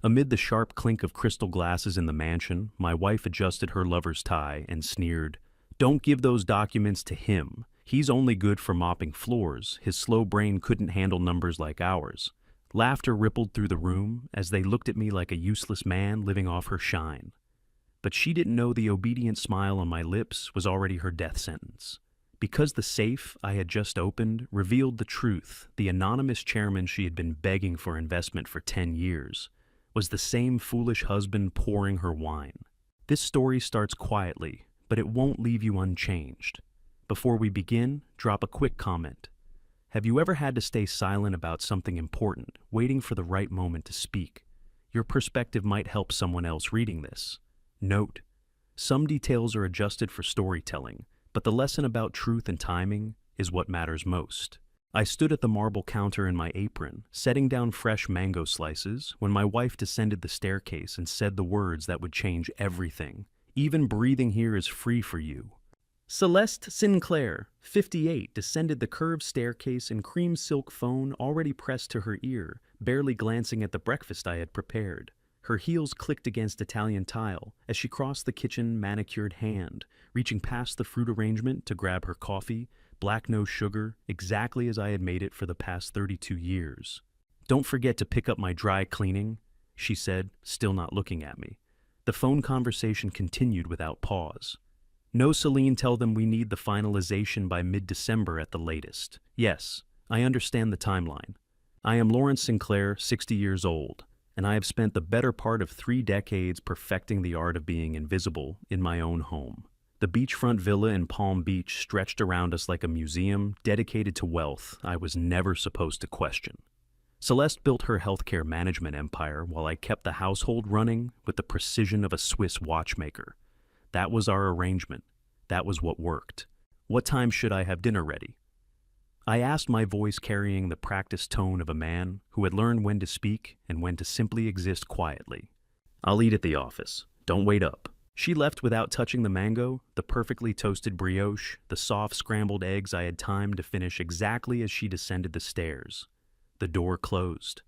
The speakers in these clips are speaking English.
Amid the sharp clink of crystal glasses in the mansion, my wife adjusted her lover's tie and sneered, "Don't give those documents to him. He's only good for mopping floors. His slow brain couldn't handle numbers like ours." Laughter rippled through the room as they looked at me like a useless man living off her shine. But she didn't know the obedient smile on my lips was already her death sentence. Because the safe I had just opened revealed the truth, the anonymous chairman she had been begging for investment for 10 years was the same foolish husband pouring her wine. This story starts quietly, but it won't leave you unchanged. Before we begin, drop a quick comment. Have you ever had to stay silent about something important, waiting for the right moment to speak? Your perspective might help someone else reading this. Note: some details are adjusted for storytelling, but the lesson about truth and timing is what matters most. I stood at the marble counter in my apron, setting down fresh mango slices, when my wife descended the staircase and said the words that would change everything. "Even breathing here is free for you." Celeste Sinclair, 58, descended the curved staircase in cream silk phone already pressed to her ear, barely glancing at the breakfast I had prepared. Her heels clicked against Italian tile as she crossed the kitchen manicured hand, reaching past the fruit arrangement to grab her coffee, black no sugar, exactly as I had made it for the past 32 years. "Don't forget to pick up my dry cleaning," she said, still not looking at me. The phone conversation continued without pause. "No, Celine, tell them we need the finalization by mid-December at the latest. Yes, I understand the timeline. I am Lawrence Sinclair, 60 years old, and I have spent the better part of 3 decades perfecting the art of being invisible in my own home. The beachfront villa in Palm Beach stretched around us like a museum dedicated to wealth I was never supposed to question. Celeste built her healthcare management empire while I kept the household running with the precision of a Swiss watchmaker. That was our arrangement. That was what worked. What time should I have dinner ready? I asked, my voice carrying the practiced tone of a man who had learned when to speak and when to simply exist quietly. "I'll eat at the office. Don't wait up." She left without touching the mango, the perfectly toasted brioche, the soft scrambled eggs I had timed to finish exactly as she descended the stairs. The door closed.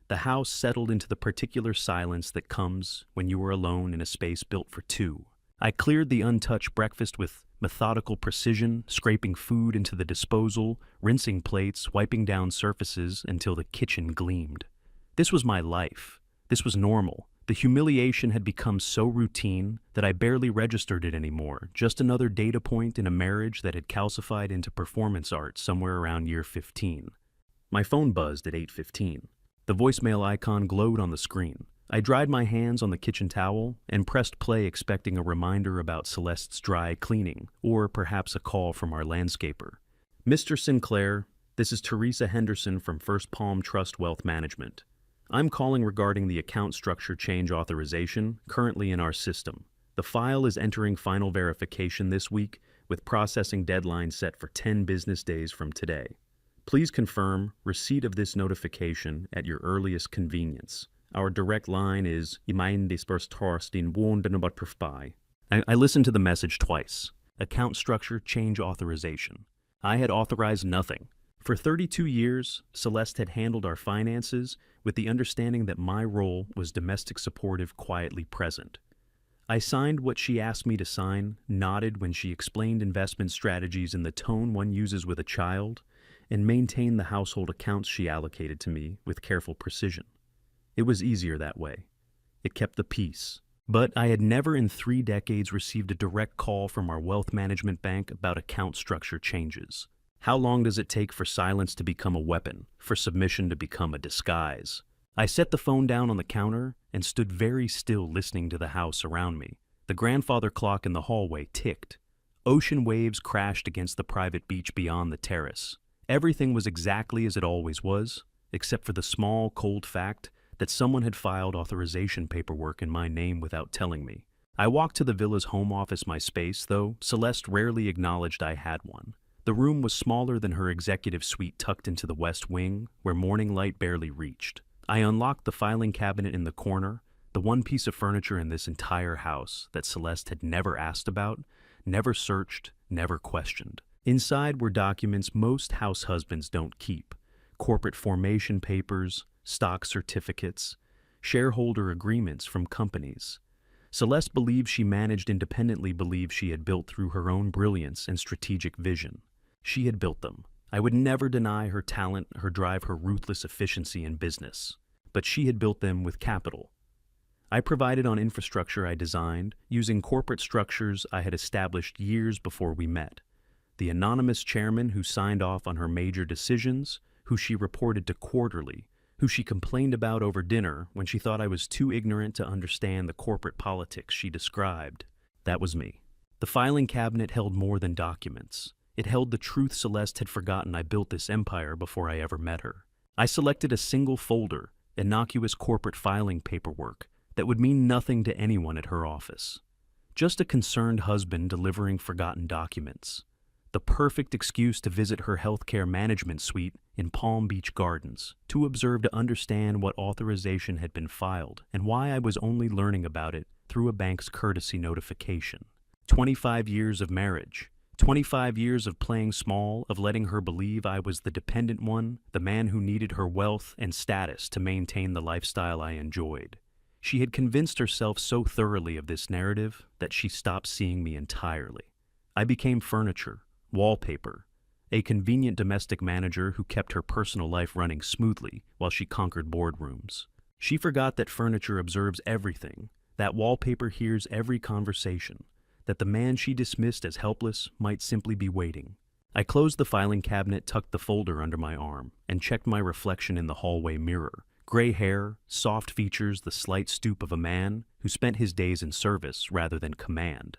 The house settled into the particular silence that comes when you are alone in a space built for two. I cleared the untouched breakfast with methodical precision, scraping food into the disposal, rinsing plates, wiping down surfaces until the kitchen gleamed. This was my life. This was normal. The humiliation had become so routine that I barely registered it anymore, just another data point in a marriage that had calcified into performance art somewhere around year 15. My phone buzzed at 8:15. The voicemail icon glowed on the screen. I dried my hands on the kitchen towel and pressed play, expecting a reminder about Celeste's dry cleaning, or perhaps a call from our landscaper. "Mr. Sinclair, this is Teresa Henderson from First Palm Trust Wealth Management. I'm calling regarding the account structure change authorization currently in our system. The file is entering final verification this week, with processing deadline set for 10 business days from today. Please confirm receipt of this notification at your earliest convenience. Our direct line is I listened to the message twice. Account structure change authorization. I had authorized nothing. For 32 years, Celeste had handled our finances with the understanding that my role was domestic supportive, quietly present. I signed what she asked me to sign, nodded when she explained investment strategies in the tone one uses with a child, and maintained the household accounts she allocated to me with careful precision. It was easier that way. It kept the peace. But I had never in 3 decades received a direct call from our wealth management bank about account structure changes. How long does it take for silence to become a weapon, for submission to become a disguise? I set the phone down on the counter and stood very still, listening to the house around me. The grandfather clock in the hallway ticked. Ocean waves crashed against the private beach beyond the terrace. Everything was exactly as it always was, except for the small, cold fact that someone had filed authorization paperwork in my name without telling me. I walked to the villa's home office, my space, though Celeste rarely acknowledged I had one. The room was smaller than her executive suite tucked into the west wing, where morning light barely reached. I unlocked the filing cabinet in the corner, the one piece of furniture in this entire house that Celeste had never asked about, never searched, never questioned. Inside were documents most house husbands don't keep: corporate formation papers, stock certificates, shareholder agreements from companies. Celeste believed she managed independently, believed she had built through her own brilliance and strategic vision. She had built them. I would never deny her talent, her drive, her ruthless efficiency in business. But she had built them with capital. I provided on infrastructure I designed, using corporate structures I had established years before we met. The anonymous chairman who signed off on her major decisions, who she reported to quarterly, who she complained about over dinner when she thought I was too ignorant to understand the corporate politics she described. That was me. The filing cabinet held more than documents. It held the truth Celeste had forgotten I built this empire before I ever met her. I selected a single folder, innocuous corporate filing paperwork, that would mean nothing to anyone at her office. Just a concerned husband delivering forgotten documents. The perfect excuse to visit her healthcare management suite in Palm Beach Gardens, to observe, to understand what authorization had been filed and why I was only learning about it through a bank's courtesy notification. 25 years of marriage. 25 years of playing small, of letting her believe I was the dependent one, the man who needed her wealth and status to maintain the lifestyle I enjoyed. She had convinced herself so thoroughly of this narrative that she stopped seeing me entirely. I became furniture, wallpaper, a convenient domestic manager who kept her personal life running smoothly while she conquered boardrooms. She forgot that furniture observes everything, that wallpaper hears every conversation, that the man she dismissed as helpless might simply be waiting. I closed the filing cabinet, tucked the folder under my arm, and checked my reflection in the hallway mirror. Gray hair, soft features, the slight stoop of a man who spent his days in service rather than command.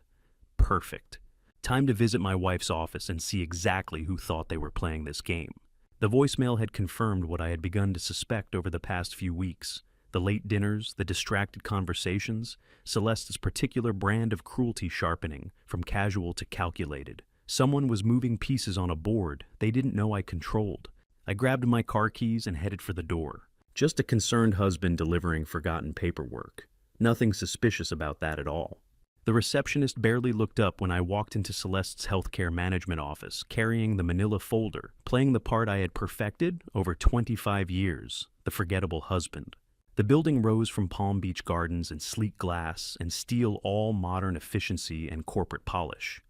Perfect. Time to visit my wife's office and see exactly who thought they were playing this game. The voicemail had confirmed what I had begun to suspect over the past few weeks. The late dinners, the distracted conversations, Celeste's particular brand of cruelty sharpening from casual to calculated. Someone was moving pieces on a board they didn't know I controlled. I grabbed my car keys and headed for the door. Just a concerned husband delivering forgotten paperwork. Nothing suspicious about that at all. The receptionist barely looked up when I walked into Celeste's healthcare management office, carrying the manila folder, playing the part I had perfected over 25 years, the forgettable husband. The building rose from Palm Beach Gardens in sleek glass and steel, all modern efficiency and corporate polish.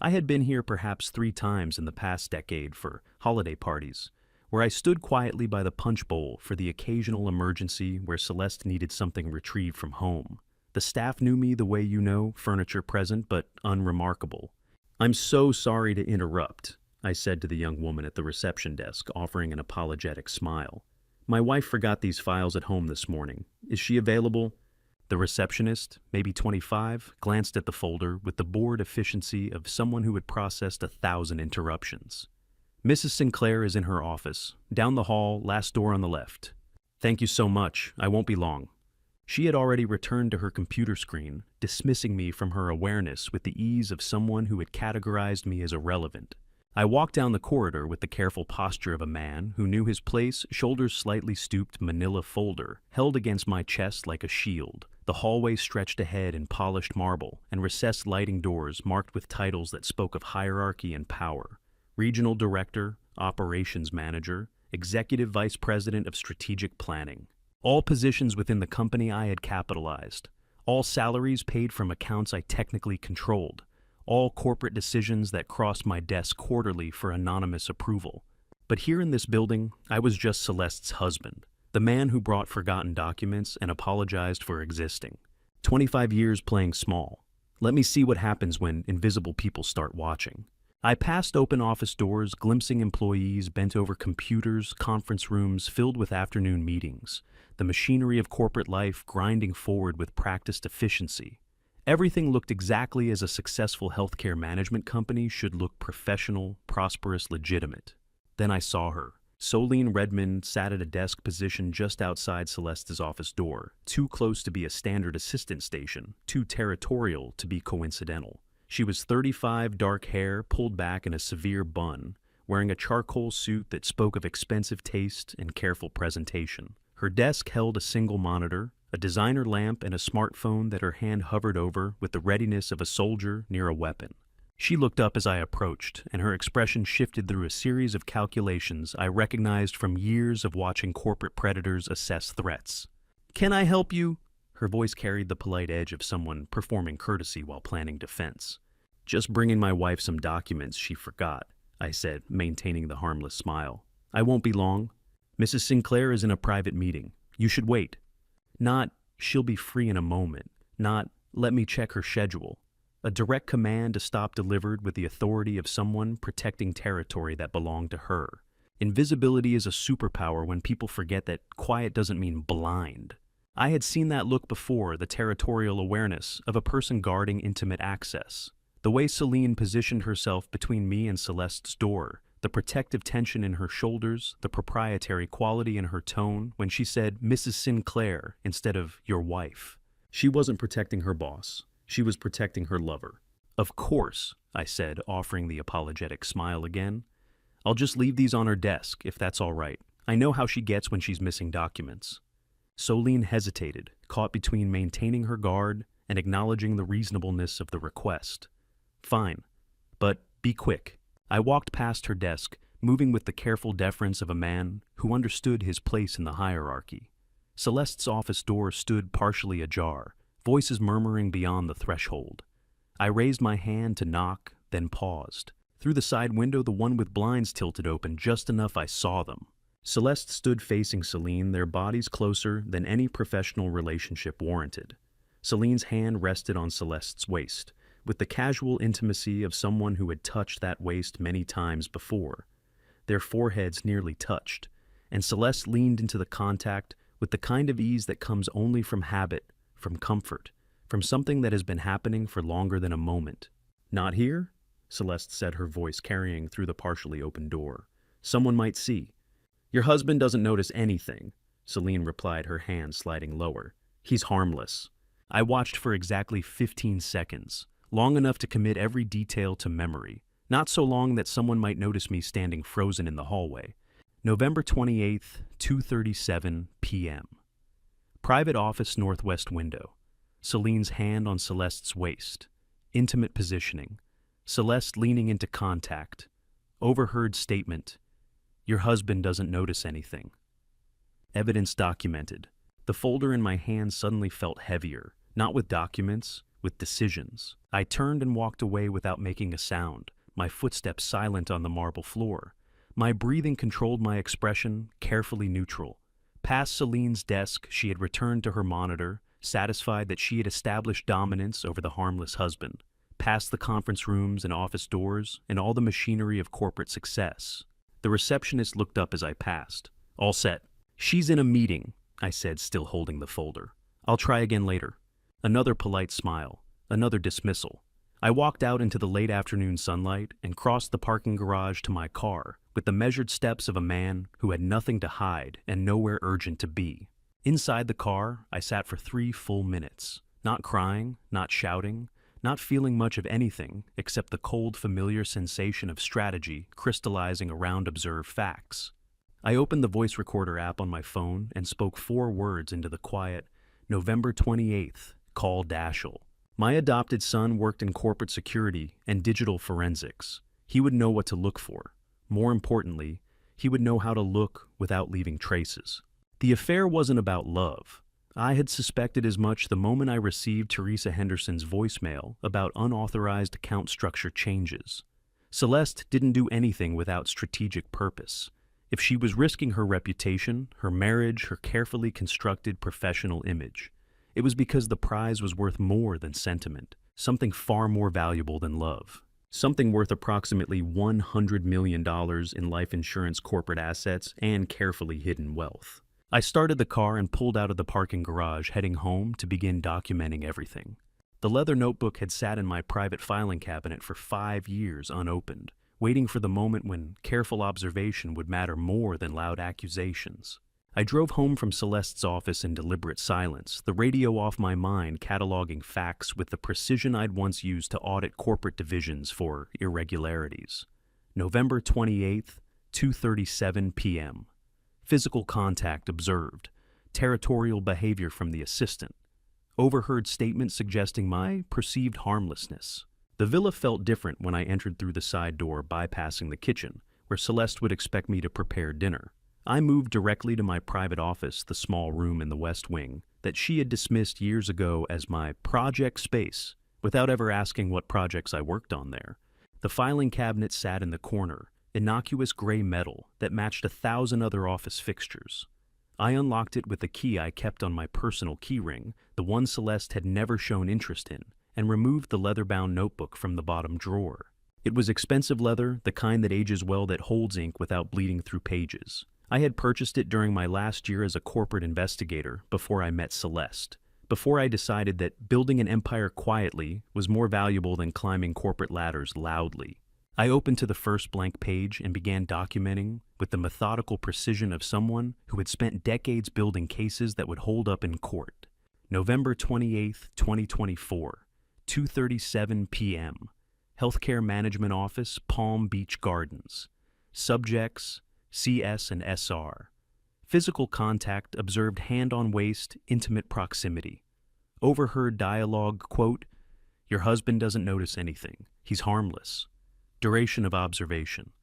I had been here perhaps 3 times in the past decade for holiday parties, where I stood quietly by the punch bowl for the occasional emergency where Celeste needed something retrieved from home. The staff knew me the way you know, furniture present but unremarkable. "I'm so sorry to interrupt," I said to the young woman at the reception desk, offering an apologetic smile. "My wife forgot these files at home this morning. Is she available?" The receptionist, maybe 25, glanced at the folder with the bored efficiency of someone who had processed 1,000 interruptions. "Mrs. Sinclair is in her office, down the hall, last door on the left." "Thank you so much. I won't be long." She had already returned to her computer screen, dismissing me from her awareness with the ease of someone who had categorized me as irrelevant. I walked down the corridor with the careful posture of a man who knew his place, shoulders slightly stooped, manila folder held against my chest like a shield. The hallway stretched ahead in polished marble and recessed lighting doors marked with titles that spoke of hierarchy and power. Regional Director, Operations Manager, Executive Vice President of Strategic Planning. All positions within the company I had capitalized. All salaries paid from accounts I technically controlled. All corporate decisions that crossed my desk quarterly for anonymous approval. But here in this building, I was just Celeste's husband, the man who brought forgotten documents and apologized for existing. 25 years playing small. Let me see what happens when invisible people start watching. I passed open office doors, glimpsing employees bent over computers, conference rooms filled with afternoon meetings, the machinery of corporate life grinding forward with practiced efficiency. Everything looked exactly as a successful healthcare management company should look: professional, prosperous, legitimate. Then I saw her. Solene Redmond sat at a desk position just outside Celeste's office door, too close to be a standard assistant station, too territorial to be coincidental. She was 35, dark hair pulled back in a severe bun, wearing a charcoal suit that spoke of expensive taste and careful presentation. Her desk held a single monitor, a designer lamp, and a smartphone that her hand hovered over with the readiness of a soldier near a weapon. She looked up as I approached, and her expression shifted through a series of calculations I recognized from years of watching corporate predators assess threats. "Can I help you?" Her voice carried the polite edge of someone performing courtesy while planning defense. "Just bringing my wife some documents she forgot," I said, maintaining the harmless smile. "I won't be long. Mrs. Sinclair is in a private meeting. You should wait." Not, "She'll be free in a moment." Not, "Let me check her schedule." A direct command to stop delivered with the authority of someone protecting territory that belonged to her. Invisibility is a superpower when people forget that quiet doesn't mean blind. I had seen that look before, the territorial awareness of a person guarding intimate access. The way Celine positioned herself between me and Celeste's door, the protective tension in her shoulders, the proprietary quality in her tone when she said "Mrs. Sinclair" instead of "your wife." She wasn't protecting her boss. She was protecting her lover. "Of course," I said, offering the apologetic smile again. "I'll just leave these on her desk, if that's all right. I know how she gets when she's missing documents." Celine hesitated, caught between maintaining her guard and acknowledging the reasonableness of the request. "Fine, but be quick." I walked past her desk, moving with the careful deference of a man who understood his place in the hierarchy. Celeste's office door stood partially ajar, voices murmuring beyond the threshold. I raised my hand to knock, then paused. Through the side window, the one with blinds tilted open just enough I saw them. Celeste stood facing Celine, their bodies closer than any professional relationship warranted. Celine's hand rested on Celeste's waist, with the casual intimacy of someone who had touched that waist many times before. Their foreheads nearly touched, and Celeste leaned into the contact with the kind of ease that comes only from habit, from comfort, from something that has been happening for longer than a moment. "Not here?" Celeste said, her voice carrying through the partially open door. "Someone might see." "Your husband doesn't notice anything," Celine replied, her hand sliding lower. "He's harmless." I watched for exactly 15 seconds, long enough to commit every detail to memory, not so long that someone might notice me standing frozen in the hallway. November 28th, 2:37 p.m. Private office, northwest window. Celine's hand on Celeste's waist. Intimate positioning. Celeste leaning into contact. Overheard statement. "Your husband doesn't notice anything." Evidence documented. The folder in my hand suddenly felt heavier, not with documents, with decisions. I turned and walked away without making a sound, my footsteps silent on the marble floor. My breathing controlled my expression, carefully neutral. Past Celine's desk, she had returned to her monitor, satisfied that she had established dominance over the harmless husband. Past the conference rooms and office doors and all the machinery of corporate success. The receptionist looked up as I passed. "All set." "She's in a meeting," I said, still holding the folder. "I'll try again later." Another polite smile, another dismissal. I walked out into the late afternoon sunlight and crossed the parking garage to my car with the measured steps of a man who had nothing to hide and nowhere urgent to be. Inside the car, I sat for 3 full minutes, not crying, not shouting, not feeling much of anything except the cold, familiar sensation of strategy crystallizing around observed facts. I opened the voice recorder app on my phone and spoke 4 words into the quiet, "November 28th, call Dashel." My adopted son worked in corporate security and digital forensics. He would know what to look for. More importantly, he would know how to look without leaving traces. The affair wasn't about love. I had suspected as much the moment I received Teresa Henderson's voicemail about unauthorized account structure changes. Celeste didn't do anything without strategic purpose. If she was risking her reputation, her marriage, her carefully constructed professional image, it was because the prize was worth more than sentiment, something far more valuable than love. Something worth approximately $100 million in life insurance corporate assets and carefully hidden wealth. I started the car and pulled out of the parking garage, heading home to begin documenting everything. The leather notebook had sat in my private filing cabinet for 5 years unopened, waiting for the moment when careful observation would matter more than loud accusations. I drove home from Celeste's office in deliberate silence, the radio off my mind, cataloging facts with the precision I'd once used to audit corporate divisions for irregularities. November 28th, 2:37 p.m. Physical contact observed. Territorial behavior from the assistant. Overheard statement suggesting my perceived harmlessness. The villa felt different when I entered through the side door, bypassing the kitchen, where Celeste would expect me to prepare dinner. I moved directly to my private office, the small room in the west wing, that she had dismissed years ago as my project space, without ever asking what projects I worked on there. The filing cabinet sat in the corner, innocuous gray metal that matched 1,000 other office fixtures. I unlocked it with the key I kept on my personal keyring, the one Celeste had never shown interest in, and removed the leather-bound notebook from the bottom drawer. It was expensive leather, the kind that ages well that holds ink without bleeding through pages. I had purchased it during my last year as a corporate investigator before I met Celeste, before I decided that building an empire quietly was more valuable than climbing corporate ladders loudly. I opened to the first blank page and began documenting with the methodical precision of someone who had spent decades building cases that would hold up in court. November 28, 2024, 2:37 p.m. Healthcare Management Office, Palm Beach Gardens. Subjects, CS and SR. Physical contact observed hand on waist, intimate proximity. Overheard dialogue, quote, "Your husband doesn't notice anything. He's harmless." Duration of observation,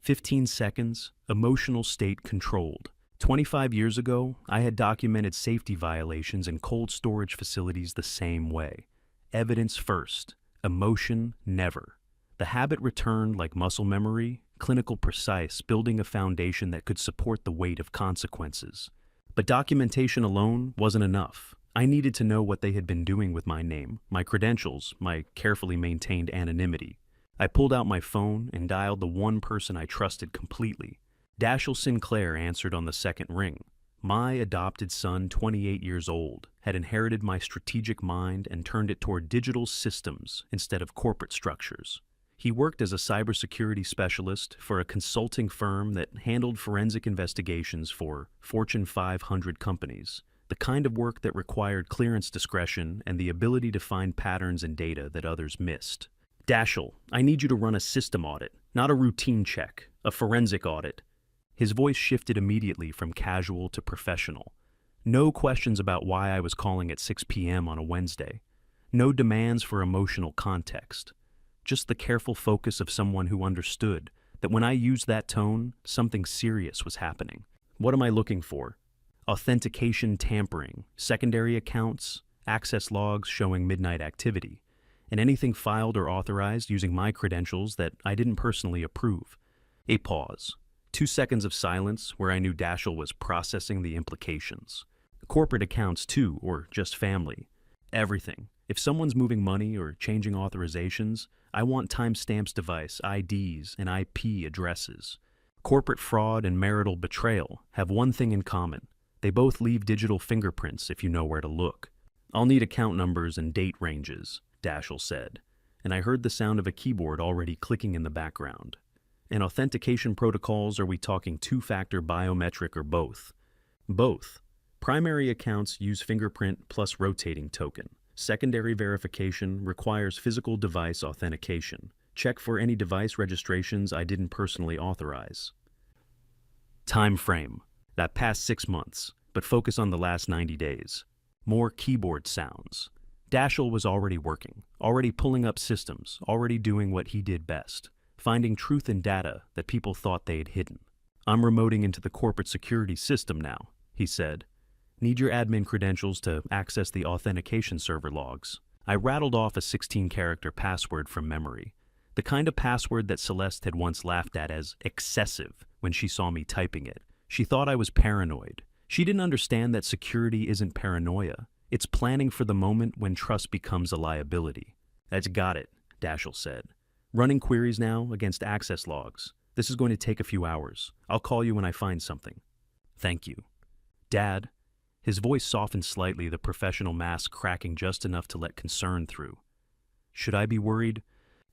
15 seconds, emotional state controlled. 25 years ago, I had documented safety violations in cold storage facilities the same way. Evidence first, emotion never. The habit returned like muscle memory, clinical precise, building a foundation that could support the weight of consequences. But documentation alone wasn't enough. I needed to know what they had been doing with my name, my credentials, my carefully maintained anonymity. I pulled out my phone and dialed the one person I trusted completely. Dashiell Sinclair answered on the second ring. My adopted son, 28 years old, had inherited my strategic mind and turned it toward digital systems instead of corporate structures. He worked as a cybersecurity specialist for a consulting firm that handled forensic investigations for Fortune 500 companies, the kind of work that required clearance discretion and the ability to find patterns in data that others missed. "Dashiell, I need you to run a system audit, not a routine check, a forensic audit." His voice shifted immediately from casual to professional. No questions about why I was calling at 6 p.m. on a Wednesday. No demands for emotional context. Just the careful focus of someone who understood that when I used that tone, something serious was happening. What am I looking for? Authentication tampering, secondary accounts, access logs showing midnight activity, and anything filed or authorized using my credentials that I didn't personally approve. A pause. 2 seconds of silence where I knew Dashiell was processing the implications. Corporate accounts too, or just family. Everything. If someone's moving money or changing authorizations, I want timestamps, device, IDs, and IP addresses. Corporate fraud and marital betrayal have one thing in common. They both leave digital fingerprints if you know where to look. "I'll need account numbers and date ranges," Dashiell said, and I heard the sound of a keyboard already clicking in the background. "And authentication protocols, are we talking two-factor biometric or both?" "Both. Primary accounts use fingerprint plus rotating token. Secondary verification requires physical device authentication. Check for any device registrations I didn't personally authorize." Time frame. That past 6 months, but focus on the last 90 days. More keyboard sounds. Dashiell was already working, already pulling up systems, already doing what he did best, finding truth in data that people thought they had hidden. "I'm remoting into the corporate security system now," he said. "Need your admin credentials to access the authentication server logs." I rattled off a 16-character password from memory, the kind of password that Celeste had once laughed at as excessive when she saw me typing it. She thought I was paranoid. She didn't understand that security isn't paranoia. It's planning for the moment when trust becomes a liability. "That's got it," Dashiell said. "Running queries now against access logs. This is going to take a few hours. I'll call you when I find something." "Thank you." "Dad." His voice softened slightly, the professional mask cracking just enough to let concern through. "Should I be worried?"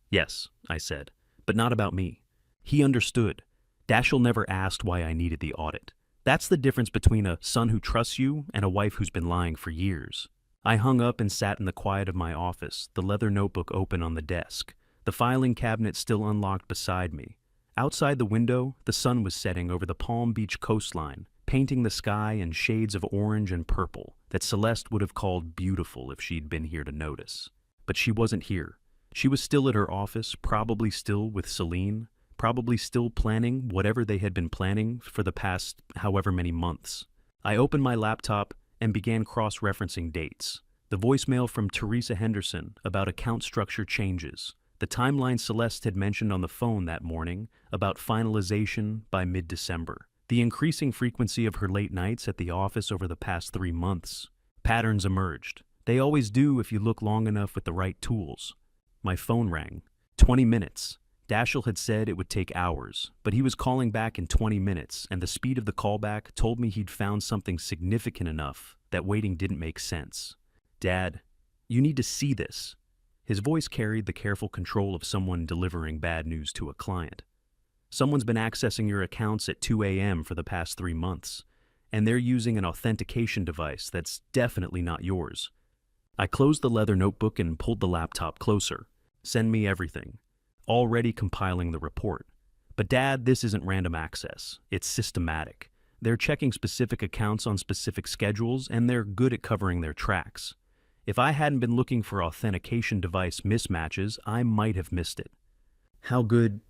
"Yes," I said, "but not about me." He understood. Dashiell never asked why I needed the audit. That's the difference between a son who trusts you and a wife who's been lying for years. I hung up and sat in the quiet of my office, the leather notebook open on the desk, the filing cabinet still unlocked beside me. Outside the window, the sun was setting over the Palm Beach coastline, painting the sky in shades of orange and purple that Celeste would have called beautiful if she'd been here to notice. But she wasn't here. She was still at her office, probably still with Celine, probably still planning whatever they had been planning for the past however many months. I opened my laptop and began cross-referencing dates. The voicemail from Teresa Henderson about account structure changes. The timeline Celeste had mentioned on the phone that morning about finalization by mid-December. The increasing frequency of her late nights at the office over the past 3 months. Patterns emerged. They always do if you look long enough with the right tools. My phone rang. 20 minutes. Dashiell had said it would take hours, but he was calling back in 20 minutes, and the speed of the callback told me he'd found something significant enough that waiting didn't make sense. "Dad, you need to see this." His voice carried the careful control of someone delivering bad news to a client. "Someone's been accessing your accounts at 2 a.m. for the past 3 months, and they're using an authentication device that's definitely not yours." I closed the leather notebook and pulled the laptop closer. "Send me everything." Already compiling the report. "But Dad, this isn't random access. It's systematic. They're checking specific accounts on specific schedules, and they're good at covering their tracks. If I hadn't been looking for authentication device mismatches, I might have missed it." "How good?"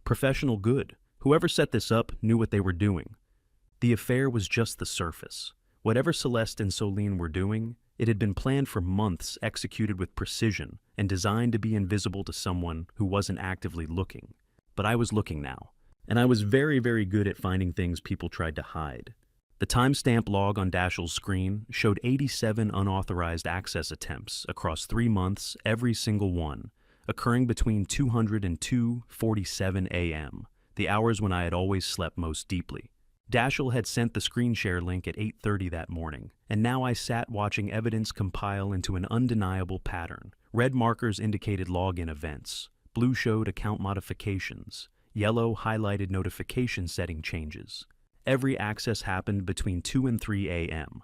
"Professional good. Whoever set this up knew what they were doing." The affair was just the surface. Whatever Celeste and Solene were doing, it had been planned for months, executed with precision, and designed to be invisible to someone who wasn't actively looking. But I was looking now, and I was very, very good at finding things people tried to hide. The timestamp log on Dashiell's screen showed 87 unauthorized access attempts across 3 months, every single one, occurring between 200 and 2:47 a.m., the hours when I had always slept most deeply. Dashiell had sent the screen share link at 8:30 that morning, and now I sat watching evidence compile into an undeniable pattern. Red markers indicated login events, blue showed account modifications, yellow highlighted notification setting changes. Every access happened between 2 and 3 a.m.,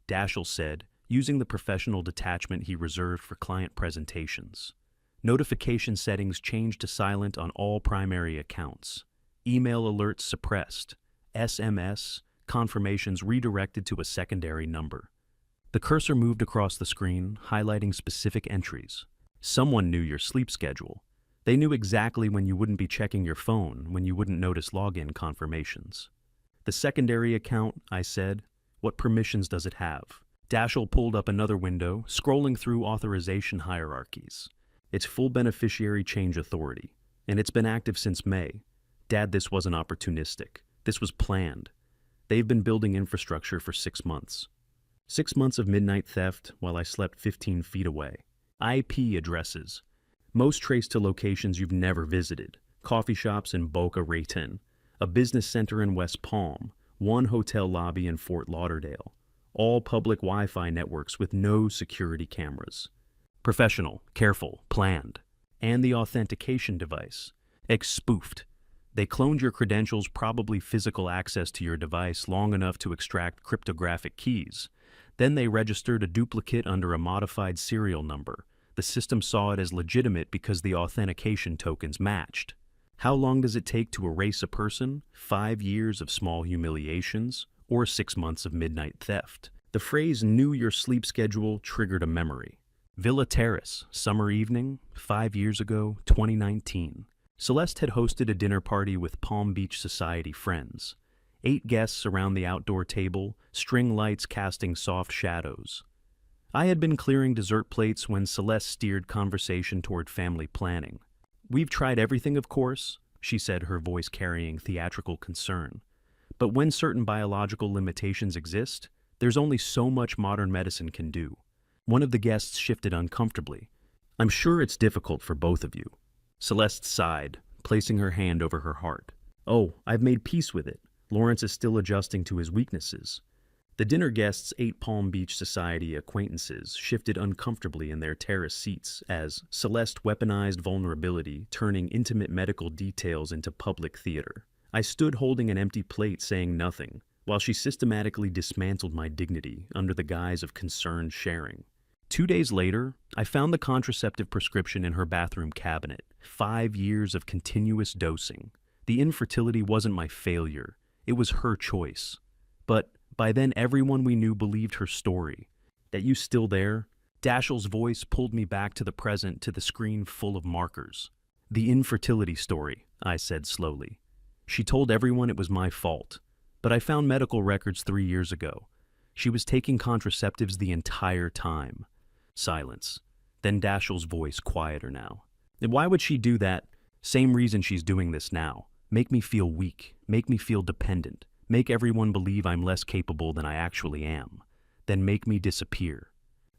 Dashiell said, using the professional detachment he reserved for client presentations. Notification settings changed to silent on all primary accounts. Email alerts suppressed. SMS confirmations redirected to a secondary number. The cursor moved across the screen, highlighting specific entries. Someone knew your sleep schedule. They knew exactly when you wouldn't be checking your phone, when you wouldn't notice login confirmations. "The secondary account," I said. "What permissions does it have?" Dashiell pulled up another window, scrolling through authorization hierarchies. "It's full beneficiary change authority, and it's been active since May. Dad, this wasn't opportunistic. This was planned. They've been building infrastructure for 6 months. 6 months of midnight theft while I slept 15 feet away. IP addresses. Most traced to locations you've never visited. Coffee shops in Boca Raton. A business center in West Palm. One hotel lobby in Fort Lauderdale. All public Wi-Fi networks with no security cameras. Professional, careful, planned. And the authentication device. Spoofed. They cloned your credentials, probably physical access to your device, long enough to extract cryptographic keys. Then they registered a duplicate under a modified serial number. The system saw it as legitimate because the authentication tokens matched. How long does it take to erase a person? 5 years of small humiliations? Or 6 months of midnight theft? The phrase "knew your sleep schedule" triggered a memory. Villa Terrace, summer evening, 5 years ago, 2019. Celeste had hosted a dinner party with Palm Beach Society friends. 8 guests around the outdoor table, string lights casting soft shadows. I had been clearing dessert plates when Celeste steered conversation toward family planning. "We've tried everything, of course," she said, her voice carrying theatrical concern. "But when certain biological limitations exist, there's only so much modern medicine can do." One of the guests shifted uncomfortably. "I'm sure it's difficult for both of you." Celeste sighed, placing her hand over her heart. "Oh, I've made peace with it. Lawrence is still adjusting to his weaknesses." The dinner guests' 8 Palm Beach Society acquaintances shifted uncomfortably in their terrace seats as Celeste weaponized vulnerability, turning intimate medical details into public theater. I stood holding an empty plate, saying nothing, while she systematically dismantled my dignity under the guise of concerned sharing. 2 days later, I found the contraceptive prescription in her bathroom cabinet. 5 years of continuous dosing. The infertility wasn't my failure. It was her choice. But by then everyone we knew believed her story. "That you still there?" Dashiell's voice pulled me back to the present, to the screen full of markers. "The infertility story," I said slowly. "She told everyone it was my fault. But I found medical records 3 years ago. She was taking contraceptives the entire time. Silence. Then Dashiell's voice, quieter now. And why would she do that? Same reason she's doing this now. Make me feel weak. Make me feel dependent. Make everyone believe I'm less capable than I actually am. Then make me disappear.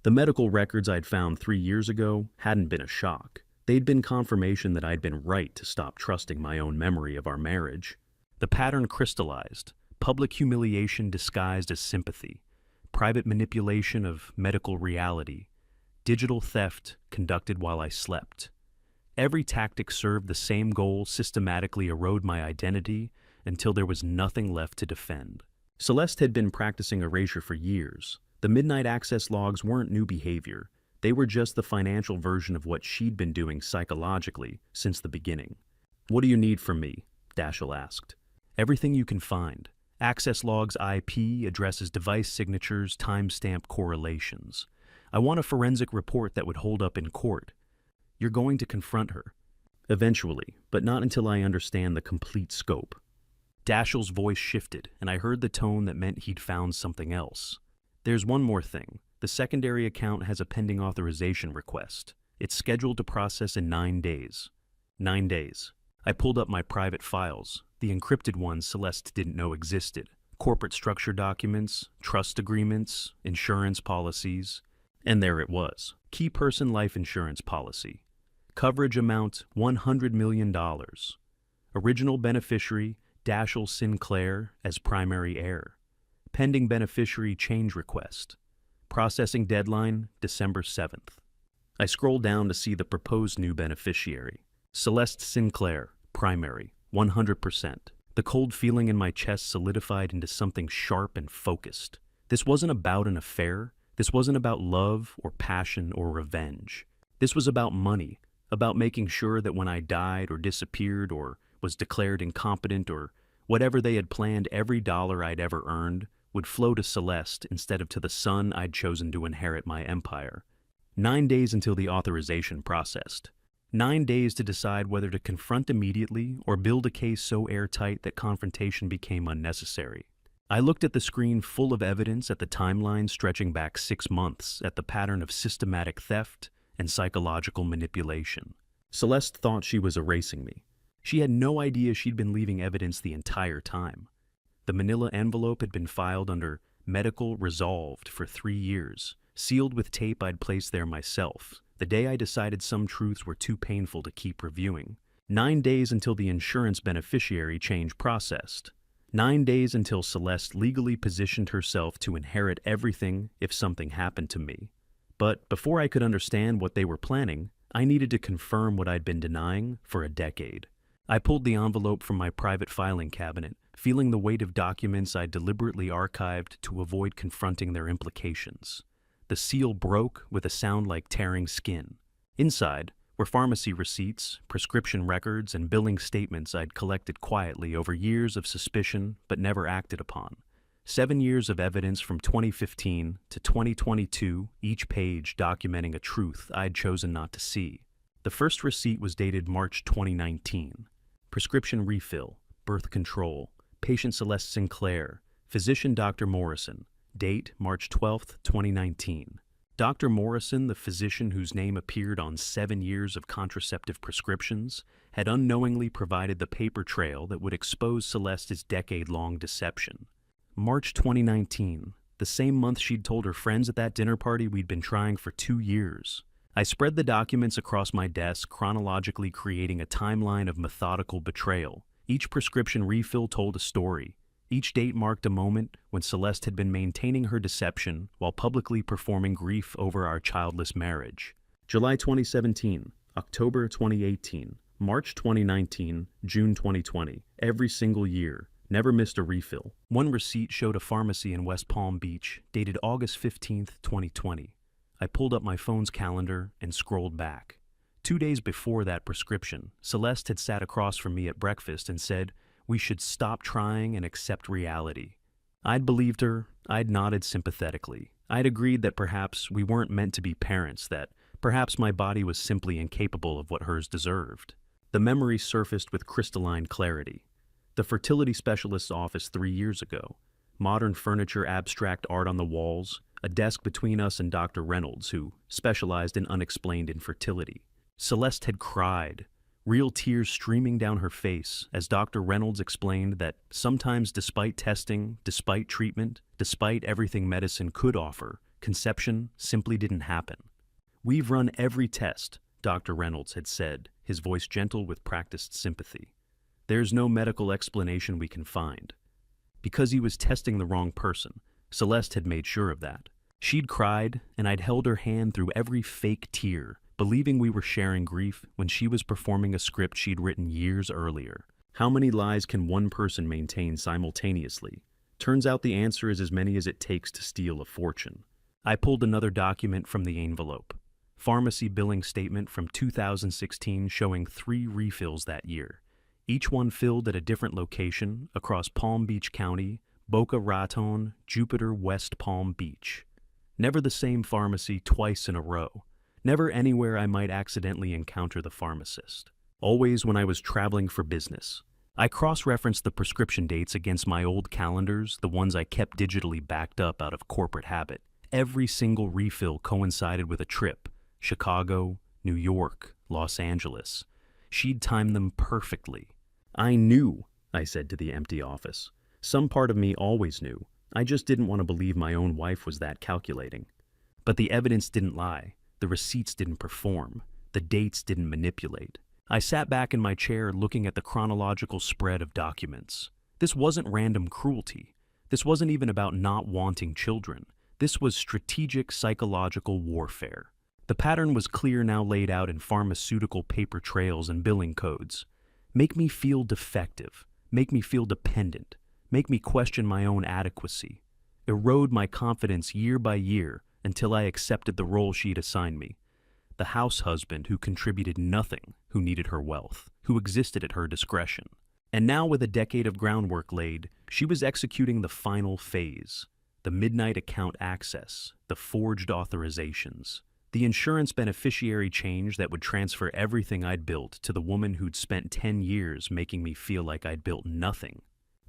The medical records I'd found 3 years ago hadn't been a shock. They'd been confirmation that I'd been right to stop trusting my own memory of our marriage. The pattern crystallized. Public humiliation disguised as sympathy. Private manipulation of medical reality. Digital theft conducted while I slept. Every tactic served the same goal: systematically erode my identity until there was nothing left to defend. Celeste had been practicing erasure for years. The midnight access logs weren't new behavior. They were just the financial version of what she'd been doing psychologically since the beginning. "What do you need from me?" Dashiell asked. "Everything you can find. Access logs, IP, addresses, device signatures, timestamp correlations. I want a forensic report that would hold up in court. You're going to confront her. Eventually, but not until I understand the complete scope." Dashiell's voice shifted, and I heard the tone that meant he'd found something else. "There's one more thing. The secondary account has a pending authorization request. It's scheduled to process in 9 days. 9 days. I pulled up my private files, the encrypted ones Celeste didn't know existed. Corporate structure documents, trust agreements, insurance policies. And there it was. Key person life insurance policy. Coverage amount $100 million. Original beneficiary Dashiell Sinclair as primary heir. Pending beneficiary change request. Processing deadline December 7th. I scrolled down to see the proposed new beneficiary. Celeste Sinclair, primary, 100%. The cold feeling in my chest solidified into something sharp and focused. This wasn't about an affair. This wasn't about love or passion or revenge. This was about money, about making sure that when I died or disappeared or was declared incompetent or whatever they had planned, every dollar I'd ever earned would flow to Celeste instead of to the son I'd chosen to inherit my empire. 9 days until the authorization processed. 9 days to decide whether to confront immediately or build a case so airtight that confrontation became unnecessary. I looked at the screen full of evidence, at the timeline stretching back 6 months, at the pattern of systematic theft and psychological manipulation. Celeste thought she was erasing me. She had no idea she'd been leaving evidence the entire time. The manila envelope had been filed under medical resolved for 3 years, sealed with tape I'd placed there myself, the day I decided some truths were too painful to keep reviewing. 9 days until the insurance beneficiary change processed. 9 days until Celeste legally positioned herself to inherit everything if something happened to me. But before I could understand what they were planning, I needed to confirm what I'd been denying for a decade. I pulled the envelope from my private filing cabinet, feeling the weight of documents I'd deliberately archived to avoid confronting their implications. The seal broke with a sound like tearing skin. Inside were pharmacy receipts, prescription records, and billing statements I'd collected quietly over years of suspicion but never acted upon. 7 years of evidence from 2015 to 2022, each page documenting a truth I'd chosen not to see. The first receipt was dated March 2019. Prescription refill, birth control, patient Celeste Sinclair, physician Dr. Morrison, date March 12, 2019. Dr. Morrison, the physician whose name appeared on 7 years of contraceptive prescriptions, had unknowingly provided the paper trail that would expose Celeste's decade-long deception. March 2019, the same month she'd told her friends at that dinner party we'd been trying for 2 years. I spread the documents across my desk, chronologically creating a timeline of methodical betrayal. Each prescription refill told a story. Each date marked a moment when Celeste had been maintaining her deception while publicly performing grief over our childless marriage. July 2017, October 2018, March 2019, June 2020. Every single year. Never missed a refill. One receipt showed a pharmacy in West Palm Beach, dated August 15, 2020. I pulled up my phone's calendar and scrolled back. 2 days before that prescription, Celeste had sat across from me at breakfast and said, "We should stop trying and accept reality." I'd believed her. I'd nodded sympathetically. I'd agreed that perhaps we weren't meant to be parents, that perhaps my body was simply incapable of what hers deserved. The memory surfaced with crystalline clarity. The fertility specialist's office 3 years ago. modern furniture, abstract art on the walls, a desk between us and Dr. Reynolds, who specialized in unexplained infertility. Celeste had cried, real tears streaming down her face as Dr. Reynolds explained that sometimes despite testing, despite treatment, despite everything medicine could offer, conception simply didn't happen. "We've run every test," Dr. Reynolds had said, his voice gentle with practiced sympathy. "There's no medical explanation we can find." Because he was testing the wrong person, Celeste had made sure of that. She'd cried, and I'd held her hand through every fake tear, believing we were sharing grief when she was performing a script she'd written years earlier. How many lies can one person maintain simultaneously? Turns out the answer is as many as it takes to steal a fortune. I pulled another document from the envelope. Pharmacy billing statement from 2016 showing 3 refills that year, each one filled at a different location across Palm Beach County, Boca Raton, Jupiter, West Palm Beach. Never the same pharmacy twice in a row. Never anywhere I might accidentally encounter the pharmacist. Always when I was traveling for business. I cross-referenced the prescription dates against my old calendars, the ones I kept digitally backed up out of corporate habit. Every single refill coincided with a trip. Chicago, New York, Los Angeles. She'd timed them perfectly. "I knew," I said to the empty office. Some part of me always knew. I just didn't want to believe my own wife was that calculating. But the evidence didn't lie. The receipts didn't perform. The dates didn't manipulate. I sat back in my chair looking at the chronological spread of documents. This wasn't random cruelty. This wasn't even about not wanting children. This was strategic psychological warfare. The pattern was clear, now laid out in pharmaceutical paper trails and billing codes. Make me feel defective. Make me feel dependent. Make me question my own adequacy. Erode my confidence year by year until I accepted the role she'd assigned me. The house husband who contributed nothing, who needed her wealth, who existed at her discretion. And now, with a decade of groundwork laid, she was executing the final phase. The midnight account access, the forged authorizations, the insurance beneficiary change that would transfer everything I'd built to the woman who'd spent 10 years making me feel like I'd built nothing.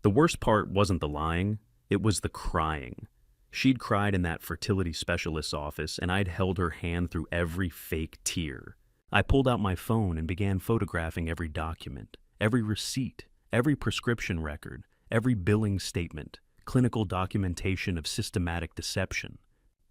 The worst part wasn't the lying, it was the crying. She'd cried in that fertility specialist's office, and I'd held her hand through every fake tear. I pulled out my phone and began photographing every document, every receipt, every prescription record, every billing statement, clinical documentation of systematic deception.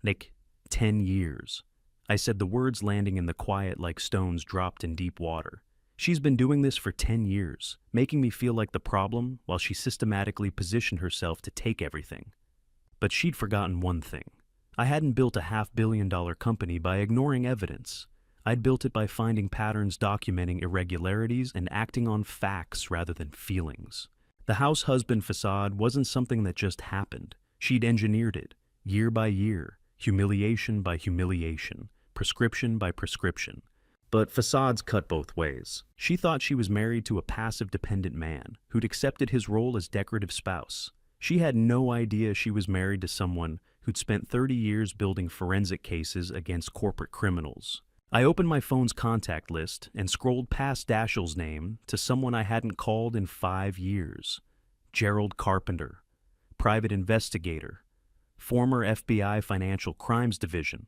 Nick, 10 years. I said, the words landing in the quiet like stones dropped in deep water. She's been doing this for 10 years, making me feel like the problem while she systematically positioned herself to take everything. But she'd forgotten one thing. I hadn't built a $500 million company by ignoring evidence. I'd built it by finding patterns, documenting irregularities, and acting on facts rather than feelings. The house husband facade wasn't something that just happened. She'd engineered it, year by year, humiliation by humiliation, prescription by prescription. But facades cut both ways. She thought she was married to a passive dependent man who'd accepted his role as decorative spouse. She had no idea she was married to someone who'd spent 30 years building forensic cases against corporate criminals. I opened my phone's contact list and scrolled past Dashiell's name to someone I hadn't called in 5 years. Gerald Carpenter, private investigator, former FBI Financial Crimes Division.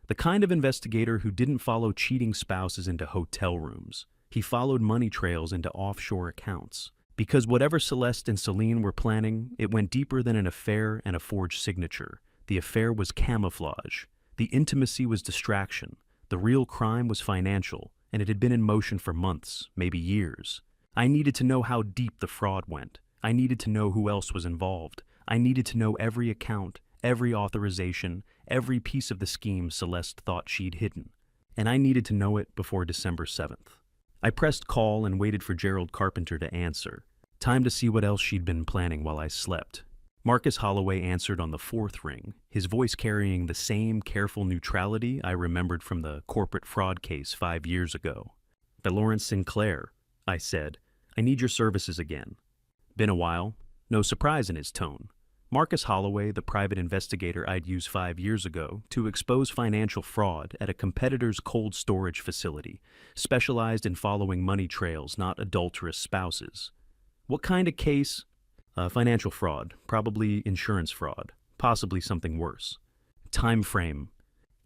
The kind of investigator who didn't follow cheating spouses into hotel rooms. He followed money trails into offshore accounts. Because whatever Celeste and Celine were planning, it went deeper than an affair and a forged signature. The affair was camouflage. The intimacy was distraction. The real crime was financial, and it had been in motion for months, maybe years. I needed to know how deep the fraud went. I needed to know who else was involved. I needed to know every account, every authorization, every piece of the scheme Celeste thought she'd hidden. And I needed to know it before December 7th. I pressed call and waited for Gerald Carpenter to answer. Time to see what else she'd been planning while I slept. Marcus Holloway answered on the 4th ring, his voice carrying the same careful neutrality I remembered from the corporate fraud case 5 years ago. "By Lawrence Sinclair," I said. "I need your services again." Been a while. No surprise in his tone. Marcus Holloway, the private investigator I'd used 5 years ago to expose financial fraud at a competitor's cold storage facility, specialized in following money trails, not adulterous spouses. "What kind of case?" Financial fraud, probably insurance fraud, possibly something worse. Time frame,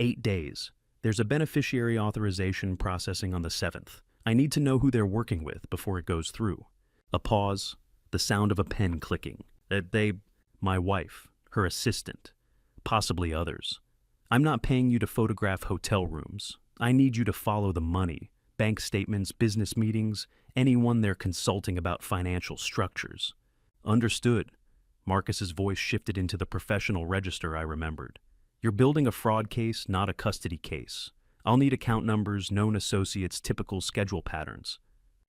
8 days. There's a beneficiary authorization processing on the 7th. I need to know who they're working with before it goes through. A pause, the sound of a pen clicking. My wife, her assistant, possibly others. I'm not paying you to photograph hotel rooms. I need you to follow the money, bank statements, business meetings, anyone they're consulting about financial structures. Understood. Marcus's voice shifted into the professional register I remembered. You're building a fraud case, not a custody case. I'll need account numbers, known associates, typical schedule patterns.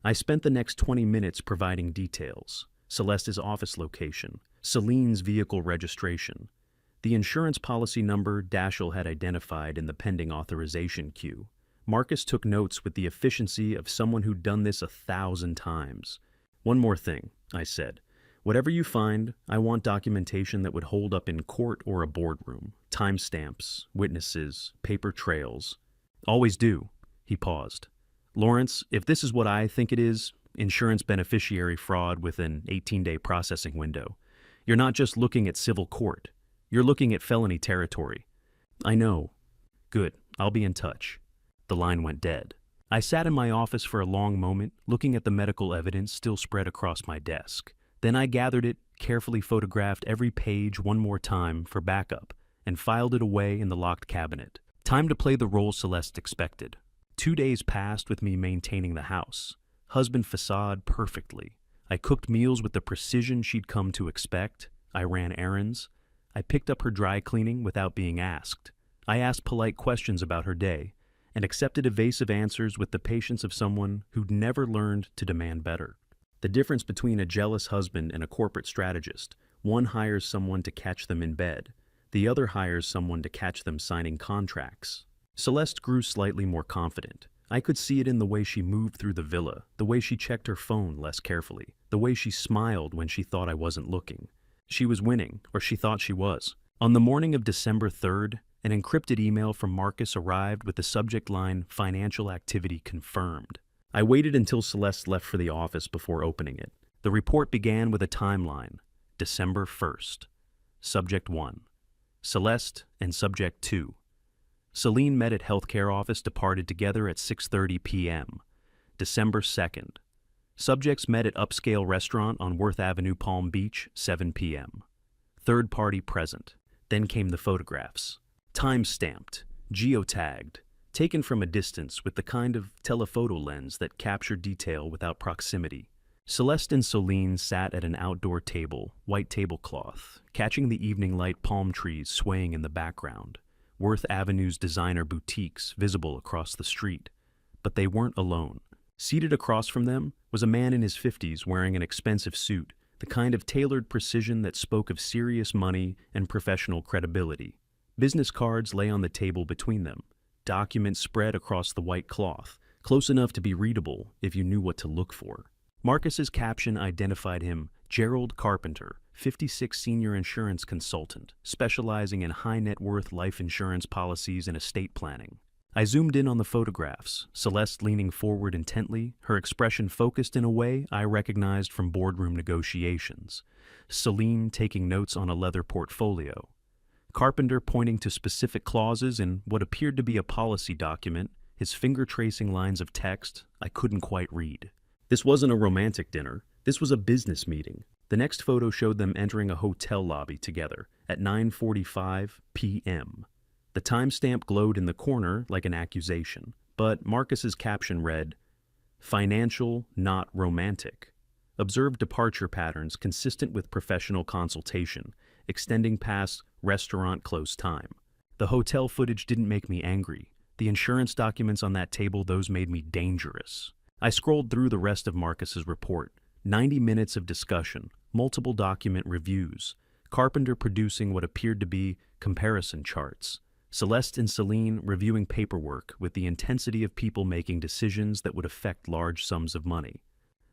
I spent the next 20 minutes providing details. Celeste's office location, Celine's vehicle registration, the insurance policy number Daschle had identified in the pending authorization queue. Marcus took notes with the efficiency of someone who'd done this 1,000 times. One more thing, I said. Whatever you find, I want documentation that would hold up in court or a boardroom. Timestamps, witnesses, paper trails. Always do. He paused. Lawrence, if this is what I think it is, insurance beneficiary fraud with an 18-day processing window, you're not just looking at civil court. You're looking at felony territory. I know. Good. I'll be in touch. The line went dead. I sat in my office for a long moment, looking at the medical evidence still spread across my desk. Then I gathered it, carefully photographed every page one more time for backup, and filed it away in the locked cabinet. Time to play the role Celeste expected. 2 days passed with me maintaining the house. Husband facade perfectly. I cooked meals with the precision she'd come to expect. I ran errands. I picked up her dry cleaning without being asked. I asked polite questions about her day, and accepted evasive answers with the patience of someone who'd never learned to demand better. The difference between a jealous husband and a corporate strategist: one hires someone to catch them in bed, the other hires someone to catch them signing contracts. Celeste grew slightly more confident. I could see it in the way she moved through the villa, the way she checked her phone less carefully, the way she smiled when she thought I wasn't looking. She was winning, or she thought she was. On the morning of December 3rd, an encrypted email from Marcus arrived with the subject line, "Financial activity confirmed." I waited until Celeste left for the office before opening it. The report began with a timeline, December 1st. Subject 1. Celeste and Subject 2. Celine met at healthcare office, departed together at 6:30 p.m. December 2nd. Subjects met at upscale restaurant on Worth Avenue, Palm Beach, 7 p.m. Third party present. Then came the photographs. Time-stamped, geotagged, taken from a distance with the kind of telephoto lens that captured detail without proximity. Celeste and Celine sat at an outdoor table, white tablecloth, catching the evening light, palm trees swaying in the background. Worth Avenue's designer boutiques visible across the street. But they weren't alone. Seated across from them was a man in his 50s wearing an expensive suit, the kind of tailored precision that spoke of serious money and professional credibility. Business cards lay on the table between them, documents spread across the white cloth, close enough to be readable if you knew what to look for. Marcus's caption identified him, Gerald Carpenter, 56 senior insurance consultant, specializing in high net worth life insurance policies and estate planning. I zoomed in on the photographs, Celeste leaning forward intently, her expression focused in a way I recognized from boardroom negotiations. Celine taking notes on a leather portfolio. Carpenter pointing to specific clauses in what appeared to be a policy document, his finger tracing lines of text I couldn't quite read. This wasn't a romantic dinner. This was a business meeting. The next photo showed them entering a hotel lobby together at 9:45 p.m. The timestamp glowed in the corner like an accusation, but Marcus's caption read, "Financial, not romantic. Observe departure patterns consistent with professional consultation, extending past restaurant close time." The hotel footage didn't make me angry. The insurance documents on that table, those made me dangerous. I scrolled through the rest of Marcus's report. 90 minutes of discussion, multiple document reviews, Carpenter producing what appeared to be comparison charts, Celeste and Celine reviewing paperwork with the intensity of people making decisions that would affect large sums of money.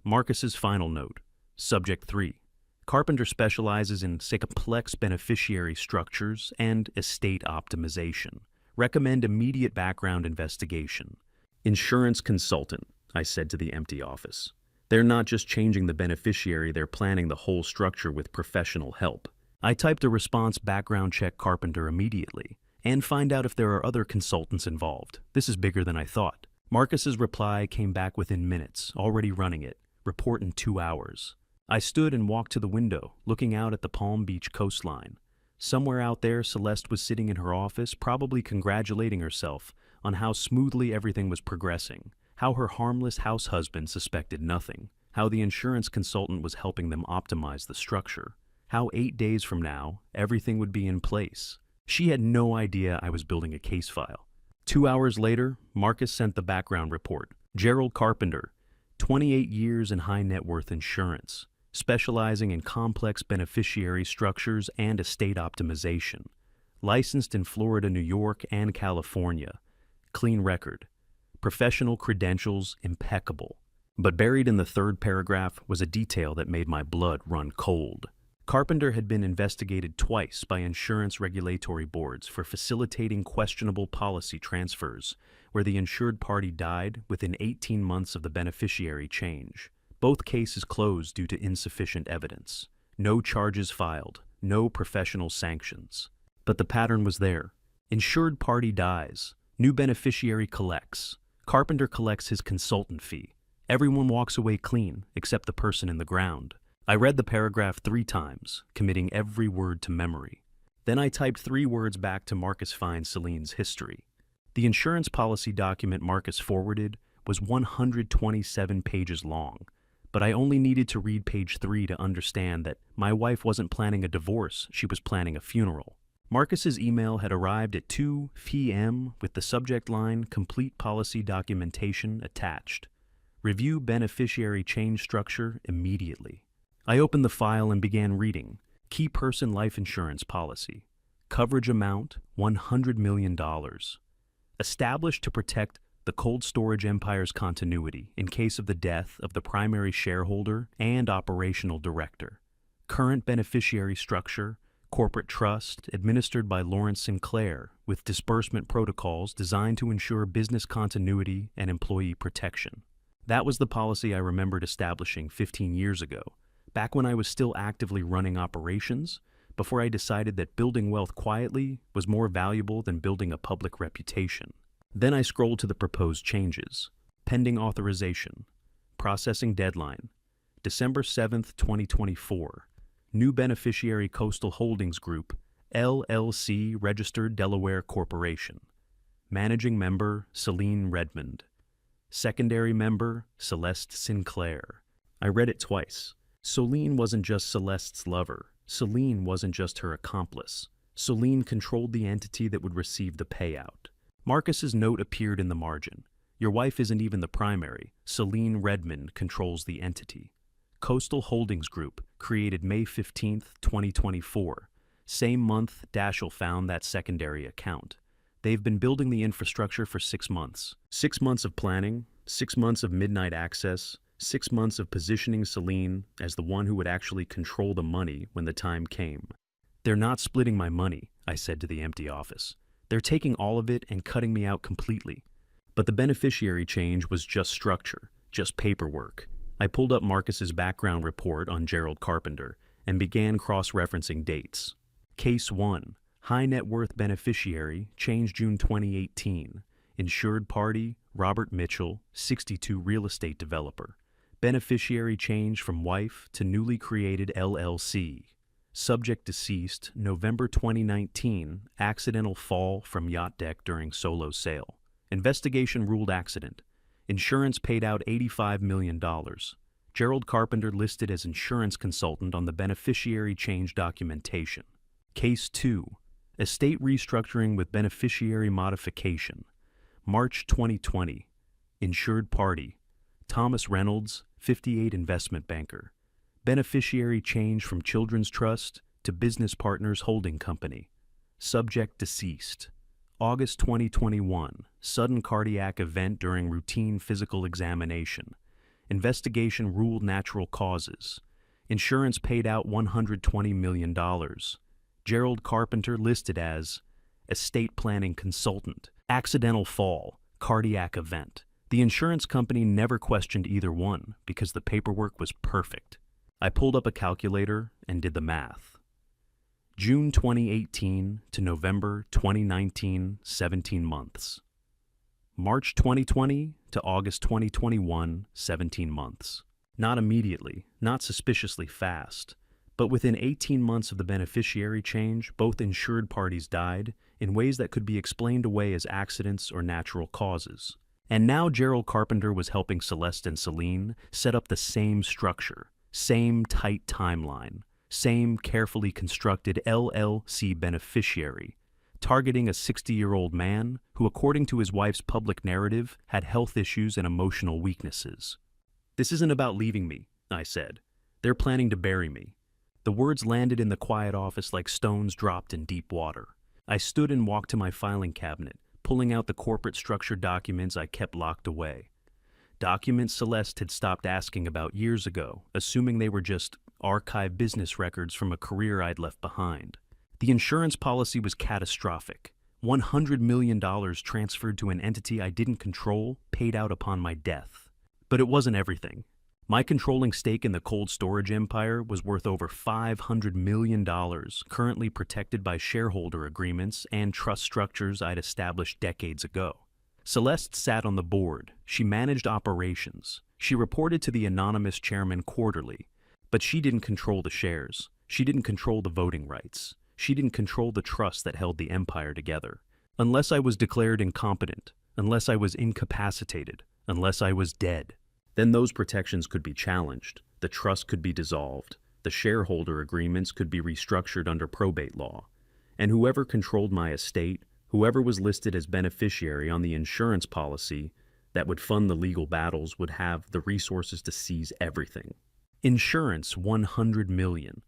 Marcus's final note, Subject 3. Carpenter specializes in complex beneficiary structures and estate optimization. Recommend immediate background investigation. Insurance consultant, I said to the empty office. They're not just changing the beneficiary, they're planning the whole structure with professional help. I typed a response background check Carpenter immediately and find out if there are other consultants involved. This is bigger than I thought. Marcus's reply came back within minutes, already running it. Report in 2 hours. I stood and walked to the window, looking out at the Palm Beach coastline. Somewhere out there, Celeste was sitting in her office, probably congratulating herself on how smoothly everything was progressing, how her harmless house husband suspected nothing, how the insurance consultant was helping them optimize the structure, how 8 days from now, everything would be in place. She had no idea I was building a case file. 2 hours later, Marcus sent the background report. Gerald Carpenter, 28 years in high net worth insurance, specializing in complex beneficiary structures and estate optimization. Licensed in Florida, New York, and California. Clean record. Professional credentials impeccable. But buried in the third paragraph was a detail that made my blood run cold. Carpenter had been investigated twice by insurance regulatory boards for facilitating questionable policy transfers, where the insured party died within 18 months of the beneficiary change. Both cases closed due to insufficient evidence. No charges filed, no professional sanctions. But the pattern was there. Insured party dies. New beneficiary collects. Carpenter collects his consultant fee. Everyone walks away clean, except the person in the ground. I read the paragraph 3 times, committing every word to memory. Then I typed 3 words back to Marcus Fine Celine's history. The insurance policy document Marcus forwarded was 127 pages long, but I only needed to read page 3 to understand that my wife wasn't planning a divorce, she was planning a funeral. Marcus's email had arrived at 2 p.m. with the subject line, "Complete policy documentation attached. Review beneficiary change structure immediately." I opened the file and began reading. Key person life insurance policy. Coverage amount, $100 million. Established to protect the cold storage empire's continuity in case of the death of the primary shareholder and operational director. Current beneficiary structure, corporate trust administered by Lawrence Sinclair with disbursement protocols designed to ensure business continuity and employee protection. That was the policy I remembered establishing 15 years ago, back when I was still actively running operations, before I decided that building wealth quietly was more valuable than building a public reputation. Then I scrolled to the proposed changes. Pending authorization. Processing deadline. December 7th, 2024. New beneficiary Coastal Holdings Group, LLC, Registered Delaware Corporation. Managing member, Celine Redmond. Secondary member, Celeste Sinclair. I read it twice. Celine wasn't just Celeste's lover. Celine wasn't just her accomplice. Celine controlled the entity that would receive the payout. Marcus's note appeared in the margin. Your wife isn't even the primary. Celine Redmond controls the entity. Coastal Holdings Group, created May 15th, 2024. Same month, Daschle found that secondary account. They've been building the infrastructure for 6 months. 6 months of planning, 6 months of midnight access, 6 months of positioning Celine as the one who would actually control the money when the time came. They're not splitting my money, I said to the empty office. They're taking all of it and cutting me out completely. But the beneficiary change was just structure, just paperwork. I pulled up Marcus's background report on Gerald Carpenter and began cross-referencing dates. Case 1, high net worth beneficiary, change June 2018. Insured party, Robert Mitchell, 62, real estate developer. Beneficiary change from wife to newly created LLC. Subject deceased, November 2019, accidental fall from yacht deck during solo sail. Investigation ruled accident. Insurance paid out $85 million. Gerald Carpenter listed as insurance consultant on the beneficiary change documentation. Case 2, estate restructuring with beneficiary modification. March 2020, insured party, Thomas Reynolds, 58, investment banker. Beneficiary change from Children's Trust to Business Partners Holding Company. Subject deceased. August 2021, sudden cardiac event during routine physical examination. Investigation ruled natural causes. Insurance paid out $120 million. Gerald Carpenter listed as estate planning consultant. Accidental fall, cardiac event. The insurance company never questioned either one because the paperwork was perfect. I pulled up a calculator and did the math. June 2018 to November 2019, 17 months. March 2020 to August 2021, 17 months. Not immediately, not suspiciously fast, but within 18 months of the beneficiary change, both insured parties died in ways that could be explained away as accidents or natural causes. And now Gerald Carpenter was helping Celeste and Celine set up the same structure, same tight timeline, same carefully constructed LLC beneficiary, targeting a 60-year-old man who, according to his wife's public narrative, had health issues and emotional weaknesses. "This isn't about leaving me," I said. "They're planning to bury me." The words landed in the quiet office like stones dropped in deep water. I stood and walked to my filing cabinet, pulling out the corporate structure documents I kept locked away. Documents Celeste had stopped asking about years ago, assuming they were just archived business records from a career I'd left behind. The insurance policy was catastrophic. $100 million transferred to an entity I didn't control, paid out upon my death. But it wasn't everything. My controlling stake in the cold storage empire was worth over $500 million, currently protected by shareholder agreements and trust structures I'd established decades ago. Celeste sat on the board. She managed operations. She reported to the anonymous chairman quarterly. But she didn't control the shares. She didn't control the voting rights. She didn't control the trust that held the empire together. Unless I was declared incompetent, unless I was incapacitated, unless I was dead, then those protections could be challenged, the trust could be dissolved, the shareholder agreements could be restructured under probate law, and whoever controlled my estate, whoever was listed as beneficiary on the insurance policy that would fund the legal battles would have the resources to seize everything. Insurance, $100 million.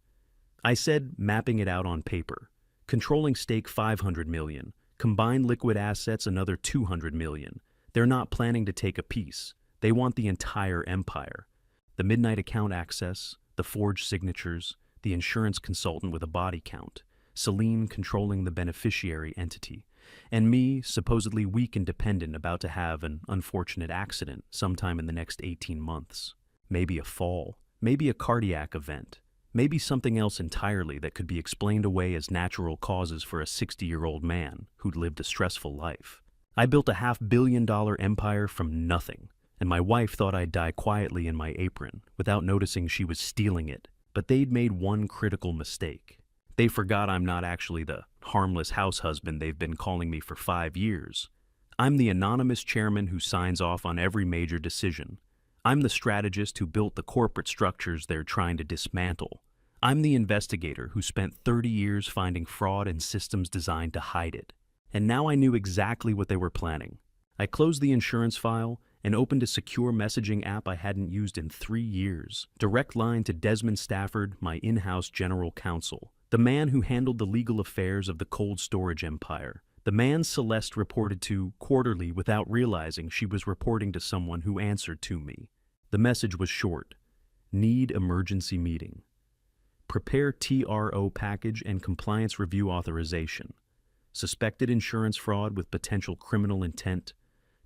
I said, mapping it out on paper. Controlling stake, $500 million. Combined liquid assets, another $200 million. They're not planning to take a piece. They want the entire empire. The midnight account access, the forged signatures, the insurance consultant with a body count, Celine controlling the beneficiary entity, and me, supposedly weak and dependent, about to have an unfortunate accident sometime in the next 18 months. Maybe a fall, maybe a cardiac event, maybe something else entirely that could be explained away as natural causes for a 60-year-old man who'd lived a stressful life. I built a $500 million empire from nothing, and my wife thought I'd die quietly in my apron without noticing she was stealing it. But they'd made one critical mistake. They forgot I'm not actually the harmless house husband they've been calling me for 5 years. I'm the anonymous chairman who signs off on every major decision. I'm the strategist who built the corporate structures they're trying to dismantle. I'm the investigator who spent 30 years finding fraud in systems designed to hide it. And now I knew exactly what they were planning. I closed the insurance file and opened a secure messaging app I hadn't used in 3 years. Direct line to Desmond Stafford, my in-house general counsel, the man who handled the legal affairs of the cold storage empire, the man Celeste reported to quarterly without realizing she was reporting to someone who answered to me. The message was short. Need emergency meeting. Prepare TRO package and compliance review authorization. Suspected insurance fraud with potential criminal intent.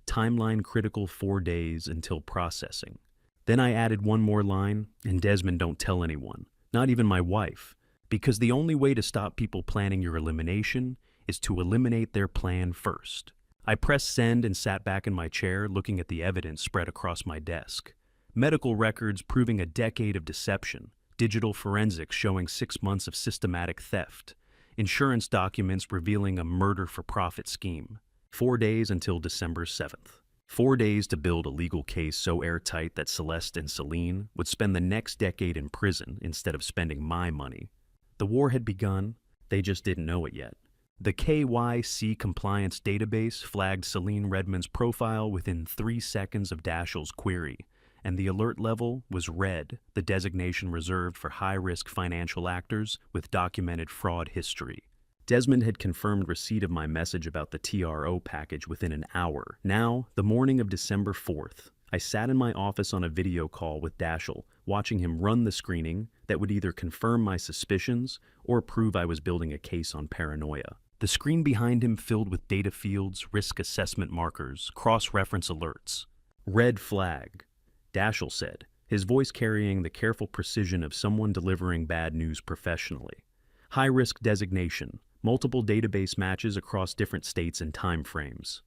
Timeline critical 4 days until processing. Then I added one more line, and Desmond, don't tell anyone, not even my wife, because the only way to stop people planning your elimination is to eliminate their plan first. I pressed send and sat back in my chair looking at the evidence spread across my desk. Medical records proving a decade of deception, digital forensics showing 6 months of systematic theft, insurance documents revealing a murder-for-profit scheme. 4 days until December 7th. 4 days to build a legal case so airtight that Celeste and Celine would spend the next decade in prison instead of spending my money. The war had begun, they just didn't know it yet. The KYC compliance database flagged Celine Redmond's profile within 3 seconds of Dashiell's query, and the alert level was red, the designation reserved for high-risk financial actors with documented fraud history. Desmond had confirmed receipt of my message about the TRO package within an hour. Now, the morning of December 4th, I sat in my office on a video call with Dashiell, watching him run the screening that would either confirm my suspicions or prove I was building a case on paranoia. The screen behind him filled with data fields, risk assessment markers, cross-reference alerts. Red flag, Daschle said, his voice carrying the careful precision of someone delivering bad news professionally. High-risk designation, multiple database matches across different states and time frames.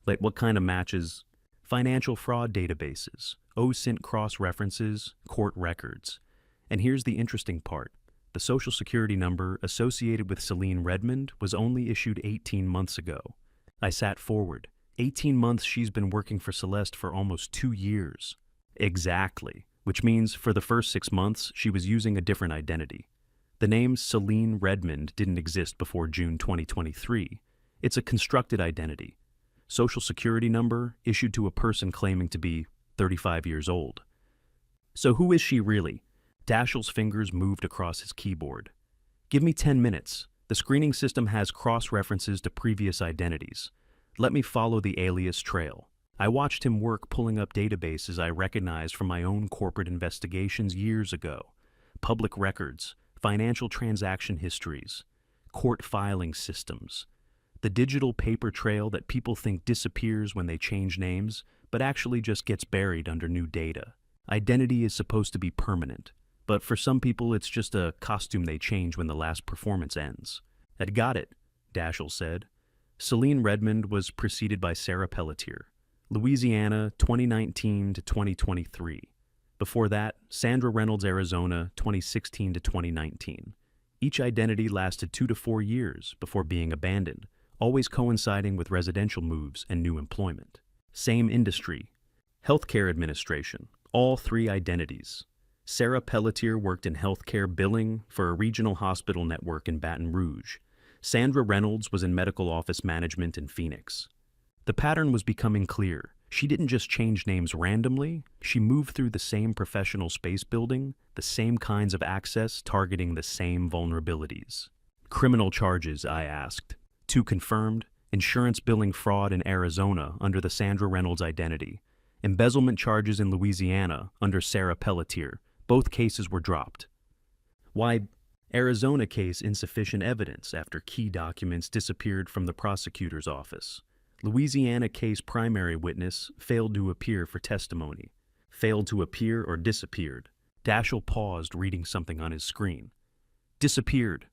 Like what kind of matches? Financial fraud databases, OSINT cross-references, court records. And here's the interesting part. The Social Security number associated with Celine Redmond was only issued 18 months ago. I sat forward. 18 months she's been working for Celeste for almost 2 years. Exactly, which means for the first 6 months she was using a different identity. The name Celine Redmond didn't exist before June 2023. It's a constructed identity. Social Security number issued to a person claiming to be 35 years old. So who is she really? Daschle's fingers moved across his keyboard. Give me 10 minutes. The screening system has cross-references to previous identities. Let me follow the alias trail. I watched him work pulling up databases I recognized from my own corporate investigations years ago. Public records, financial transaction histories, court filing systems. The digital paper trail that people think disappears when they change names, but actually just gets buried under new data. Identity is supposed to be permanent, but for some people it's just a costume they change when the last performance ends. "I'd got it," Daschle said. Celine Redmond was preceded by Sarah Pelletier. Louisiana, 2019 to 2023. Before that, Sandra Reynolds, Arizona, 2016 to 2019. Each identity lasted 2 to 4 years before being abandoned, always coinciding with residential moves and new employment. Same industry. Healthcare administration, all 3 identities. Sarah Pelletier worked in healthcare billing for a regional hospital network in Baton Rouge. Sandra Reynolds was in medical office management in Phoenix. The pattern was becoming clear. She didn't just change names randomly, she moved through the same professional space building, the same kinds of access targeting the same vulnerabilities. Criminal charges, I asked. 2 confirmed, insurance billing fraud in Arizona under the Sandra Reynolds identity, embezzlement charges in Louisiana under Sarah Pelletier. Both cases were dropped. Why, Arizona case insufficient evidence after key documents disappeared from the prosecutor's office. Louisiana case primary witness failed to appear for testimony. Failed to appear or disappeared. Daschle paused reading something on his screen. Disappeared.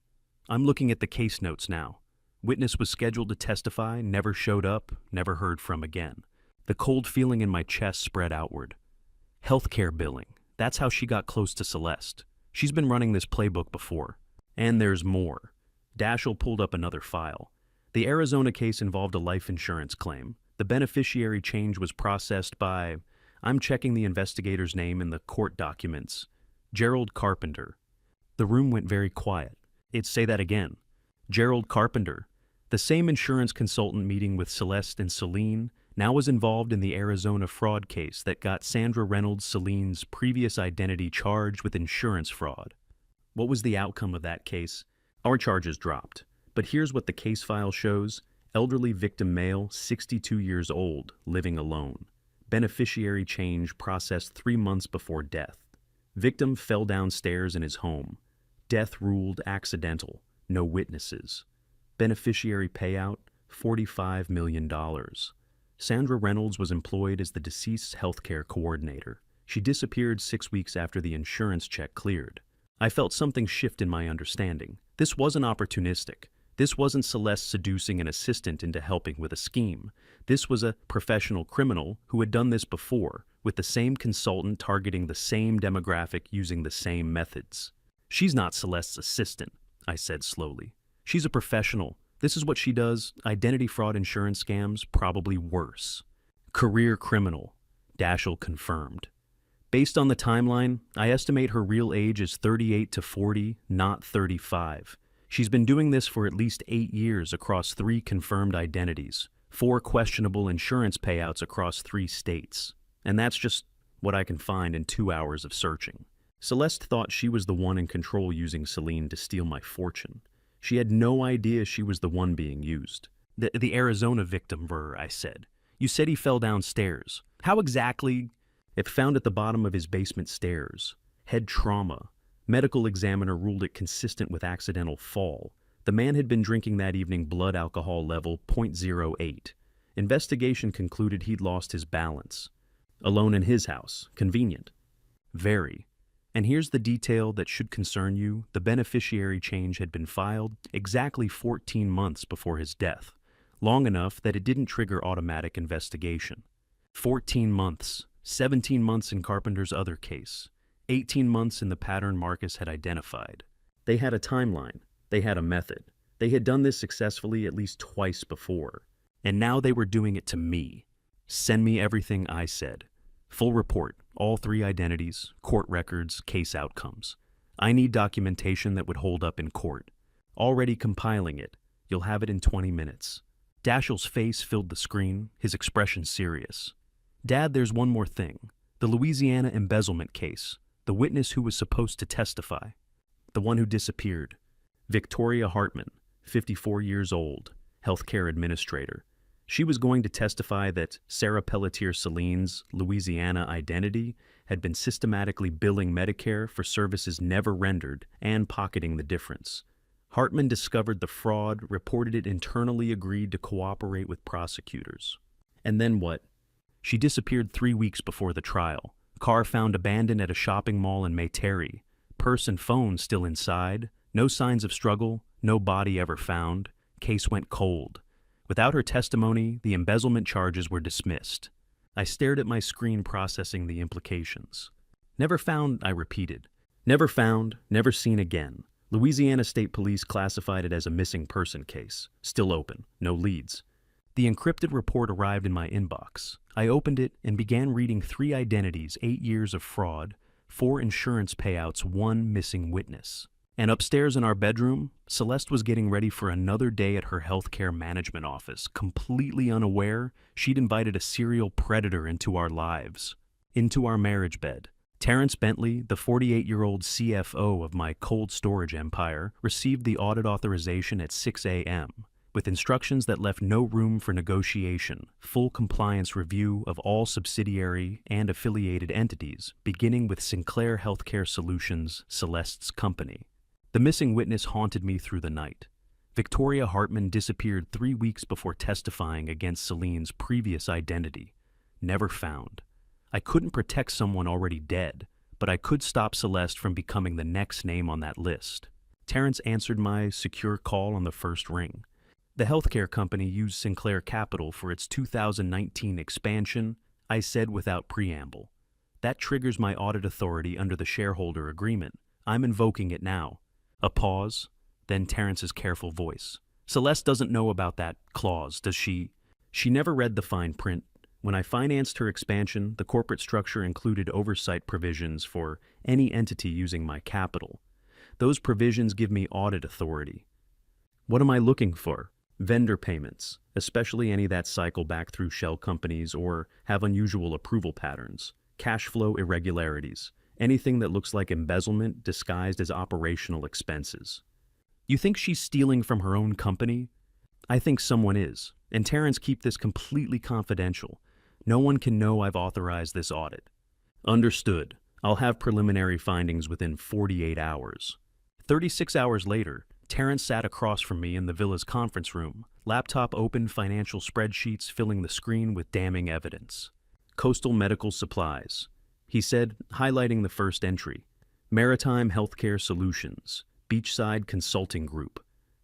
I'm looking at the case notes now. Witness was scheduled to testify, never showed up, never heard from again. The cold feeling in my chest spread outward. Healthcare billing. That's how she got close to Celeste. She's been running this playbook before. And there's more. Daschle pulled up another file. The Arizona case involved a life insurance claim. The beneficiary change was processed by, I'm checking the investigator's name in the court documents, Gerald Carpenter. The room went very quiet. Say that again. Gerald Carpenter, the same insurance consultant meeting with Celeste and Celine, now was involved in the Arizona fraud case that got Sandra Reynolds, Celine's previous identity, charged with insurance fraud. What was the outcome of that case? Our charges dropped. But here's what the case file shows. Elderly victim male, 62 years old, living alone. Beneficiary change processed 3 months before death. Victim fell downstairs in his home. Death ruled accidental. No witnesses. Beneficiary payout, $45 million. Sandra Reynolds was employed as the deceased's healthcare coordinator. She disappeared 6 weeks after the insurance check cleared. I felt something shift in my understanding. This wasn't opportunistic. This wasn't Celeste seducing an assistant into helping with a scheme. This was a professional criminal who had done this before, with the same consultant targeting the same demographic using the same methods. She's not Celeste's assistant, I said slowly. She's a professional. This is what she does. Identity fraud insurance scams, probably worse. Career criminal, Daschle confirmed. Based on the timeline, I estimate her real age is 38 to 40, not 35. She's been doing this for at least 8 years across 3 confirmed identities, 4 questionable insurance payouts across 3 states. And that's just what I can find in 2 hours of searching. Celeste thought she was the one in control using Celine to steal my fortune. She had no idea she was the one being used. The Arizona victim, I said. You said he fell downstairs. How exactly? It found at the bottom of his basement stairs. Head trauma. Medical examiner ruled it consistent with accidental fall. The man had been drinking that evening, blood alcohol level .08. Investigation concluded he'd lost his balance. Alone in his house. Convenient. Very. And here's the detail that should concern you. The beneficiary change had been filed exactly 14 months before his death, long enough that it didn't trigger automatic investigation. 14 months, 17 months in Carpenter's other case, 18 months in the pattern Marcus had identified. They had a timeline. They had a method. They had done this successfully at least twice before. And now they were doing it to me. Send me everything I said. Full report, all 3 identities, court records, case outcomes. I need documentation that would hold up in court. Already compiling it. You'll have it in 20 minutes. Dashiell's face filled the screen, his expression serious. Dad, there's one more thing. The Louisiana embezzlement case. The witness who was supposed to testify. The one who disappeared. Victoria Hartman, 54 years old, healthcare administrator. She was going to testify that Sarah Pelletier Celine's Louisiana identity had been systematically billing Medicare for services never rendered and pocketing the difference. Hartman discovered the fraud, reported it internally, agreed to cooperate with prosecutors. And then what? She disappeared 3 weeks before the trial. Car found abandoned at a shopping mall in Mayteri. Purse and phone still inside. No signs of struggle. No body ever found. Case went cold. Without her testimony, the embezzlement charges were dismissed. I stared at my screen processing the implications. Never found, I repeated. Never found, never seen again. Louisiana State Police classified it as a missing person case. Still open, no leads. The encrypted report arrived in my inbox. I opened it and began reading 3 identities, 8 years of fraud, 4 insurance payouts, 1 missing witness. And upstairs in our bedroom, Celeste was getting ready for another day at her healthcare management office, completely unaware she'd invited a serial predator into our lives, into our marriage bed. Terrence Bentley, the 48-year-old CFO of my cold storage empire, received the audit authorization at 6 a.m., with instructions that left no room for negotiation, full compliance review of all subsidiary and affiliated entities, beginning with Sinclair Healthcare Solutions, Celeste's company. The missing witness haunted me through the night. Victoria Hartman disappeared 3 weeks before testifying against Celine's previous identity. Never found. I couldn't protect someone already dead, but I could stop Celeste from becoming the next name on that list. Terrence answered my secure call on the first ring. The healthcare company used Sinclair Capital for its 2019 expansion, I said without preamble. That triggers my audit authority under the shareholder agreement. I'm invoking it now. A pause, then Terrence's careful voice. Celeste doesn't know about that clause, does she? She never read the fine print. When I financed her expansion, the corporate structure included oversight provisions for any entity using my capital. Those provisions give me audit authority. What am I looking for? Vendor payments, especially any that cycle back through shell companies or have unusual approval patterns. Cash flow irregularities. Anything that looks like embezzlement disguised as operational expenses. You think she's stealing from her own company? I think someone is, and Terrence, keep this completely confidential. No one can know I've authorized this audit. Understood. I'll have preliminary findings within 48 hours. 36 hours later, Terrence sat across from me in the villa's conference room, laptop open, financial spreadsheets filling the screen with damning evidence. Coastal Medical Supplies. He said, highlighting the first entry, Maritime Healthcare Solutions, Beachside Consulting Group,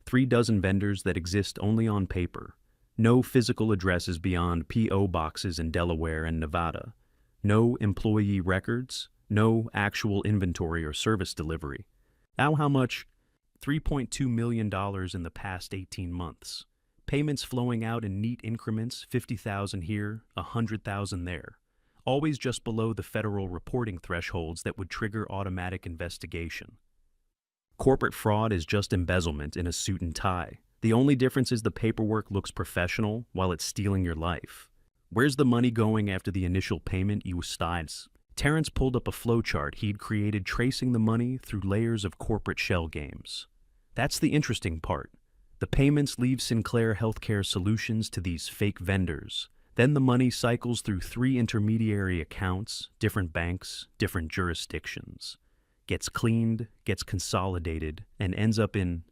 36 vendors that exist only on paper, no physical addresses beyond P.O. boxes in Delaware and Nevada, no employee records, no actual inventory or service delivery. Now how much? $3.2 million in the past 18 months. Payments flowing out in neat increments, $50,000 here, $100,000 there. Always just below the federal reporting thresholds that would trigger automatic investigation. Corporate fraud is just embezzlement in a suit and tie. The only difference is the paperwork looks professional while it's stealing your life. Where's the money going after the initial payment you styles? Terrence pulled up a flowchart he'd created tracing the money through layers of corporate shell games. That's the interesting part. The payments leave Sinclair Healthcare Solutions to these fake vendors. Then the money cycles through 3 intermediary accounts, different banks, different jurisdictions. Gets cleaned, gets consolidated, and ends up in...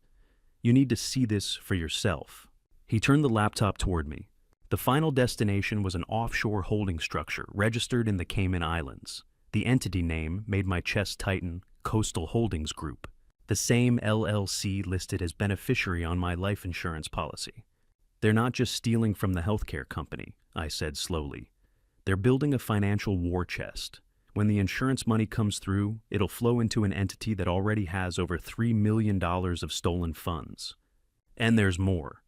You need to see this for yourself. He turned the laptop toward me. The final destination was an offshore holding structure registered in the Cayman Islands. The entity name made my chest tighten: Coastal Holdings Group, the same LLC listed as beneficiary on my life insurance policy. They're not just stealing from the healthcare company, I said slowly. They're building a financial war chest. When the insurance money comes through, it'll flow into an entity that already has over $3 million of stolen funds. And there's more.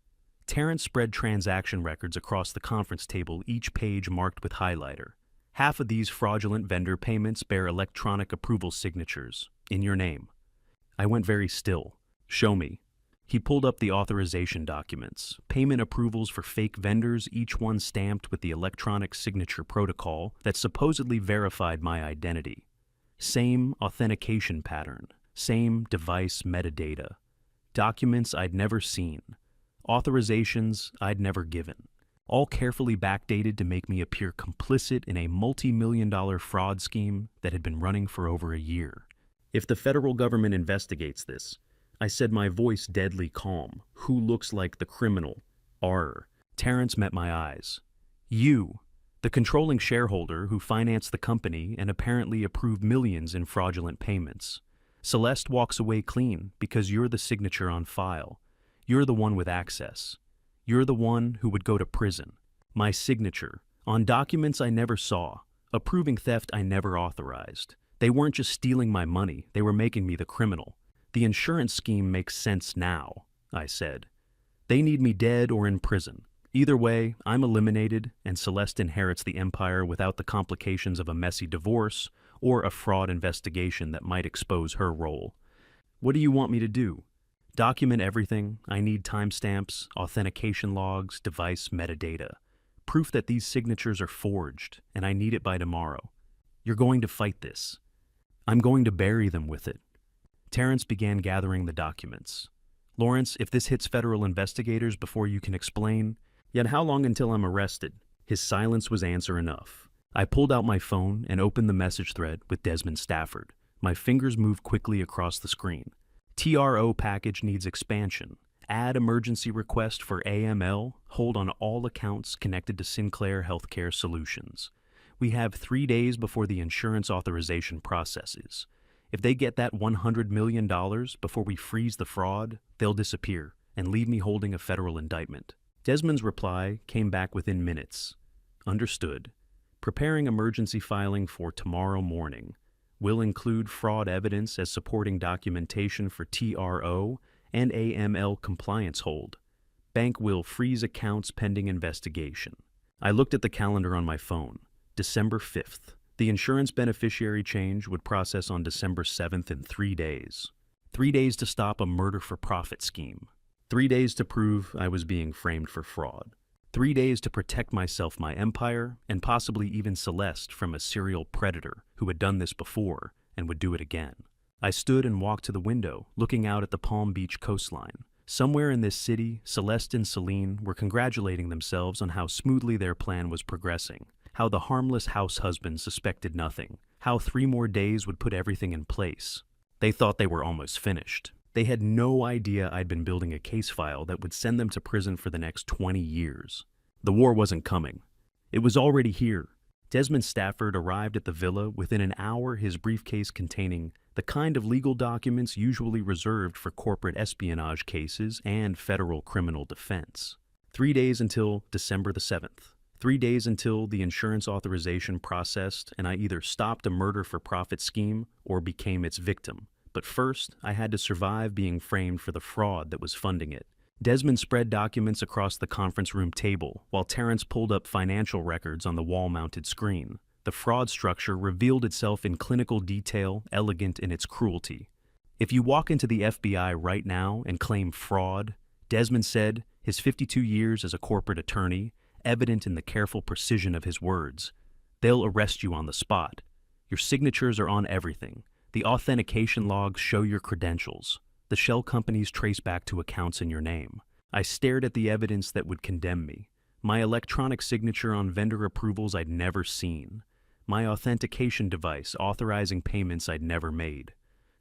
Terrence spread transaction records across the conference table, each page marked with highlighter. Half of these fraudulent vendor payments bear electronic approval signatures, in your name. I went very still. Show me. He pulled up the authorization documents, payment approvals for fake vendors, each one stamped with the electronic signature protocol that supposedly verified my identity. Same authentication pattern, same device metadata. Documents I'd never seen. Authorizations I'd never given. All carefully backdated to make me appear complicit in a multi-million-dollar fraud scheme that had been running for over a year. If the federal government investigates this, I said, my voice deadly calm, who looks like the criminal? Terrence met my eyes. You, the controlling shareholder who financed the company and apparently approved millions in fraudulent payments. Celeste walks away clean because you're the signature on file. You're the one with access. You're the one who would go to prison. My signature, on documents I never saw, approving theft I never authorized. They weren't just stealing my money, they were making me the criminal. The insurance scheme makes sense now, I said. They need me dead or in prison. Either way, I'm eliminated, and Celeste inherits the empire without the complications of a messy divorce or a fraud investigation that might expose her role. What do you want me to do? Document everything. I need timestamps, authentication logs, device metadata. Proof that these signatures are forged, and I need it by tomorrow. You're going to fight this. I'm going to bury them with it. Terrence began gathering the documents. Lawrence, if this hits federal investigators before you can explain, yet how long until I'm arrested? His silence was answer enough. I pulled out my phone and opened the message thread with Desmond Stafford. My fingers moved quickly across the screen. TRO package needs expansion. Add emergency request for AML. Hold on all accounts connected to Sinclair Healthcare Solutions. We have 3 days before the insurance authorization processes. If they get that $100 million before we freeze the fraud, they'll disappear and leave me holding a federal indictment. Desmond's reply came back within minutes. Understood. Preparing emergency filing for tomorrow morning. Will include fraud evidence as supporting documentation for TRO and AML compliance hold. Bank will freeze accounts pending investigation. I looked at the calendar on my phone. December 5th. The insurance beneficiary change would process on December 7th in 3 days. 3 days to stop a murder-for-profit scheme. 3 days to prove I was being framed for fraud. 3 days to protect myself, my empire, and possibly even Celeste from a serial predator who had done this before and would do it again. I stood and walked to the window, looking out at the Palm Beach coastline. Somewhere in this city, Celeste and Celine were congratulating themselves on how smoothly their plan was progressing. How the harmless house husband suspected nothing, how 3 more days would put everything in place. They thought they were almost finished. They had no idea I'd been building a case file that would send them to prison for the next 20 years. The war wasn't coming. It was already here. Desmond Stafford arrived at the villa within an hour, his briefcase containing the kind of legal documents usually reserved for corporate espionage cases and federal criminal defense. 3 days until December the 7th. 3 days until the insurance authorization processed and I either stopped a murder-for-profit scheme or became its victim. But first, I had to survive being framed for the fraud that was funding it. Desmond spread documents across the conference room table, while Terrence pulled up financial records on the wall-mounted screen. The fraud structure revealed itself in clinical detail, elegant in its cruelty. If you walk into the FBI right now and claim fraud, Desmond said, his 52 years as a corporate attorney, evident in the careful precision of his words, they'll arrest you on the spot. Your signatures are on everything. The authentication logs show your credentials. The shell companies trace back to accounts in your name. I stared at the evidence that would condemn me. My electronic signature on vendor approvals I'd never seen. My authentication device authorizing payments I'd never made.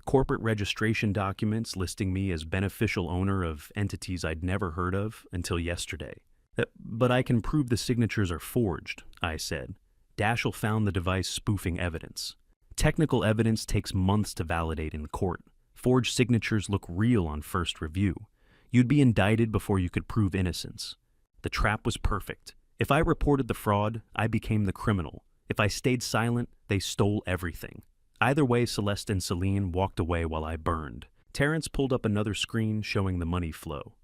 Corporate registration documents listing me as beneficial owner of entities I'd never heard of until yesterday. But I can prove the signatures are forged," I said. Daschle found the device spoofing evidence. Technical evidence takes months to validate in court. Forged signatures look real on first review. You'd be indicted before you could prove innocence. The trap was perfect. If I reported the fraud, I became the criminal. If I stayed silent, they stole everything. Either way, Celeste and Celine walked away while I burned. Terrence pulled up another screen showing the money flow.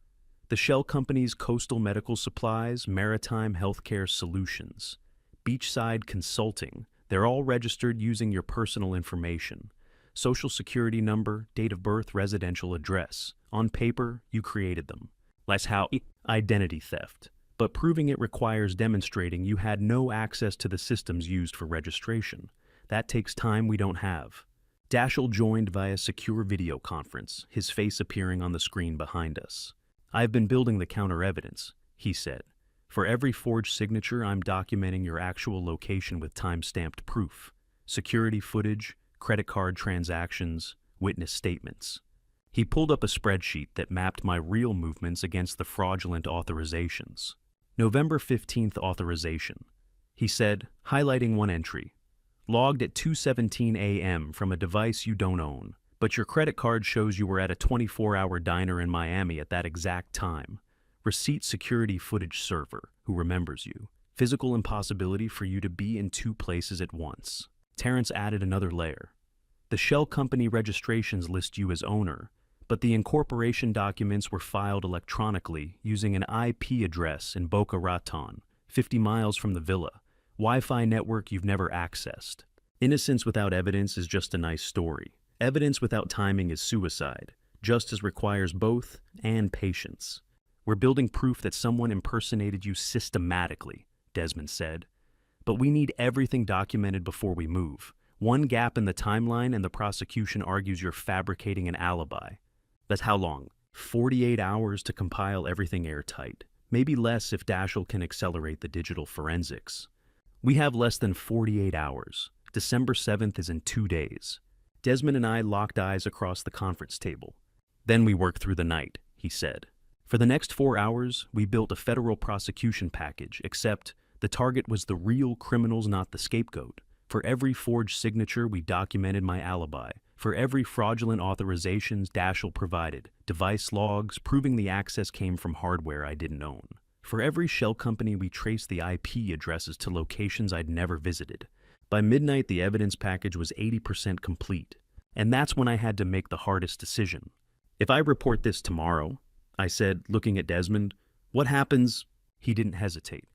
The shell companies Coastal Medical Supplies, Maritime Healthcare Solutions, Beachside Consulting, they're all registered using your personal information. Social security number, date of birth, residential address. On paper, you created them. That's how identity theft. But proving it requires demonstrating you had no access to the systems used for registration. That takes time we don't have. Daschle joined via secure video conference, his face appearing on the screen behind us. "I've been building the counter-evidence," he said. "For every forged signature, I'm documenting your actual location with time-stamped proof. Security footage, credit card transactions, witness statements." He pulled up a spreadsheet that mapped my real movements against the fraudulent authorizations. November 15th authorization. He said, highlighting one entry. "Logged at 2:17 a.m. from a device you don't own, but your credit card shows you were at a 24-hour diner in Miami at that exact time. Receipt security footage server, who remembers you. Physical impossibility for you to be in two places at once." Terrence added another layer. "The shell company registrations list you as owner, but the incorporation documents were filed electronically using an IP address in Boca Raton, 50 miles from the villa. Wi-Fi network you've never accessed. Innocence without evidence is just a nice story. Evidence without timing is suicide. Justice requires both and patience. We're building proof that someone impersonated you systematically," Desmond said. "But we need everything documented before we move. One gap in the timeline and the prosecution argues you're fabricating an alibi." "That's how long?" 48 hours to compile everything airtight. Maybe less if Daschle can accelerate the digital forensics. "We have less than 48 hours. December 7th is in 2 days. Desmond and I locked eyes across the conference table. "Then we work through the night," he said. "For the next 4 hours, we built a federal prosecution package, except the target was the real criminals, not the scapegoat. For every forged signature, we documented my alibi. For every fraudulent authorizations Daschle provided, device logs proving the access came from hardware I didn't own. For every shell company, we traced the IP addresses to locations I'd never visited. By midnight, the evidence package was 80% complete. And that's when I had to make the hardest decision. If I report this tomorrow," I said, looking at Desmond, "what happens?" He didn't hesitate.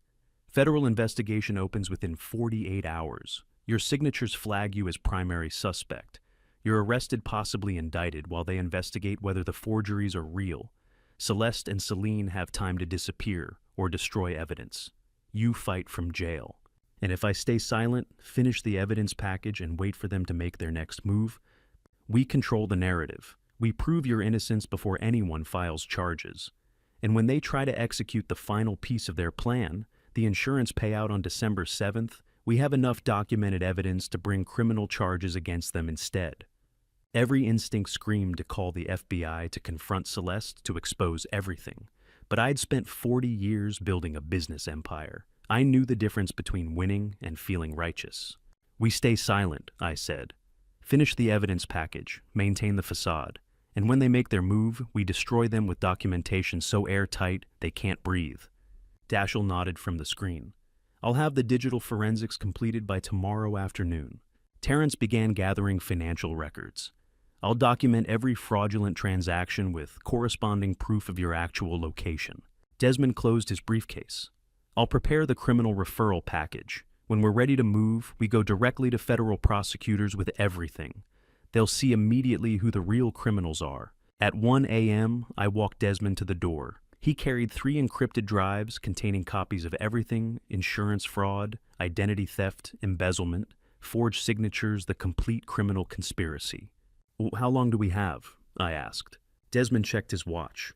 "Federal investigation opens within 48 hours. Your signatures flag you as primary suspect. You're arrested, possibly indicted, while they investigate whether the forgeries are real. Celeste and Celine have time to disappear or destroy evidence. You fight from jail. And if I stay silent, finish the evidence package, and wait for them to make their next move, we control the narrative. We prove your innocence before anyone files charges. And when they try to execute the final piece of their plan, the insurance payout on December 7th, we have enough documented evidence to bring criminal charges against them instead." Every instinct screamed to call the FBI to confront Celeste, to expose everything. But I'd spent 40 years building a business empire. I knew the difference between winning and feeling righteous. "We stay silent," I said. "Finish the evidence package, maintain the facade. And when they make their move, we destroy them with documentation so airtight they can't breathe." Daschle nodded from the screen. "I'll have the digital forensics completed by tomorrow afternoon." Terrence began gathering financial records. "I'll document every fraudulent transaction with corresponding proof of your actual location." Desmond closed his briefcase. "I'll prepare the criminal referral package. When we're ready to move, we go directly to federal prosecutors with everything. They'll see immediately who the real criminals are." At 1 a.m., I walked Desmond to the door. He carried 3 encrypted drives containing copies of everything: insurance fraud, identity theft, embezzlement, forged signatures, the complete criminal conspiracy. "How long do we have?" I asked. Desmond checked his watch.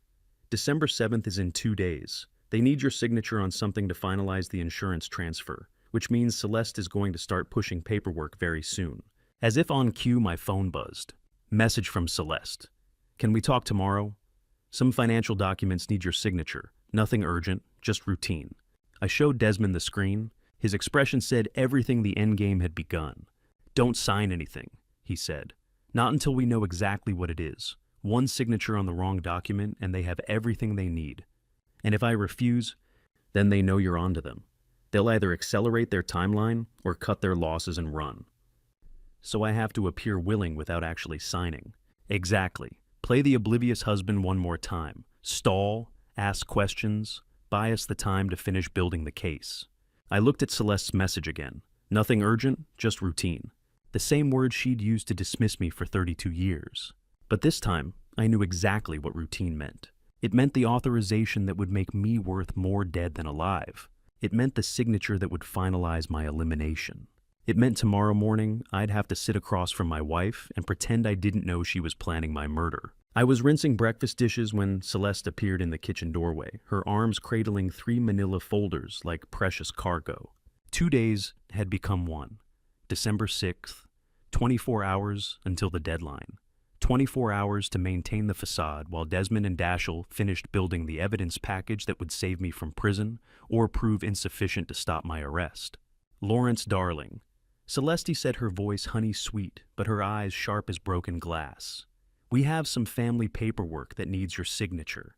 "December 7th is in 2 days. They need your signature on something to finalize the insurance transfer, which means Celeste is going to start pushing paperwork very soon." As if on cue, my phone buzzed. Message from Celeste. "Can we talk tomorrow? Some financial documents need your signature. Nothing urgent, just routine. I showed Desmond the screen. His expression said everything the endgame had begun. Don't sign anything, he said. Not until we know exactly what it is. One signature on the wrong document and they have everything they need. And if I refuse, then they know you're onto them. They'll either accelerate their timeline or cut their losses and run. So I have to appear willing without actually signing. Exactly. Play the oblivious husband one more time. Stall, ask questions, buy us the time to finish building the case. I looked at Celeste's message again. Nothing urgent, just routine. The same word she'd used to dismiss me for 32 years. But this time, I knew exactly what routine meant. It meant the authorization that would make me worth more dead than alive. It meant the signature that would finalize my elimination. It meant tomorrow morning I'd have to sit across from my wife and pretend I didn't know she was planning my murder. I was rinsing breakfast dishes when Celeste appeared in the kitchen doorway, her arms cradling 3 manila folders like precious cargo. 2 days had become one. December 6th, 24 hours until the deadline. 24 hours to maintain the facade while Desmond and Dashiell finished building the evidence package that would save me from prison or prove insufficient to stop my arrest. Lawrence, darling. Celeste said, her voice honey-sweet, but her eyes sharp as broken glass. We have some family paperwork that needs your signature.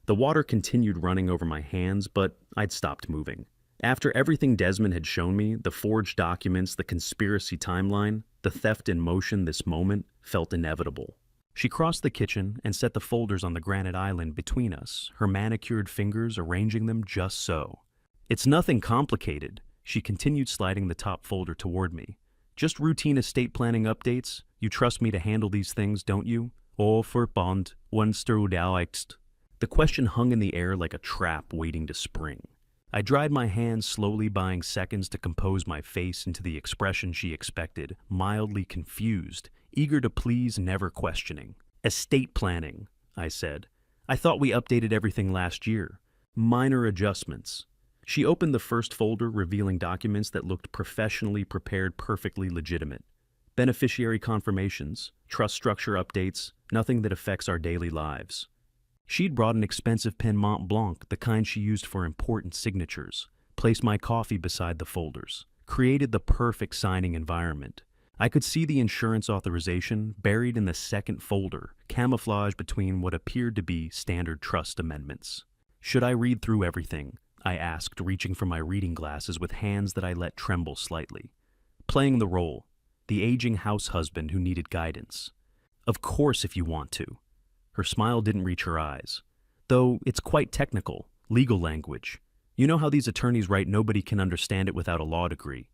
The water continued running over my hands, but I'd stopped moving. After everything Desmond had shown me, the forged documents, the conspiracy timeline, the theft in motion, this moment felt inevitable. She crossed the kitchen and set the folders on the granite island between us, her manicured fingers arranging them just so. It's nothing complicated. She continued sliding the top folder toward me. Just routine estate planning updates. You trust me to handle these things, don't you? Oh, verband, onsterudauigst. The question hung in the air like a trap waiting to spring. I dried my hands, slowly buying seconds to compose my face into the expression she expected, mildly confused, eager to please, never questioning. Estate planning, I said. I thought we updated everything last year. Minor adjustments. She opened the first folder, revealing documents that looked professionally prepared, perfectly legitimate. Beneficiary confirmations, trust structure updates, nothing that affects our daily lives. She'd brought an expensive pen Mont Blanc, the kind she used for important signatures, placed my coffee beside the folders, created the perfect signing environment. I could see the insurance authorization buried in the second folder, camouflaged between what appeared to be standard trust amendments. Should I read through everything? I asked, reaching for my reading glasses with hands that I let tremble slightly. Playing the role, the aging house husband who needed guidance. Of course, if you want to. Her smile didn't reach her eyes. Though it's quite technical, legal language. You know how these attorneys write nobody can understand it without a law degree.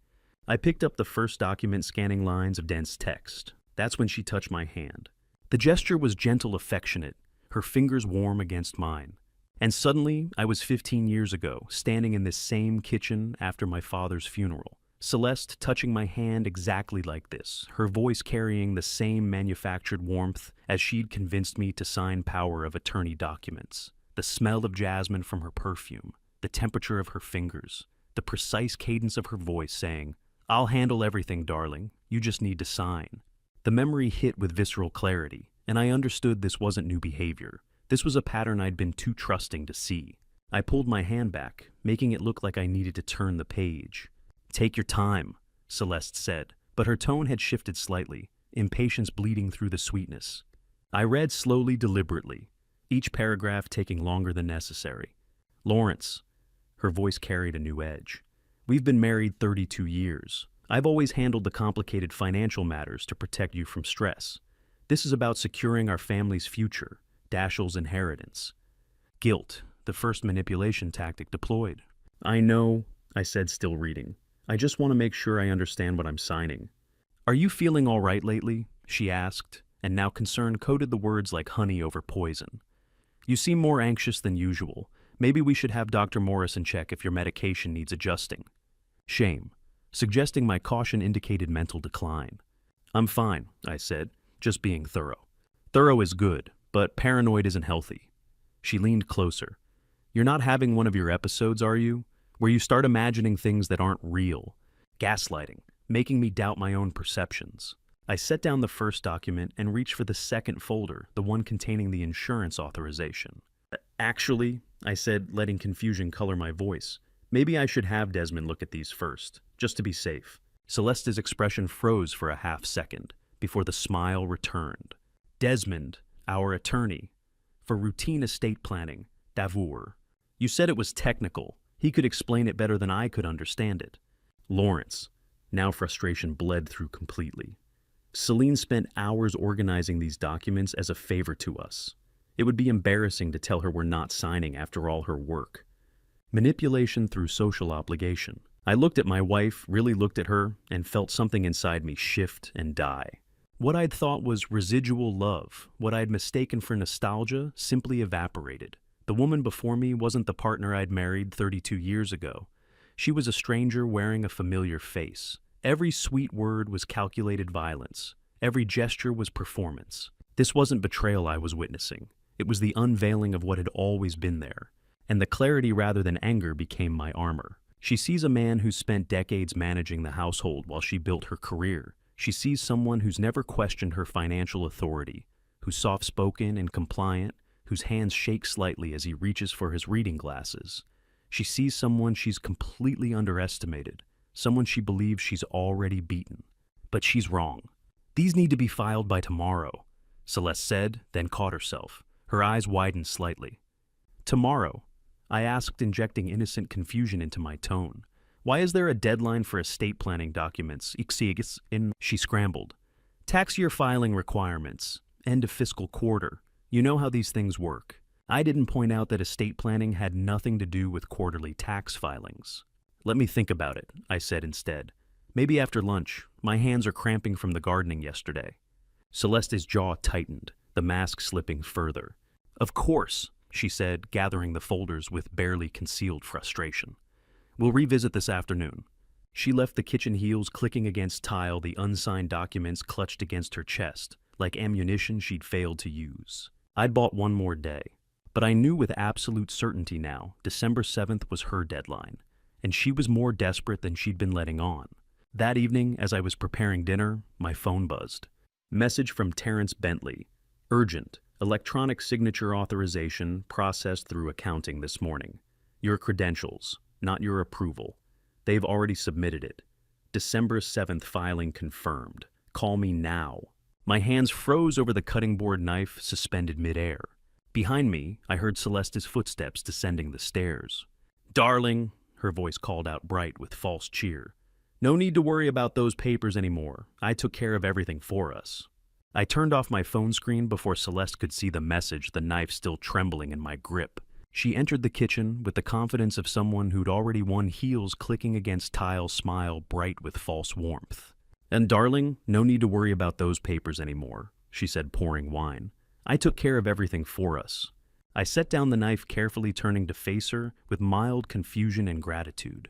I picked up the first document, scanning lines of dense text. That's when she touched my hand. The gesture was gentle, affectionate, her fingers warm against mine. And suddenly, I was 15 years ago, standing in this same kitchen after my father's funeral. Celeste touching my hand exactly like this, her voice carrying the same manufactured warmth as she'd convinced me to sign power of attorney documents. The smell of jasmine from her perfume, the temperature of her fingers, the precise cadence of her voice saying, "I'll handle everything, darling. You just need to sign." The memory hit with visceral clarity, and I understood this wasn't new behavior. This was a pattern I'd been too trusting to see. I pulled my hand back, making it look like I needed to turn the page. "Take your time," Celeste said, but her tone had shifted slightly, impatience bleeding through the sweetness. I read slowly, deliberately, each paragraph taking longer than necessary. "Lawrence," her voice carried a new edge. "We've been married 32 years. I've always handled the complicated financial matters to protect you from stress. This is about securing our family's future. Dashiell's inheritance. Guilt, the first manipulation tactic deployed." "I know," I said, still reading. "I just want to make sure I understand what I'm signing." "Are you feeling all right lately?" she asked, and now concern coated the words like honey over poison. "You seem more anxious than usual. Maybe we should have Dr. Morrison check if your medication needs adjusting." Shame, suggesting my caution indicated mental decline. "I'm fine," I said, just being thorough. "Thorough is good, but paranoid isn't healthy." She leaned closer. "You're not having one of your episodes, are you? Where you start imagining things that aren't real. Gaslighting, making me doubt my own perceptions." I set down the first document and reached for the second folder, the one containing the insurance authorization. "Actually," I said, letting confusion color my voice. Maybe I should have Desmond look at these first, just to be safe. Celeste's expression froze for a half second, before the smile returned. Desmond, our attorney, for routine estate planning, Davour. You said it was technical. He could explain it better than I could understand it. Lawrence. Now frustration bled through completely. Celine spent hours organizing these documents as a favor to us. It would be embarrassing to tell her we're not signing after all her work. Manipulation through social obligation. I looked at my wife, really looked at her, and felt something inside me shift and die. What I'd thought was residual love, what I'd mistaken for nostalgia, simply evaporated. The woman before me wasn't the partner I'd married 32 years ago. She was a stranger wearing a familiar face. Every sweet word was calculated violence. Every gesture was performance. This wasn't betrayal I was witnessing. It was the unveiling of what had always been there. And the clarity rather than anger became my armor. She sees a man who spent decades managing the household while she built her career. She sees someone who's never questioned her financial authority, who's soft-spoken and compliant, whose hands shake slightly as he reaches for his reading glasses. She sees someone she's completely underestimated, someone she believes she's already beaten. But she's wrong. These need to be filed by tomorrow, Celeste said, then caught herself. Her eyes widened slightly. Tomorrow? I asked, injecting innocent confusion into my tone. Why is there a deadline for estate planning documents? She scrambled. Tax year filing requirements. End of fiscal quarter. You know how these things work. I didn't point out that estate planning had nothing to do with quarterly tax filings. Let me think about it, I said instead. Maybe after lunch. My hands are cramping from the gardening yesterday. Celeste's jaw tightened, the mask slipping further. Of course, she said, gathering the folders with barely concealed frustration. We'll revisit this afternoon. She left the kitchen heels clicking against tile, the unsigned documents clutched against her chest, like ammunition she'd failed to use. I'd bought one more day, but I knew with absolute certainty now December 7th was her deadline, and she was more desperate than she'd been letting on. That evening, as I was preparing dinner, my phone buzzed. Message from Terrence Bentley. Urgent. Electronic signature authorization processed through accounting this morning. Your credentials, not your approval. They've already submitted it. December 7th filing confirmed. Call me now. My hands froze over the cutting board knife suspended midair. Behind me, I heard Celeste's footsteps descending the stairs. Darling, her voice called out bright with false cheer. No need to worry about those papers anymore. I took care of everything for us. I turned off my phone screen before Celeste could see the message, the knife still trembling in my grip. She entered the kitchen with the confidence of someone who'd already won, heels clicking against tile, smile bright with false warmth. And darling, no need to worry about those papers anymore, she said, pouring wine. I took care of everything for us. I set down the knife, carefully turning to face her with mild confusion and gratitude.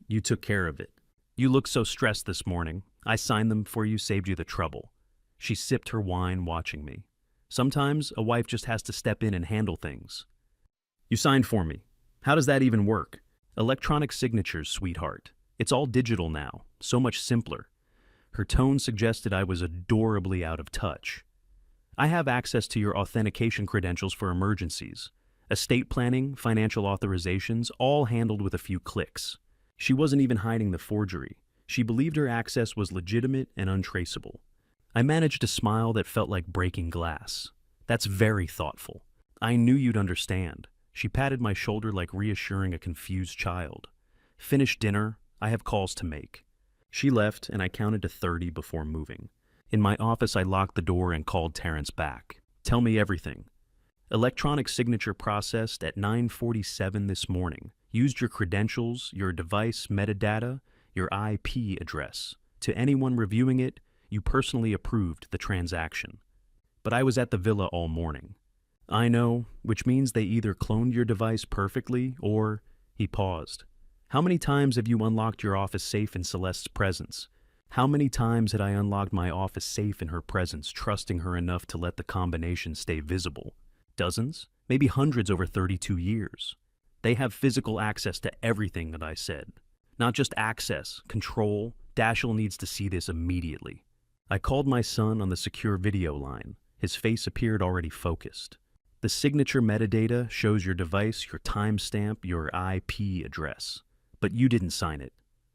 You took care of it. You look so stressed this morning. I signed them for you, saved you the trouble. She sipped her wine, watching me. Sometimes a wife just has to step in and handle things. You signed for me. How does that even work? Electronic signatures, sweetheart. It's all digital now, so much simpler. Her tone suggested I was adorably out of touch. I have access to your authentication credentials for emergencies. Estate planning, financial authorizations, all handled with a few clicks. She wasn't even hiding the forgery. She believed her access was legitimate and untraceable. I managed a smile that felt like breaking glass. That's very thoughtful. I knew you'd understand. She patted my shoulder like reassuring a confused child. Finish dinner. I have calls to make. She left, and I counted to 30 before moving. In my office, I locked the door and called Terrence back. Tell me everything. Electronic signature processed at 9:47 this morning. Used your credentials, your device metadata, your IP address. To anyone reviewing it, you personally approved the transaction. But I was at the villa all morning. I know, which means they either cloned your device perfectly or... He paused. How many times have you unlocked your office safe in Celeste's presence? How many times had I unlocked my office safe in her presence, trusting her enough to let the combination stay visible? Dozens? Maybe hundreds over 32 years. They have physical access to everything that I said. Not just access, control. Dashiell needs to see this immediately. I called my son on the secure video line. His face appeared already focused. The signature metadata shows your device, your timestamp, your IP address. But you didn't sign it,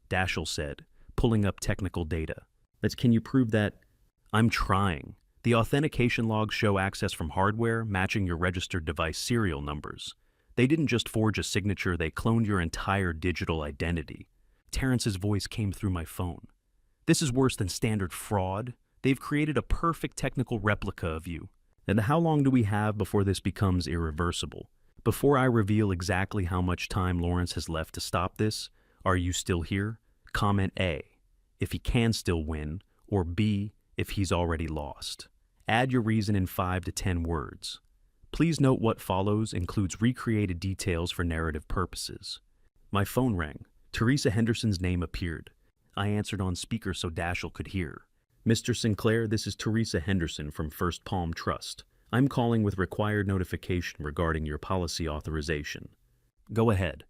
Daschle said, pulling up technical data. Can you prove that? I'm trying. The authentication logs show access from hardware matching your registered device serial numbers. They didn't just forge a signature, they cloned your entire digital identity. Terrence's voice came through my phone. This is worse than standard fraud. They've created a perfect technical replica of you. And how long do we have before this becomes irreversible? Before I reveal exactly how much time Lawrence has left to stop this, are you still here? Comment A, if he can still win, or B, if he's already lost. Add your reason in 5 to 10 words. Please note what follows includes recreated details for narrative purposes. My phone rang. Teresa Henderson's name appeared. I answered on speaker so Daschle could hear. Mr. Sinclair, this is Teresa Henderson from First Palm Trust. I'm calling with required notification regarding your policy authorization. Go ahead.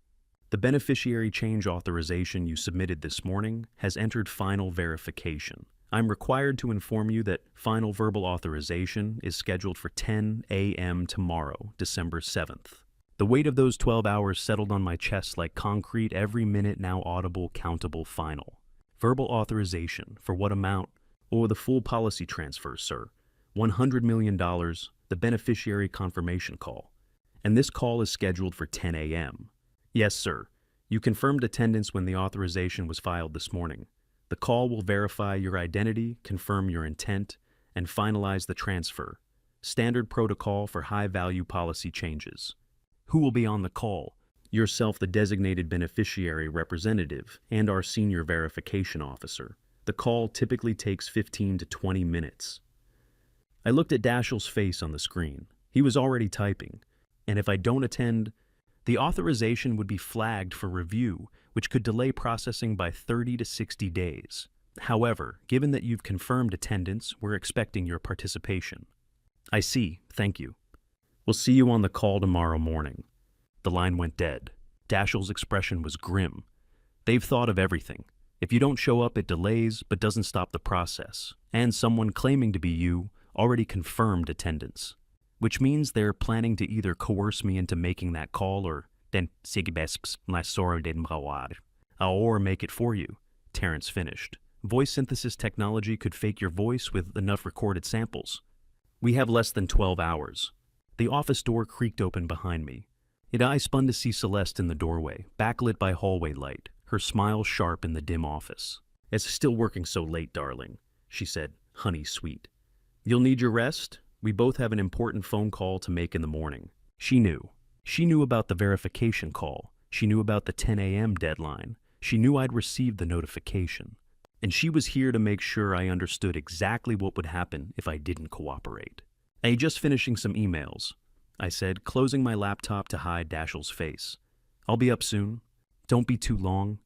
The beneficiary change authorization you submitted this morning has entered final verification. I'm required to inform you that final verbal authorization is scheduled for 10 a.m. tomorrow, December 7th. The weight of those 12 hours settled on my chest like concrete, every minute now audible, countable, final. Verbal authorization, for what amount? Or the full policy transfer, sir. $100 million, the beneficiary confirmation call. And this call is scheduled for 10 a.m. Yes, sir. You confirmed attendance when the authorization was filed this morning. The call will verify your identity, confirm your intent, and finalize the transfer. Standard protocol for high-value policy changes. Who will be on the call? Yourself, the designated beneficiary representative, and our senior verification officer. The call typically takes 15 to 20 minutes. I looked at Daschle's face on the screen. He was already typing. And if I don't attend, the authorization would be flagged for review, which could delay processing by 30 to 60 days. However, given that you've confirmed attendance, we're expecting your participation. I see. Thank you. We'll see you on the call tomorrow morning. The line went dead. Daschle's expression was grim. They've thought of everything. If you don't show up, it delays, but doesn't stop the process. And someone claiming to be you already confirmed attendance. Which means they're planning to either coerce me into making that call or or make it for you, Terrence finished. Voice synthesis technology could fake your voice with enough recorded samples. We have less than 12 hours. The office door creaked open behind me. I spun to see Celeste in the doorway, backlit by hallway light, her smile sharp in the dim office. It's still working so late, darling, she said, honey sweet. You'll need your rest? We both have an important phone call to make in the morning. She knew. She knew about the verification call. She knew about the 10 a.m. deadline. She knew I'd received the notification. And she was here to make sure I understood exactly what would happen if I didn't cooperate. Just finishing some emails, I said, closing my laptop to hide Daschle's face. I'll be up soon. Don't be too long.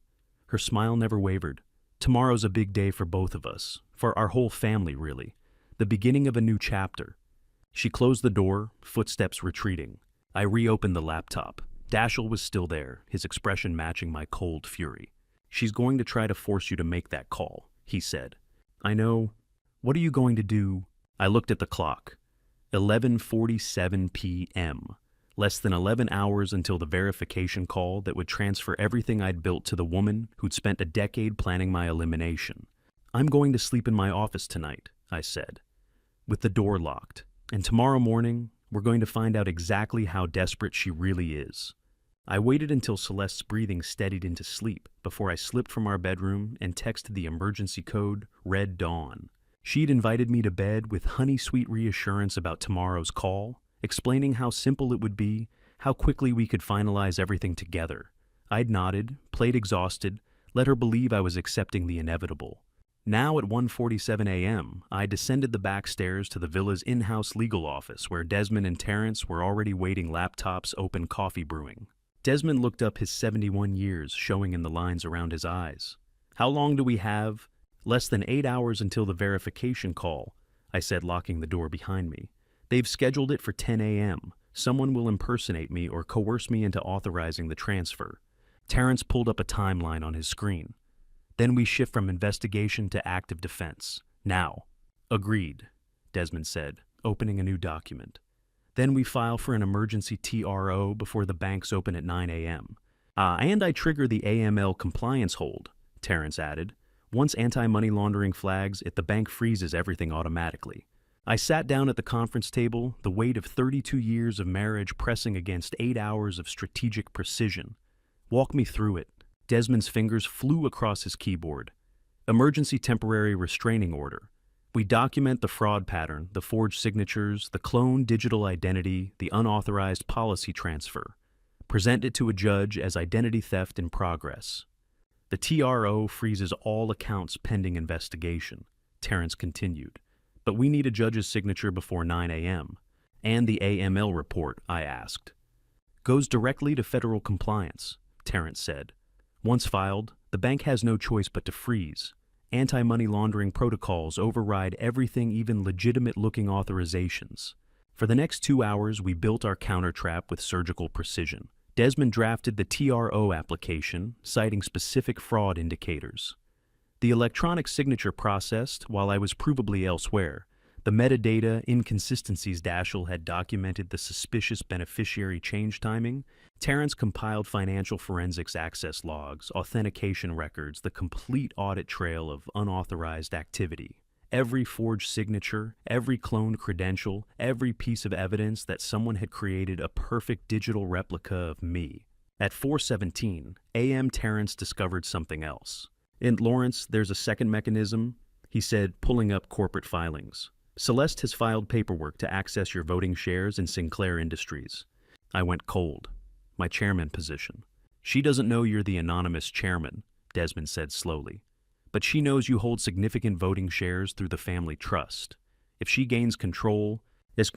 Her smile never wavered. Tomorrow's a big day for both of us, for our whole family, really. The beginning of a new chapter. She closed the door, footsteps retreating. I reopened the laptop. Daschle was still there, his expression matching my cold fury. She's going to try to force you to make that call, he said. I know. What are you going to do? I looked at the clock. 11:47 p.m. Less than 11 hours until the verification call that would transfer everything I'd built to the woman who'd spent a decade planning my elimination. I'm going to sleep in my office tonight, I said, with the door locked. And tomorrow morning, we're going to find out exactly how desperate she really is. I waited until Celeste's breathing steadied into sleep before I slipped from our bedroom and texted the emergency code, Red Dawn. She'd invited me to bed with honey-sweet reassurance about tomorrow's call, explaining how simple it would be, how quickly we could finalize everything together. I'd nodded, played exhausted, let her believe I was accepting the inevitable. Now at 1:47 a.m., I descended the back stairs to the villa's in-house legal office where Desmond and Terrence were already waiting, laptops open, coffee brewing. Desmond looked up, his 71 years showing in the lines around his eyes. How long do we have? Less than 8 hours until the verification call, I said, locking the door behind me. They've scheduled it for 10 a.m. Someone will impersonate me or coerce me into authorizing the transfer. Terrence pulled up a timeline on his screen. Then we shift from investigation to active defense. Now. Agreed, Desmond said, opening a new document. Then we file for an emergency TRO before the banks open at 9 a.m. And I trigger the AML compliance hold, Terrence added. Once anti-money laundering flags, the bank freezes everything automatically. I sat down at the conference table, the weight of 32 years of marriage pressing against 8 hours of strategic precision. Walk me through it. Desmond's fingers flew across his keyboard. Emergency temporary restraining order. We document the fraud pattern, the forged signatures, the cloned digital identity, the unauthorized policy transfer. Present it to a judge as identity theft in progress. The TRO freezes all accounts pending investigation, Terrence continued. But we need a judge's signature before 9 a.m. And the AML report, I asked. Goes directly to federal compliance, Terrence said. Once filed, the bank has no choice but to freeze. Anti-money laundering protocols override everything, even legitimate-looking authorizations. For the next 2 hours, we built our counter-trap with surgical precision. Desmond drafted the TRO application, citing specific fraud indicators. The electronic signature processed while I was provably elsewhere. The metadata inconsistencies Daschle had documented the suspicious beneficiary change timing. Terrence compiled financial forensics access logs, authentication records, the complete audit trail of unauthorized activity. Every forged signature, every cloned credential, every piece of evidence that someone had created a perfect digital replica of me. At 4:17 a.m., Terrence discovered something else. "And Lawrence, there's a second mechanism," he said, pulling up corporate filings. "Celeste has filed paperwork to access your voting shares in Sinclair Industries." I went cold. My chairman position. "She doesn't know you're the anonymous chairman," Desmond said slowly. "But she knows you hold significant voting shares through the family trust. If she gains control,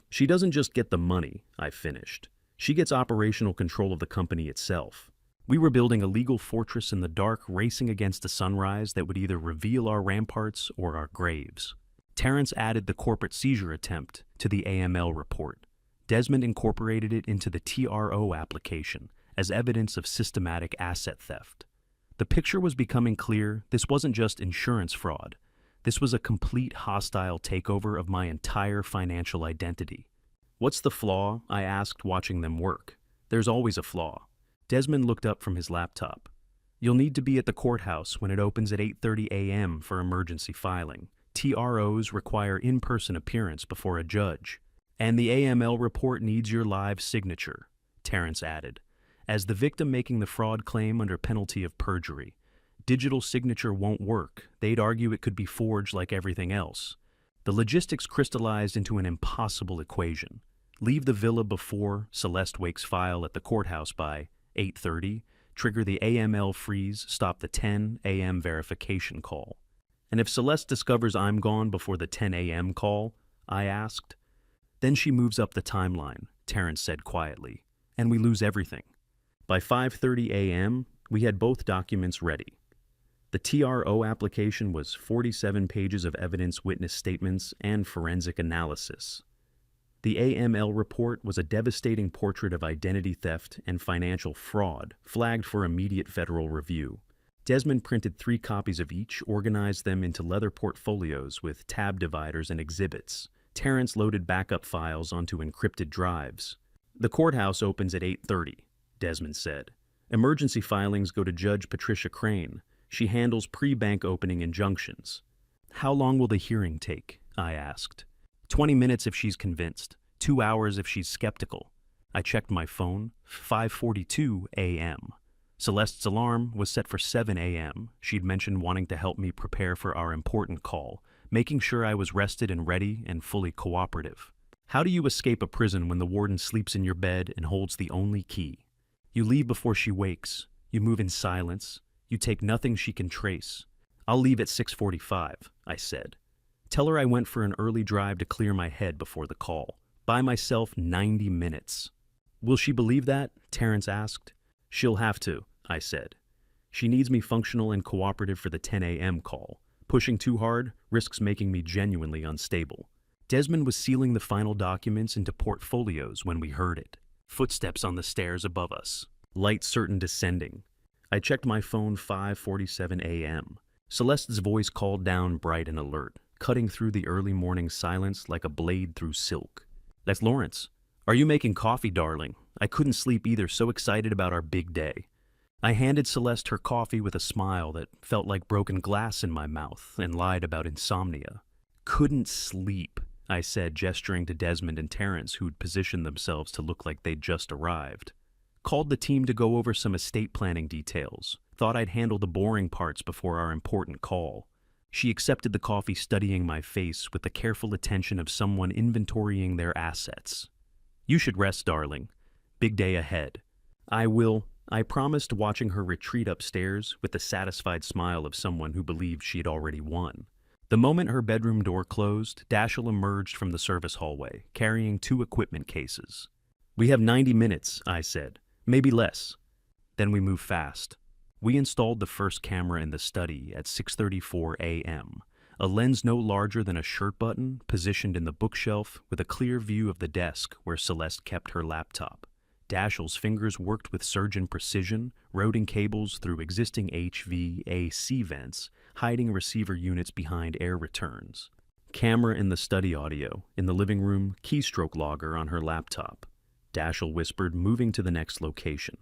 she doesn't just get the money," I finished. "She gets operational control of the company itself. We were building a legal fortress in the dark, racing against a sunrise that would either reveal our ramparts or our graves." Terrence added the corporate seizure attempt to the AML report. Desmond incorporated it into the TRO application as evidence of systematic asset theft. The picture was becoming clear. This wasn't just insurance fraud. This was a complete hostile takeover of my entire financial identity. "What's the flaw?" I asked, watching them work. "There's always a flaw." Desmond looked up from his laptop. "You'll need to be at the courthouse when it opens at 8:30 a.m. for emergency filing. TROs require in-person appearance before a judge. And the AML report needs your live signature," Terrence added. "As the victim making the fraud claim under penalty of perjury, digital signature won't work. They'd argue it could be forged like everything else." The logistics crystallized into an impossible equation. Leave the villa before Celeste Wake's file at the courthouse by 8:30, trigger the AML freeze, stop the 10 a.m. verification call. "And if Celeste discovers I'm gone before the 10 a.m. call?" I asked. "Then she moves up the timeline," Terrence said quietly, "and we lose everything." By 5:30 a.m., we had both documents ready. The TRO application was 47 pages of evidence, witness statements, and forensic analysis. The AML report was a devastating portrait of identity theft and financial fraud, flagged for immediate federal review. Desmond printed 3 copies of each, organized them into leather portfolios with tab dividers and exhibits. Terrence loaded backup files onto encrypted drives. "The courthouse opens at 8:30, Desmond said. "Emergency filings go to Judge Patricia Crane. She handles pre-bank opening injunctions." "How long will the hearing take?" I asked. 20 minutes if she's convinced, 2 hours if she's skeptical." I checked my phone. 5:42 a.m. Celeste's alarm was set for 7 a.m. She'd mentioned wanting to help me prepare for our important call, making sure I was rested and ready and fully cooperative. How do you escape a prison when the warden sleeps in your bed and holds the only key? You leave before she wakes. You move in silence. You take nothing she can trace. "I'll leave at 6:45, I said. "Tell her I went for an early drive to clear my head before the call. By myself 90 minutes. "Will she believe that?" Terrence asked. "She'll have to," I said. "She needs me functional and cooperative for the 10 a.m. call. Pushing too hard risks making me genuinely unstable." Desmond was sealing the final documents into portfolios when we heard it. Footsteps on the stairs above us. Light certain descending. I checked my phone. 5:47 a.m. Celeste's voice called down, bright and alert, cutting through the early morning silence like a blade through silk. "That's Lawrence. Are you making coffee, darling? I couldn't sleep either, so excited about our big day. I handed Celeste her coffee with a smile that felt like broken glass in my mouth and lied about insomnia. Couldn't sleep, I said, gesturing to Desmond and Terrence, who'd positioned themselves to look like they'd just arrived. Called the team to go over some estate planning details. Thought I'd handle the boring parts before our important call. She accepted the coffee, studying my face with the careful attention of someone inventorying their assets. You should rest, darling. Big day ahead. I will, I promised, watching her retreat upstairs with the satisfied smile of someone who believed she had already won. The moment her bedroom door closed, Dashiell emerged from the service hallway, carrying 2 equipment cases. We have 90 minutes, I said. Maybe less. Then we moved fast. We installed the first camera in the study at 6:34 a.m., a lens no larger than a shirt button positioned in the bookshelf with a clear view of the desk where Celeste kept her laptop. Dashiell's fingers worked with surgeon precision, routing cables through existing HVAC vents, hiding receiver units behind air returns. Camera in the study, audio in the living room, keystroke logger on her laptop. Dashiell whispered, moving to the next location.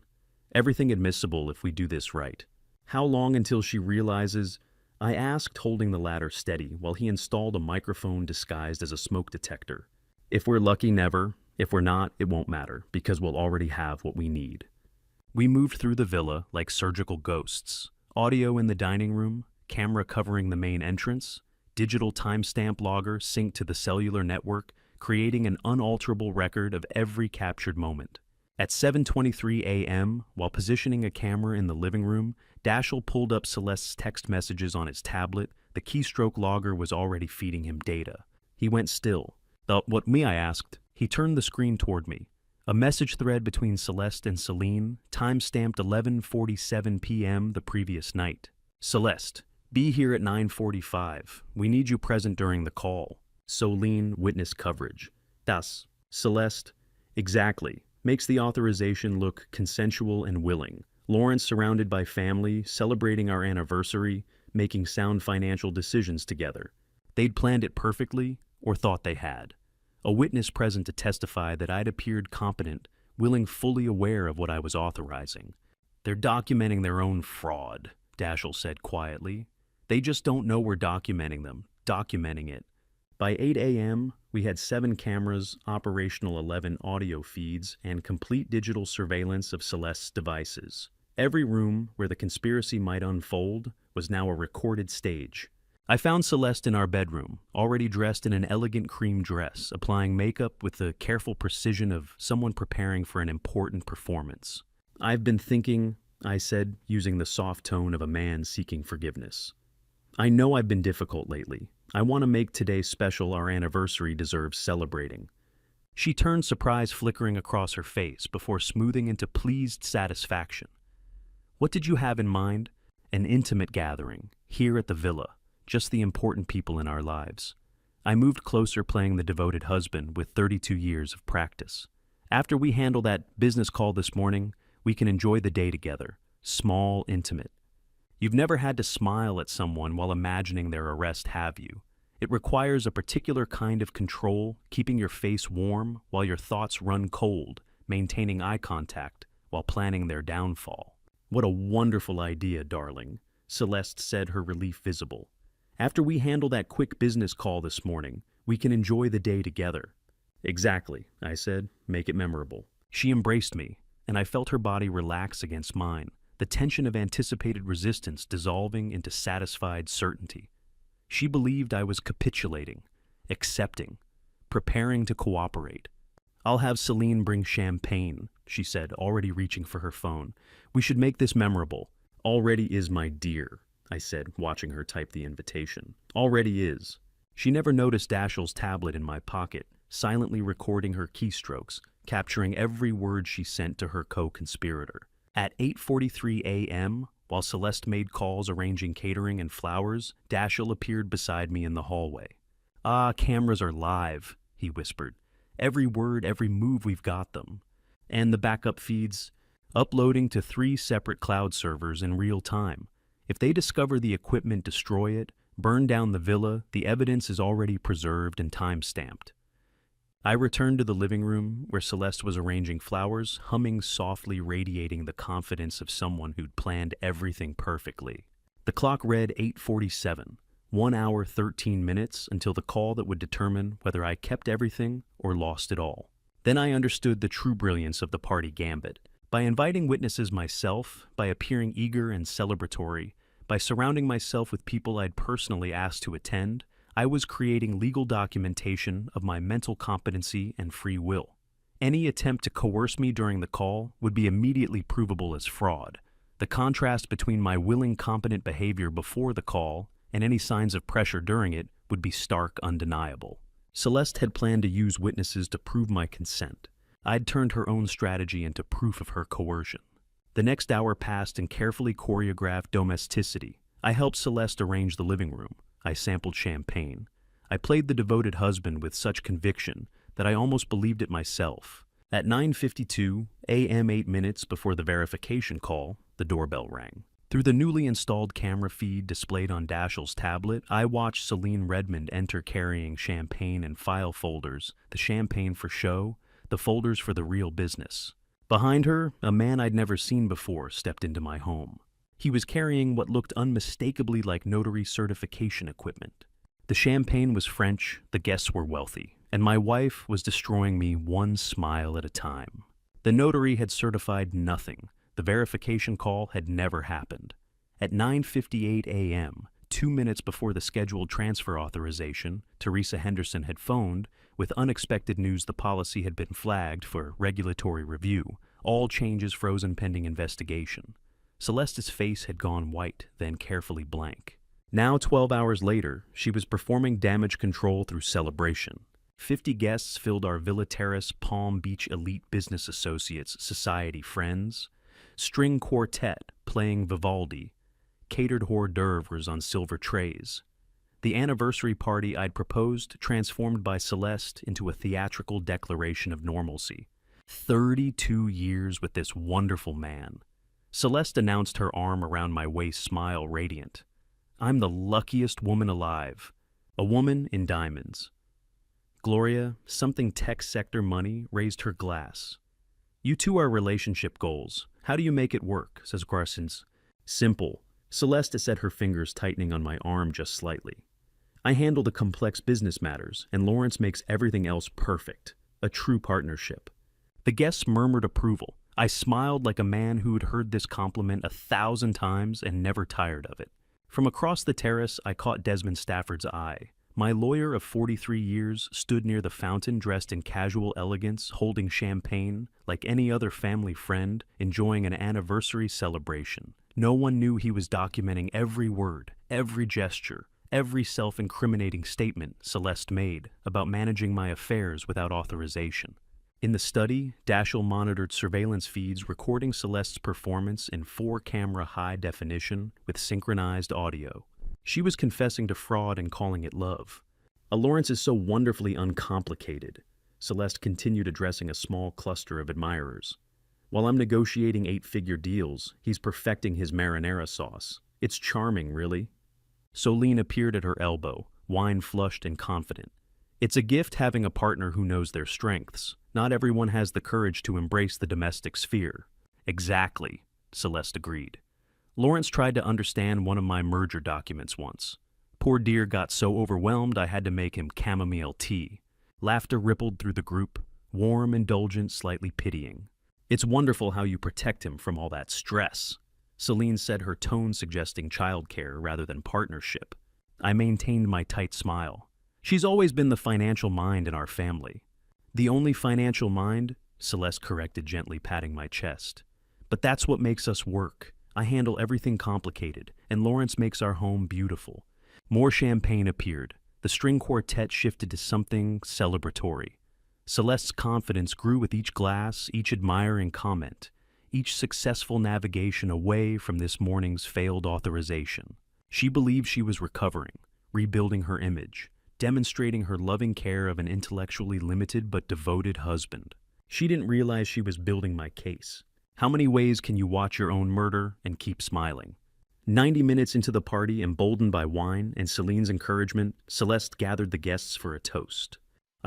Everything admissible if we do this right. How long until she realizes? I asked, holding the ladder steady while he installed a microphone disguised as a smoke detector. If we're lucky, never. If we're not, it won't matter, because we'll already have what we need. We moved through the villa like surgical ghosts. Audio in the dining room, camera covering the main entrance, digital timestamp logger synced to the cellular network, creating an unalterable record of every captured moment. At 7:23 a.m., while positioning a camera in the living room, Dashiell pulled up Celeste's text messages on his tablet. The keystroke logger was already feeding him data. He went still. What me, I asked. He turned the screen toward me. A message thread between Celeste and Celine, time-stamped 11:47 p.m. the previous night. Celeste, be here at 9:45. We need you present during the call. Celine, witness coverage. Das. Celeste, exactly. Makes the authorization look consensual and willing. Lawrence surrounded by family, celebrating our anniversary, making sound financial decisions together. They'd planned it perfectly, or thought they had. A witness present to testify that I'd appeared competent, willing, fully aware of what I was authorizing. They're documenting their own fraud, Dashiell said quietly. They just don't know we're documenting it. By 8 a.m., we had 7 cameras, operational 11 audio feeds, and complete digital surveillance of Celeste's devices. Every room where the conspiracy might unfold was now a recorded stage. I found Celeste in our bedroom, already dressed in an elegant cream dress, applying makeup with the careful precision of someone preparing for an important performance. I've been thinking, I said, using the soft tone of a man seeking forgiveness. I know I've been difficult lately. I want to make today special. Our anniversary deserves celebrating. She turned, surprise flickering across her face before smoothing into pleased satisfaction. What did you have in mind? An intimate gathering, here at the villa, just the important people in our lives. I moved closer, playing the devoted husband with 32 years of practice. After we handle that business call this morning, we can enjoy the day together, small, intimate. You've never had to smile at someone while imagining their arrest, have you? It requires a particular kind of control, keeping your face warm while your thoughts run cold, maintaining eye contact while planning their downfall. What a wonderful idea, darling, Celeste said, her relief visible. After we handle that quick business call this morning, we can enjoy the day together. Exactly, I said. Make it memorable. She embraced me, and I felt her body relax against mine, the tension of anticipated resistance dissolving into satisfied certainty. She believed I was capitulating, accepting, preparing to cooperate. I'll have Celine bring champagne, she said, already reaching for her phone. We should make this memorable. Already is, my dear, I said, watching her type the invitation. Already is. She never noticed Dashiell's tablet in my pocket, silently recording her keystrokes, capturing every word she sent to her co-conspirator. At 8:43 a.m., while Celeste made calls arranging catering and flowers, Dashiell appeared beside me in the hallway. Ah, cameras are live, he whispered. Every word, every move, we've got them. And the backup feeds, uploading to 3 separate cloud servers in real time. If they discover the equipment, destroy it, burn down the villa, the evidence is already preserved and time-stamped. I returned to the living room where Celeste was arranging flowers, humming softly, radiating the confidence of someone who'd planned everything perfectly. The clock read 8:47, 1 hour 13 minutes until the call that would determine whether I kept everything or lost it all. Then I understood the true brilliance of the party gambit. By inviting witnesses myself, by appearing eager and celebratory, by surrounding myself with people I'd personally asked to attend, I was creating legal documentation of my mental competency and free will. Any attempt to coerce me during the call would be immediately provable as fraud. The contrast between my willing, competent behavior before the call and any signs of pressure during it would be stark, undeniable. Celeste had planned to use witnesses to prove my consent. I'd turned her own strategy into proof of her coercion. The next hour passed in carefully choreographed domesticity. I helped Celeste arrange the living room. I sampled champagne. I played the devoted husband with such conviction that I almost believed it myself. At 9:52 a.m., 8 minutes before the verification call, the doorbell rang. Through the newly installed camera feed displayed on Dashiell's tablet, I watched Celine Redmond enter carrying champagne and file folders, the champagne for show, the folders for the real business. Behind her, a man I'd never seen before stepped into my home. He was carrying what looked unmistakably like notary certification equipment. The champagne was French, the guests were wealthy, and my wife was destroying me one smile at a time. The notary had certified nothing. The verification call had never happened. At 9:58 a.m., 2 minutes before the scheduled transfer authorization, Teresa Henderson had phoned with unexpected news the policy had been flagged for regulatory review, all changes frozen pending investigation. Celeste's face had gone white, then carefully blank. Now, 12 hours later, she was performing damage control through celebration. 50 guests filled our Villa Terrace Palm Beach Elite Business Associates Society friends. String quartet playing Vivaldi, catered hors d'oeuvres on silver trays. The anniversary party I'd proposed transformed by Celeste into a theatrical declaration of normalcy. 32 years with this wonderful man. Celeste announced, her arm around my waist, smile radiant. I'm the luckiest woman alive. A woman in diamonds. Gloria, something tech sector money, raised her glass. You two are relationship goals. How do you make it work? Says Grarsins. Simple. Celeste set her fingers tightening on my arm just slightly. I handle the complex business matters, and Lawrence makes everything else perfect. A true partnership. The guests murmured approval. I smiled like a man who had heard this compliment 1,000 times and never tired of it. From across the terrace, I caught Desmond Stafford's eye. My lawyer of 43 years stood near the fountain dressed in casual elegance, holding champagne, like any other family friend, enjoying an anniversary celebration. No one knew he was documenting every word, every gesture, every self-incriminating statement Celeste made about managing my affairs without authorization. In the study, Dashiell monitored surveillance feeds recording Celeste's performance in 4-camera high definition with synchronized audio. She was confessing to fraud and calling it love. Lawrence is so wonderfully uncomplicated. Celeste continued addressing a small cluster of admirers. While I'm negotiating 8-figure deals, he's perfecting his marinara sauce. It's charming, really. Soline appeared at her elbow, wine-flushed and confident. It's a gift having a partner who knows their strengths. Not everyone has the courage to embrace the domestic sphere. Exactly, Celeste agreed. Lawrence tried to understand one of my merger documents once. Poor dear got so overwhelmed I had to make him chamomile tea. Laughter rippled through the group, warm, indulgent, slightly pitying. It's wonderful how you protect him from all that stress. Celine said, her tone suggesting childcare rather than partnership. I maintained my tight smile. She's always been the financial mind in our family. The only financial mind, Celeste corrected, gently patting my chest. But that's what makes us work. I handle everything complicated, and Lawrence makes our home beautiful. More champagne appeared. The string quartet shifted to something celebratory. Celeste's confidence grew with each glass, each admiring comment, each successful navigation away from this morning's failed authorization. She believed she was recovering, rebuilding her image, demonstrating her loving care of an intellectually limited but devoted husband. She didn't realize she was building my case. How many ways can you watch your own murder and keep smiling? 90 minutes into the party, emboldened by wine and Celine's encouragement, Celeste gathered the guests for a toast.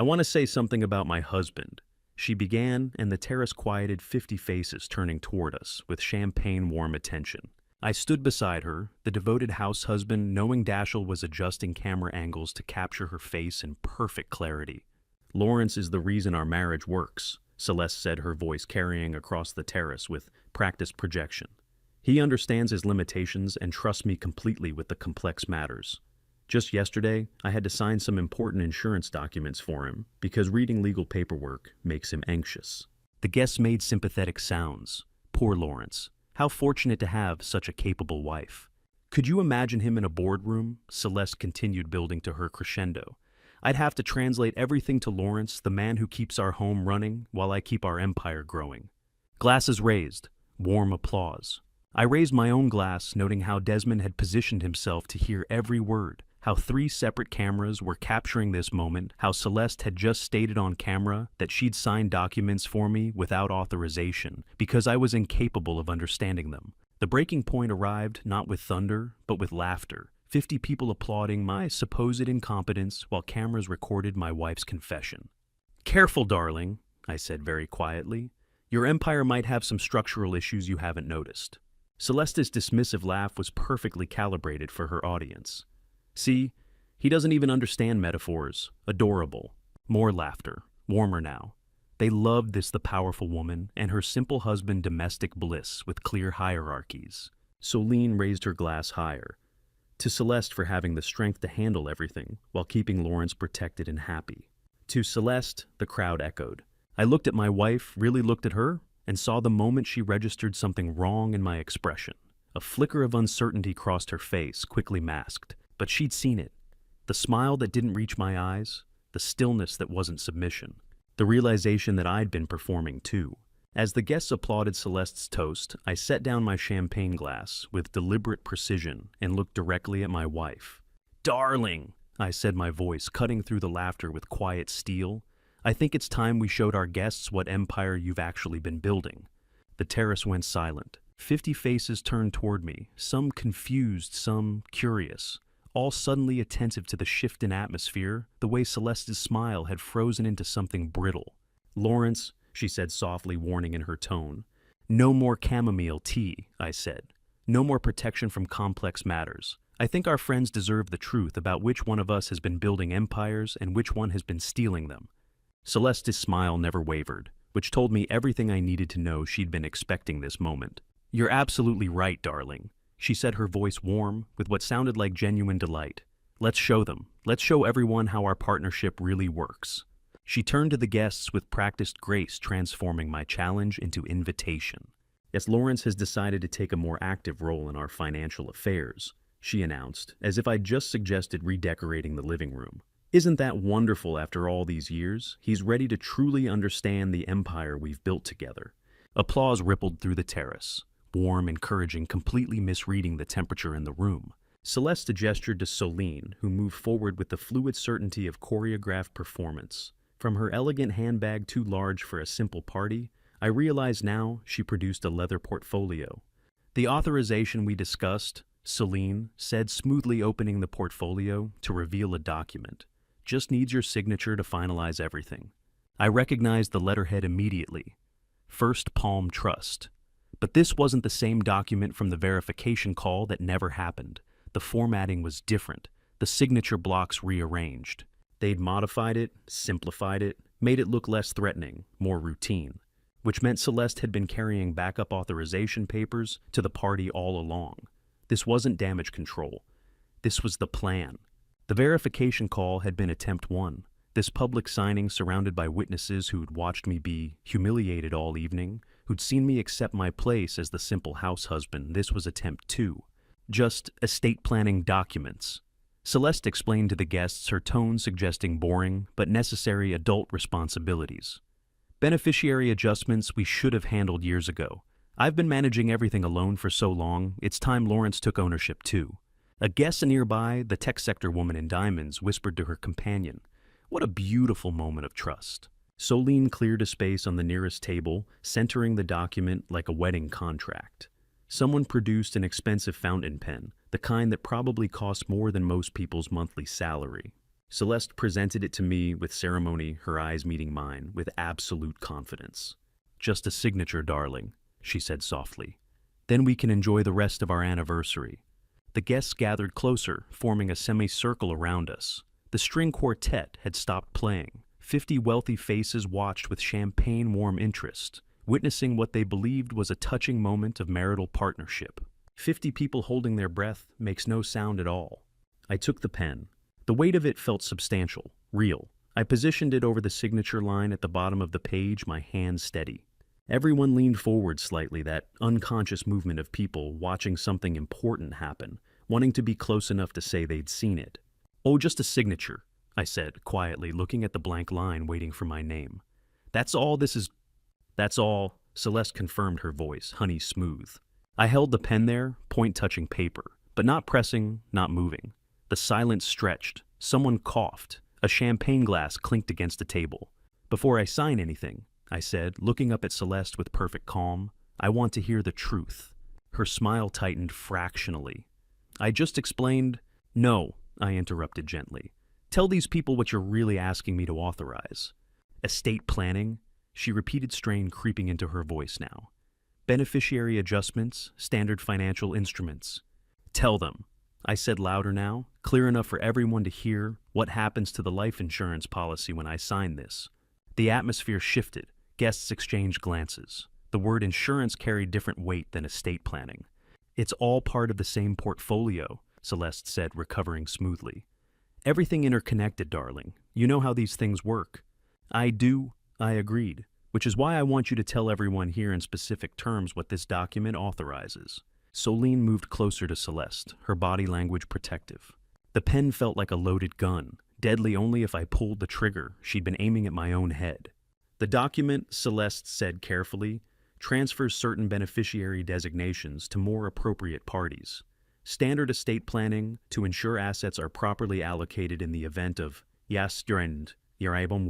I want to say something about my husband. She began, and the terrace quieted 50 faces turning toward us with champagne-warm attention. I stood beside her, the devoted house husband, knowing Dashiell was adjusting camera angles to capture her face in perfect clarity. Lawrence is the reason our marriage works, Celeste said, her voice carrying across the terrace with practiced projection. He understands his limitations and trusts me completely with the complex matters. Just yesterday, I had to sign some important insurance documents for him because reading legal paperwork makes him anxious. The guests made sympathetic sounds. Poor Lawrence. How fortunate to have such a capable wife. Could you imagine him in a boardroom? Celeste continued, building to her crescendo. I'd have to translate everything to Lawrence, the man who keeps our home running while I keep our empire growing. Glasses raised. Warm applause. I raised my own glass, noting how Desmond had positioned himself to hear every word. How 3 separate cameras were capturing this moment, how Celeste had just stated on camera that she'd signed documents for me without authorization because I was incapable of understanding them. The breaking point arrived not with thunder, but with laughter. 50 people applauding my supposed incompetence while cameras recorded my wife's confession. "Careful, darling," I said very quietly. "Your empire might have some structural issues you haven't noticed." Celeste's dismissive laugh was perfectly calibrated for her audience. "See, he doesn't even understand metaphors. Adorable." More laughter, warmer now. They loved the powerful woman, and her simple husband domestic bliss with clear hierarchies. Soline raised her glass higher. To Celeste for having the strength to handle everything, while keeping Lawrence protected and happy. To Celeste, the crowd echoed. I looked at my wife, really looked at her, and saw the moment she registered something wrong in my expression. A flicker of uncertainty crossed her face, quickly masked. But she'd seen it. The smile that didn't reach my eyes, the stillness that wasn't submission, the realization that I'd been performing too. As the guests applauded Celeste's toast, I set down my champagne glass with deliberate precision and looked directly at my wife. "Darling," I said, my voice cutting through the laughter with quiet steel, "I think it's time we showed our guests what empire you've actually been building." The terrace went silent. 50 faces turned toward me, some confused, some curious. All suddenly attentive to the shift in atmosphere, the way Celeste's smile had frozen into something brittle. "Lawrence," she said softly, warning in her tone. "No more chamomile tea," I said. "No more protection from complex matters. I think our friends deserve the truth about which one of us has been building empires and which one has been stealing them." Celeste's smile never wavered, which told me everything I needed to know. She'd been expecting this moment. "You're absolutely right, darling," she said, her voice warm, with what sounded like genuine delight. "Let's show them. Let's show everyone how our partnership really works." She turned to the guests with practiced grace, transforming my challenge into invitation. "Yes, Lawrence has decided to take a more active role in our financial affairs," she announced, as if I'd just suggested redecorating the living room. "Isn't that wonderful after all these years? He's ready to truly understand the empire we've built together." Applause rippled through the terrace. Warm, encouraging, completely misreading the temperature in the room. Celeste gestured to Soline, who moved forward with the fluid certainty of choreographed performance. From her elegant handbag too large for a simple party, I realized now she produced a leather portfolio. "The authorization we discussed," Soline said, smoothly opening the portfolio to reveal a document. "Just needs your signature to finalize everything." I recognized the letterhead immediately. First Palm Trust. But this wasn't the same document from the verification call that never happened. The formatting was different, the signature blocks rearranged. They'd modified it, simplified it, made it look less threatening, more routine, which meant Celeste had been carrying backup authorization papers to the party all along. This wasn't damage control. This was the plan. The verification call had been attempt 1. This public signing surrounded by witnesses who'd watched me be humiliated all evening, who'd seen me accept my place as the simple house husband. This was attempt 2. Just estate planning documents. Celeste explained to the guests, her tone suggesting boring but necessary adult responsibilities. "Beneficiary adjustments we should have handled years ago. I've been managing everything alone for so long, it's time Lawrence took ownership too." A guest nearby, the tech sector woman in diamonds, whispered to her companion, "What a beautiful moment of trust." Soline cleared a space on the nearest table, centering the document like a wedding contract. Someone produced an expensive fountain pen, the kind that probably cost more than most people's monthly salary. Celeste presented it to me with ceremony, her eyes meeting mine, with absolute confidence. "Just a signature, darling," she said softly. "Then we can enjoy the rest of our anniversary." The guests gathered closer, forming a semicircle around us. The string quartet had stopped playing. 50 wealthy faces watched with champagne-warm interest, witnessing what they believed was a touching moment of marital partnership. 50 people holding their breath makes no sound at all. I took the pen. The weight of it felt substantial, real. I positioned it over the signature line at the bottom of the page, my hand steady. Everyone leaned forward slightly, that unconscious movement of people watching something important happen, wanting to be close enough to say they'd seen it. "Oh, just a signature," I said, quietly, looking at the blank line waiting for my name. "That's all this is." "That's all," Celeste confirmed, her voice honey smooth. I held the pen there, point touching paper, but not pressing, not moving. The silence stretched. Someone coughed. A champagne glass clinked against a table. "Before I sign anything," I said, looking up at Celeste with perfect calm, "I want to hear the truth." Her smile tightened fractionally. "I just explained—" "No," I interrupted gently. "Tell these people what you're really asking me to authorize." "Estate planning," she repeated, strain creeping into her voice now. "Beneficiary adjustments, standard financial instruments." "Tell them," I said louder now, clear enough for everyone to hear, "what happens to the life insurance policy when I sign this." The atmosphere shifted. Guests exchanged glances. The word insurance carried different weight than estate planning. "It's all part of the same portfolio," Celeste said, recovering smoothly. "Everything interconnected, darling. You know how these things work." "I do," I agreed, "which is why I want you to tell everyone here in specific terms what this document authorizes." Soline moved closer to Celeste, her body language protective. The pen felt like a loaded gun, deadly only if I pulled the trigger. She'd been aiming at my own head. "The document," Celeste said carefully, "transfers certain beneficiary designations to more appropriate parties. Standard estate planning to ensure assets are properly allocated in the event of Yastrend, Yaribom.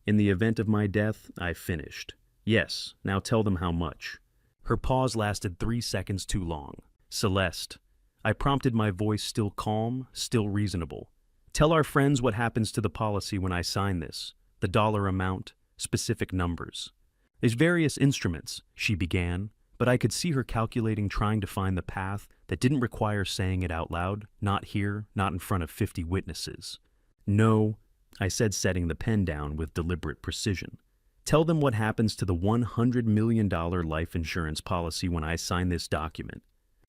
In the event of my death, I finished. Yes, now tell them how much." Her pause lasted 3 seconds too long. "Celeste," I prompted, my voice still calm, still reasonable. "Tell our friends what happens to the policy when I sign this. The dollar amount, specific numbers." "There's various instruments," she began, but I could see her calculating, trying to find the path that didn't require saying it out loud, not here, not in front of 50 witnesses. "No," I said, setting the pen down with deliberate precision. "Tell them what happens to the $100 million life insurance policy when I sign this document."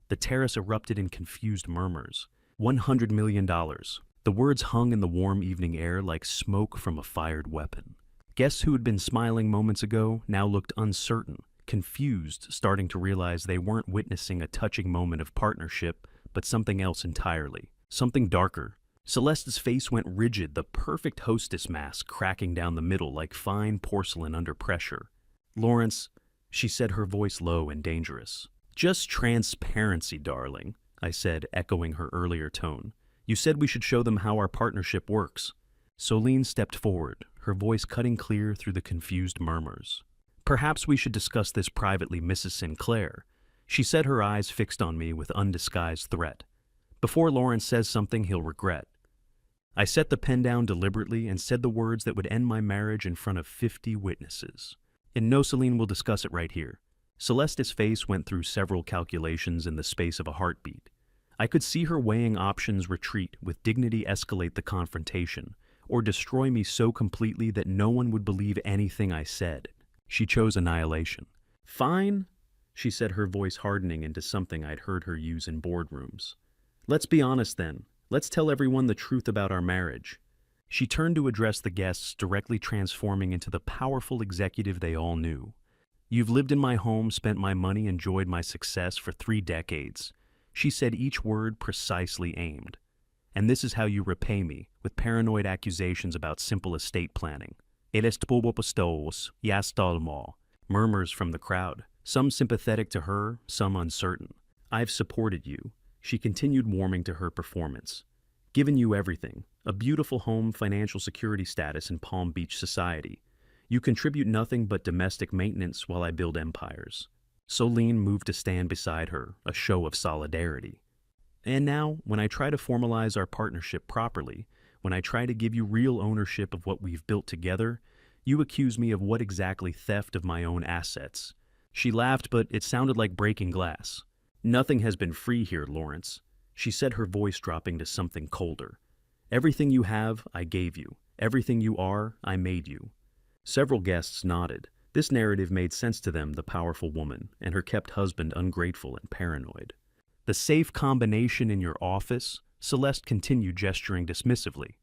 The terrace erupted in confused murmurs. $100 million. The words hung in the warm evening air like smoke from a fired weapon. Guests who had been smiling moments ago now looked uncertain, confused, starting to realize they weren't witnessing a touching moment of partnership, but something else entirely. Something darker. Celeste's face went rigid, the perfect hostess mask cracking down the middle like fine porcelain under pressure. "Lawrence," she said, her voice low and dangerous. "Just transparency, darling," I said, echoing her earlier tone. "You said we should show them how our partnership works." Soline stepped forward, her voice cutting clear through the confused murmurs. "Perhaps we should discuss this privately, Mrs. Sinclair," she said, her eyes fixed on me with undisguised threat. "Before Lawrence says something he'll regret." I set the pen down deliberately and said the words that would end my marriage in front of 50 witnesses. "And no, Celine, we'll discuss it right here." Celeste's face went through several calculations in the space of a heartbeat. I could see her weighing options: retreat, with dignity escalate the confrontation, or destroy me so completely that no one would believe anything I said. She chose annihilation. "Fine," she said, her voice hardening into something I'd heard her use in boardrooms. "Let's be honest then. Let's tell everyone the truth about our marriage." She turned to address the guests, directly transforming into the powerful executive they all knew. "You've lived in my home, spent my money, enjoyed my success for 3 decades. She said, each word precisely aimed. "And this is how you repay me, with paranoid accusations about simple estate planning." Murmurs from the crowd, some sympathetic to her, some uncertain. "I've supported you," she continued, warming to her performance. "Given you everything, a beautiful home, financial security status in Palm Beach society. You contribute nothing but domestic maintenance while I build empires." Soline moved to stand beside her, a show of solidarity. "And now, when I try to formalize our partnership properly, When I try to give you real ownership of what we've built together, you accuse me of what exactly theft of my own assets. She laughed, but it sounded like breaking glass. Nothing has been free here, Lawrence, she said, her voice dropping to something colder. Everything you have, I gave you. Everything you are, I made you. Several guests nodded. This narrative made sense to them, the powerful woman, and her kept husband ungrateful and paranoid. The safe combination in your office? Celeste continued, gesturing dismissively.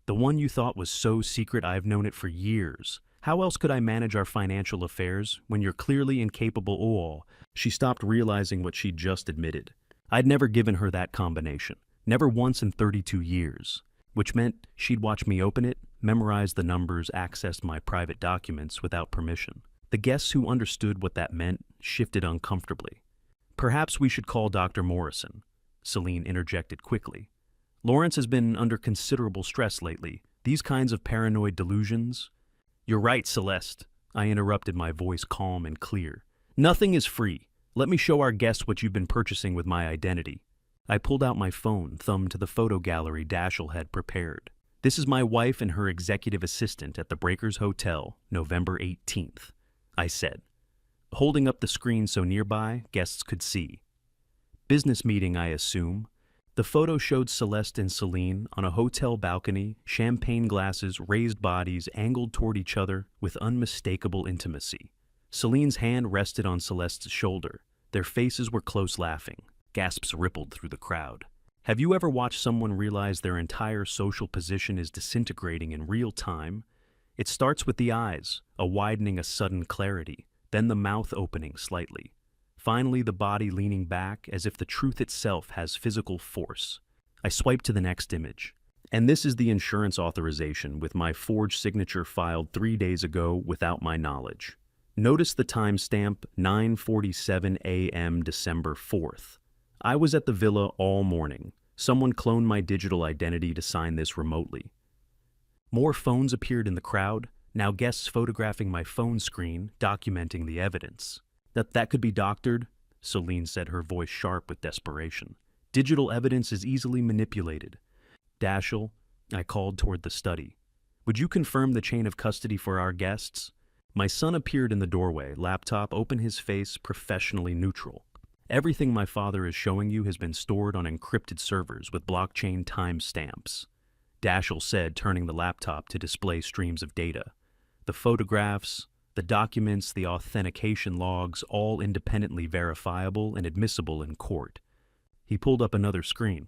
The one you thought was so secret, I've known it for years. How else could I manage our financial affairs when you're clearly incapable? Oh, she stopped, realizing what she'd just admitted. I'd never given her that combination. Never once in 32 years. Which meant she'd watch me open it, memorize the numbers, access my private documents without permission. The guests who understood what that meant shifted uncomfortably. Perhaps we should call Dr. Morrison, Celine interjected quickly. Lawrence has been under considerable stress lately. These kinds of paranoid delusions... You're right, Celeste, I interrupted, my voice calm and clear. Nothing is free. Let me show our guests what you've been purchasing with my identity. I pulled out my phone, thumbed to the photo gallery Dashiell had prepared. This is my wife and her executive assistant at the Breakers Hotel, November 18th, I said, holding up the screen so nearby guests could see. Business meeting, I assume. The photo showed Celeste and Celine on a hotel balcony, champagne glasses, raised bodies angled toward each other with unmistakable intimacy. Celine's hand rested on Celeste's shoulder. Their faces were close, laughing. Gasps rippled through the crowd. Have you ever watched someone realize their entire social position is disintegrating in real time? It starts with the eyes, a widening, a sudden clarity, then the mouth opening slightly. Finally, the body leaning back as if the truth itself has physical force. I swiped to the next image. And this is the insurance authorization with my forged signature filed 3 days ago without my knowledge. Notice the timestamp 9:47 a.m. December 4th. I was at the villa all morning. Someone cloned my digital identity to sign this remotely. More phones appeared in the crowd, now guests photographing my phone screen, documenting the evidence. That could be doctored, Celine said, her voice sharp with desperation. Digital evidence is easily manipulated. Dashiell, I called toward the study. Would you confirm the chain of custody for our guests? My son appeared in the doorway, laptop open, his face professionally neutral. Everything my father is showing you has been stored on encrypted servers with blockchain timestamps, Dashiell said, turning the laptop to display streams of data. The photographs, the documents, the authentication logs, all independently verifiable and admissible in court. He pulled up another screen.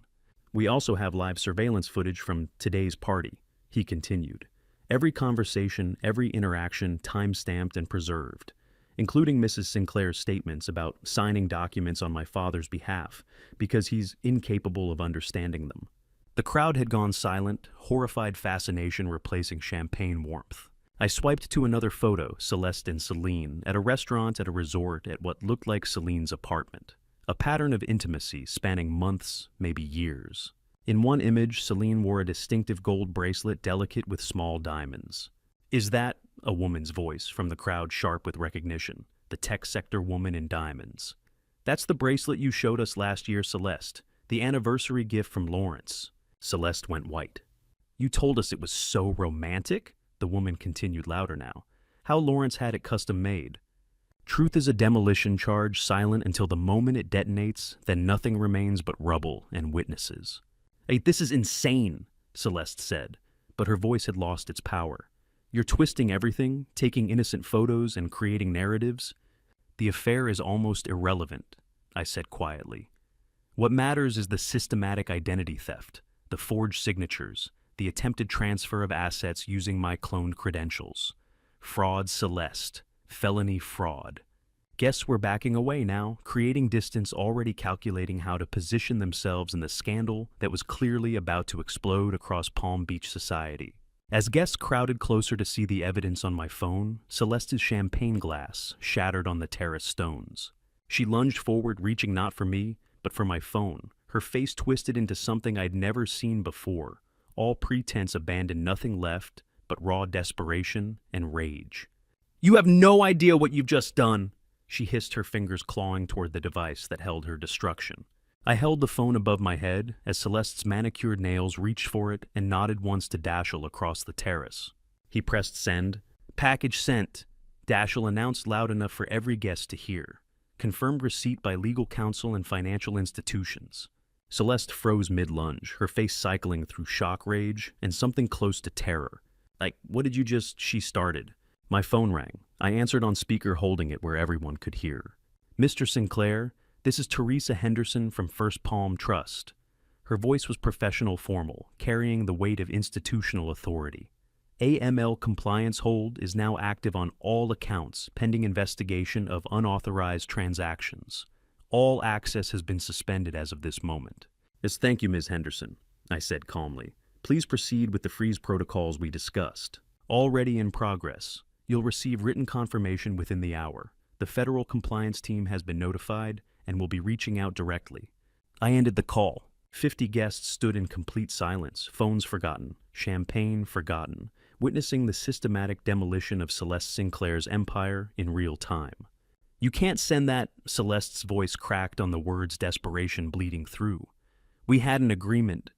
We also have live surveillance footage from today's party, he continued. Every conversation, every interaction time-stamped and preserved, including Mrs. Sinclair's statements about signing documents on my father's behalf because he's incapable of understanding them. The crowd had gone silent, horrified fascination replacing champagne warmth. I swiped to another photo, Celeste and Celine, at a restaurant at a resort at what looked like Celine's apartment. A pattern of intimacy spanning months, maybe years. In one image, Celine wore a distinctive gold bracelet delicate with small diamonds. Is that, a woman's voice from the crowd sharp with recognition, the tech sector woman in diamonds? That's the bracelet you showed us last year, Celeste, the anniversary gift from Lawrence. Celeste went white. You told us it was so romantic? The woman continued louder now. How Lawrence had it custom made. Truth is a demolition charge, silent until the moment it detonates, then nothing remains but rubble and witnesses. Hey, this is insane, Celeste said, but her voice had lost its power. You're twisting everything, taking innocent photos and creating narratives. The affair is almost irrelevant, I said quietly. What matters is the systematic identity theft, the forged signatures, the attempted transfer of assets using my cloned credentials. Fraud, Celeste. Felony fraud. Guests were backing away now, creating distance, already calculating how to position themselves in the scandal that was clearly about to explode across Palm Beach society. As guests crowded closer to see the evidence on my phone, Celeste's champagne glass shattered on the terrace stones. She lunged forward, reaching not for me, but for my phone, her face twisted into something I'd never seen before. All pretense abandoned, nothing left but raw desperation and rage. You have no idea what you've just done, she hissed, her fingers clawing toward the device that held her destruction. I held the phone above my head as Celeste's manicured nails reached for it and nodded once to Dashiell across the terrace. He pressed send. "Package sent," Dashiell announced loud enough for every guest to hear. "Confirmed receipt by legal counsel and financial institutions." Celeste froze mid-lunge, her face cycling through shock rage and something close to terror. "Like, what did you just—" she started. My phone rang. I answered on speaker, holding it where everyone could hear. "Mr. Sinclair, this is Teresa Henderson from First Palm Trust." Her voice was professional formal, carrying the weight of institutional authority. "AML compliance hold is now active on all accounts pending investigation of unauthorized transactions. All access has been suspended as of this moment." "Yes, thank you, Ms. Henderson," I said calmly. "Please proceed with the freeze protocols we discussed." "Already in progress. You'll receive written confirmation within the hour. The federal compliance team has been notified and will be reaching out directly." I ended the call. 50 guests stood in complete silence, phones forgotten, champagne forgotten, witnessing the systematic demolition of Celeste Sinclair's empire in real time. "You can't send that," Celeste's voice cracked on the words, desperation bleeding through. "We had an agreement."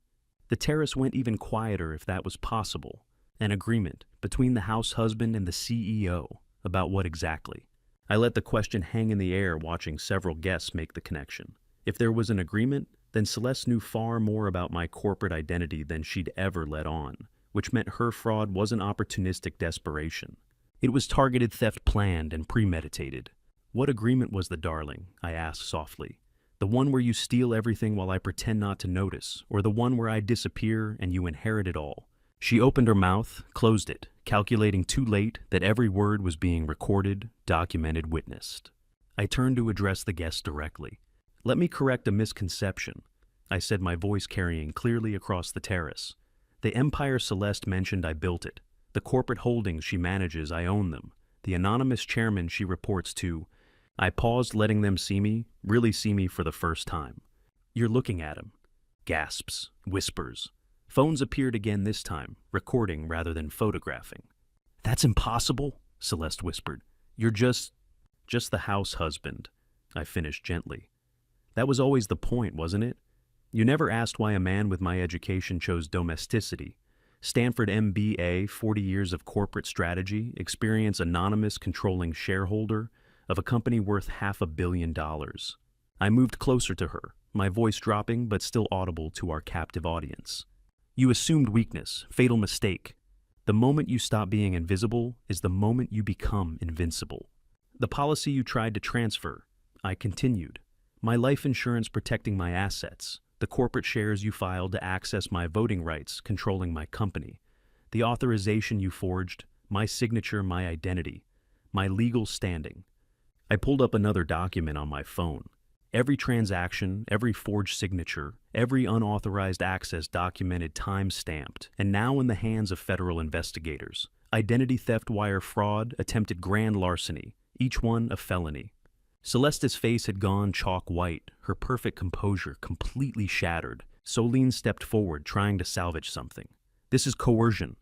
The terrace went even quieter, if that was possible. An agreement between the house husband and the CEO. About what exactly? I let the question hang in the air, watching several guests make the connection. If there was an agreement, then Celeste knew far more about my corporate identity than she'd ever let on, which meant her fraud wasn't opportunistic desperation. It was targeted theft, planned and premeditated. "What agreement was the darling?" I asked softly. "The one where you steal everything while I pretend not to notice, or the one where I disappear and you inherit it all?" She opened her mouth, closed it, calculating too late that every word was being recorded, documented, witnessed. I turned to address the guests directly. "Let me correct a misconception," I said, my voice carrying clearly across the terrace. "The empire Celeste mentioned, I built it. The corporate holdings she manages, I own them. The anonymous chairman she reports to—" I paused, letting them see me, really see me for the first time. "You're looking at him." Gasps, whispers. Phones appeared again this time, recording rather than photographing. "That's impossible," Celeste whispered. "You're just the house husband," I finished gently. "That was always the point, wasn't it? You never asked why a man with my education chose domesticity. Stanford MBA, 40 years of corporate strategy, experience, anonymous controlling shareholder of a company worth $500 million. I moved closer to her, my voice dropping but still audible to our captive audience. "You assumed weakness, fatal mistake. The moment you stop being invisible is the moment you become invincible. The policy you tried to transfer," I continued. "My life insurance protecting my assets, the corporate shares you filed to access my voting rights controlling my company, the authorization you forged, my signature, my identity, my legal standing." I pulled up another document on my phone. Every transaction, every forged signature, every unauthorized access documented, time-stamped, and now in the hands of federal investigators. Identity theft, wire fraud, attempted grand larceny, each one a felony. Celeste's face had gone chalk white, her perfect composure completely shattered. Solene stepped forward, trying to salvage something. "This is coercion.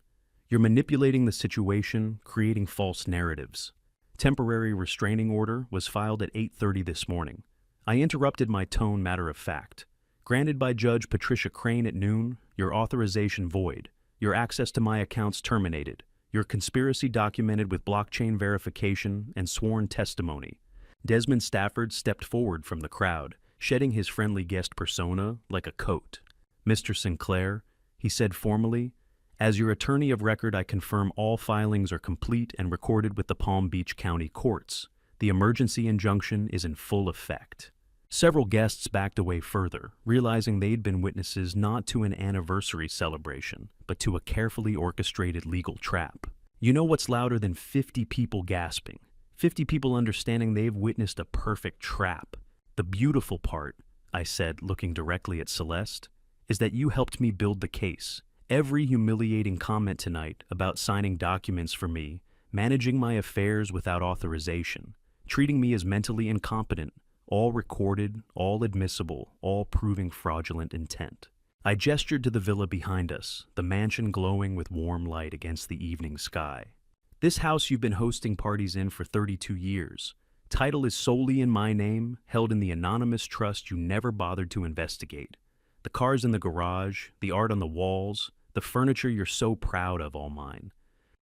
You're manipulating the situation, creating false narratives." Temporary restraining order was filed at 8:30 this morning. I interrupted, my tone matter of fact. "Granted by Judge Patricia Crane at noon, your authorization void, your access to my accounts terminated, your conspiracy documented with blockchain verification and sworn testimony." Desmond Stafford stepped forward from the crowd, shedding his friendly guest persona like a coat. "Mr. Sinclair," he said formally, "as your attorney of record, I confirm all filings are complete and recorded with the Palm Beach County courts. The emergency injunction is in full effect." Several guests backed away further, realizing they'd been witnesses not to an anniversary celebration, but to a carefully orchestrated legal trap. You know what's louder than 50 people gasping? 50 people understanding they've witnessed a perfect trap. "The beautiful part," I said, looking directly at Celeste, "is that you helped me build the case. Every humiliating comment tonight about signing documents for me, managing my affairs without authorization, treating me as mentally incompetent, all recorded, all admissible, all proving fraudulent intent." I gestured to the villa behind us, the mansion glowing with warm light against the evening sky. "This house you've been hosting parties in for 32 years. title is solely in my name, held in the anonymous trust you never bothered to investigate. The cars in the garage, the art on the walls, the furniture you're so proud of, all mine.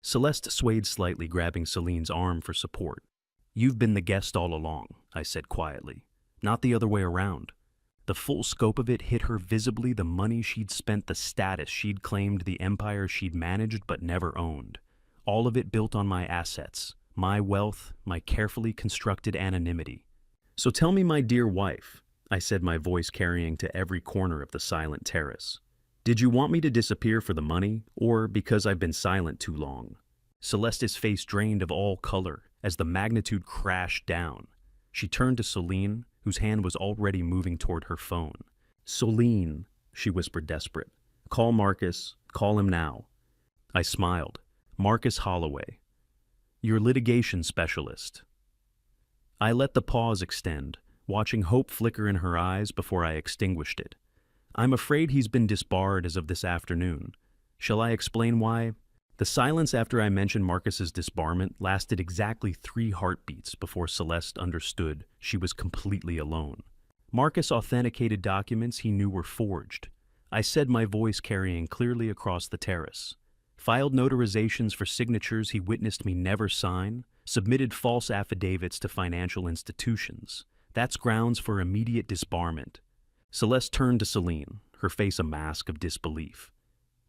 Celeste swayed slightly, grabbing Celine's arm for support. You've been the guest all along, I said quietly. Not the other way around. The full scope of it hit her visibly, the money she'd spent, the status she'd claimed, the empire she'd managed but never owned. All of it built on my assets, my wealth, my carefully constructed anonymity. So tell me, my dear wife, I said, my voice carrying to every corner of the silent terrace. Did you want me to disappear for the money, or because I've been silent too long? Celeste's face drained of all color as the magnitude crashed down. She turned to Celine, whose hand was already moving toward her phone. Celine, she whispered, desperate. Call Marcus. Call him now. I smiled. Marcus Holloway. Your litigation specialist. I let the pause extend, watching hope flicker in her eyes before I extinguished it. I'm afraid he's been disbarred as of this afternoon. Shall I explain why? The silence after I mentioned Marcus's disbarment lasted exactly 3 heartbeats before Celeste understood she was completely alone. Marcus authenticated documents he knew were forged. I said, my voice carrying clearly across the terrace. Filed notarizations for signatures he witnessed me never sign, submitted false affidavits to financial institutions. That's grounds for immediate disbarment. Celeste turned to Celine, her face a mask of disbelief.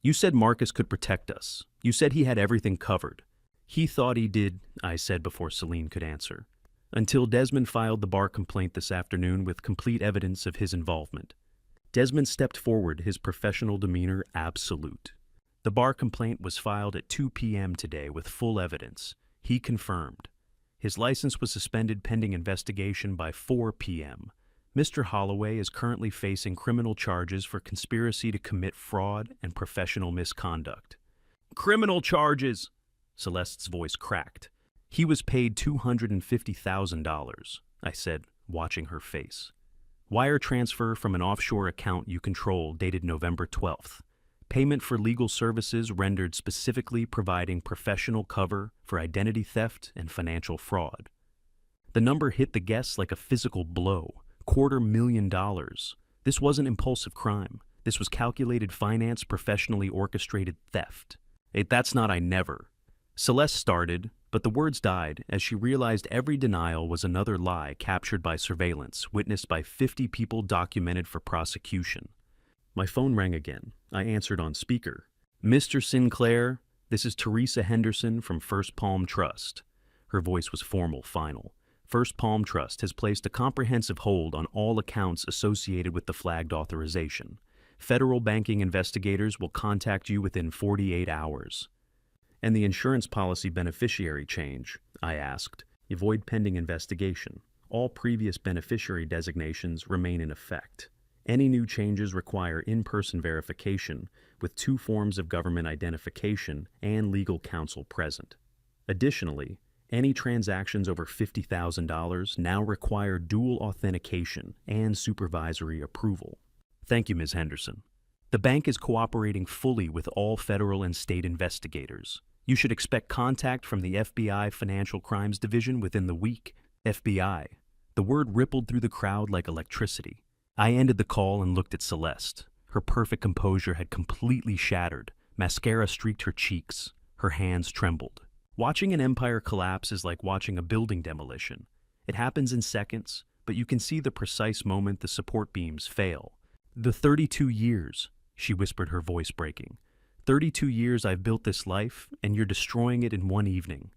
You said Marcus could protect us. You said he had everything covered. He thought he did, I said before Celine could answer. Until Desmond filed the bar complaint this afternoon with complete evidence of his involvement. Desmond stepped forward, his professional demeanor absolute. The bar complaint was filed at 2 p.m. today with full evidence. He confirmed. His license was suspended pending investigation by 4 p.m. Mr. Holloway is currently facing criminal charges for conspiracy to commit fraud and professional misconduct. Criminal charges! Celeste's voice cracked. He was paid $250,000, I said, watching her face. Wire transfer from an offshore account you control dated November 12th. Payment for legal services rendered specifically providing professional cover for identity theft and financial fraud. The number hit the guests like a physical blow. $250,000. This wasn't impulsive crime. This was calculated finance, professionally orchestrated theft. That's not I never. Celeste started, but the words died as she realized every denial was another lie captured by surveillance, witnessed by 50 people, documented for prosecution. My phone rang again. I answered on speaker. Mr. Sinclair, this is Teresa Henderson from First Palm Trust. Her voice was formal, final. First Palm Trust has placed a comprehensive hold on all accounts associated with the flagged authorization. Federal banking investigators will contact you within 48 hours. And the insurance policy beneficiary change, I asked. Void pending investigation. All previous beneficiary designations remain in effect. Any new changes require in-person verification with 2 forms of government identification and legal counsel present. Additionally, any transactions over $50,000 now require dual authentication and supervisory approval. Thank you, Ms. Henderson. The bank is cooperating fully with all federal and state investigators. You should expect contact from the FBI Financial Crimes Division within the week. FBI. The word rippled through the crowd like electricity. I ended the call and looked at Celeste. Her perfect composure had completely shattered. Mascara streaked her cheeks. Her hands trembled. Watching an empire collapse is like watching a building demolition. It happens in seconds, but you can see the precise moment the support beams fail. The 32 years, she whispered, her voice breaking. 32 years I've built this life, and you're destroying it in one evening.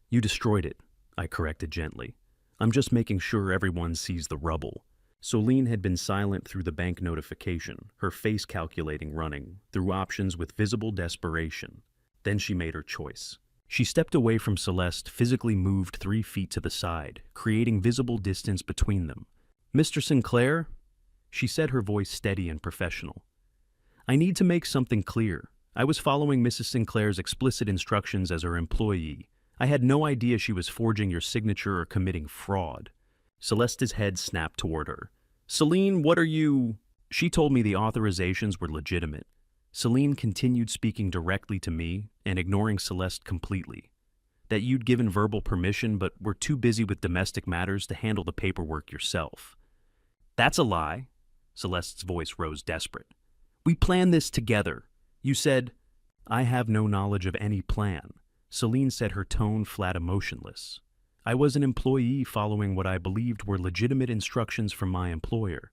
You destroyed it, I corrected gently. I'm just making sure everyone sees the rubble. Celine had been silent through the bank notification, her face calculating, running through options with visible desperation. Then she made her choice. She stepped away from Celeste, physically moved 3 feet to the side, creating visible distance between them. Mr. Sinclair? She said, her voice steady and professional. I need to make something clear. I was following Mrs. Sinclair's explicit instructions as her employee. I had no idea she was forging your signature or committing fraud. Celeste's head snapped toward her. Celine, what are you? She told me the authorizations were legitimate. Celine continued speaking directly to me and ignoring Celeste completely. that you'd given verbal permission but were too busy with domestic matters to handle the paperwork yourself. That's a lie. Celeste's voice rose desperate. We planned this together. You said, I have no knowledge of any plan. Celine said, her tone flat emotionless. I was an employee following what I believed were legitimate instructions from my employer.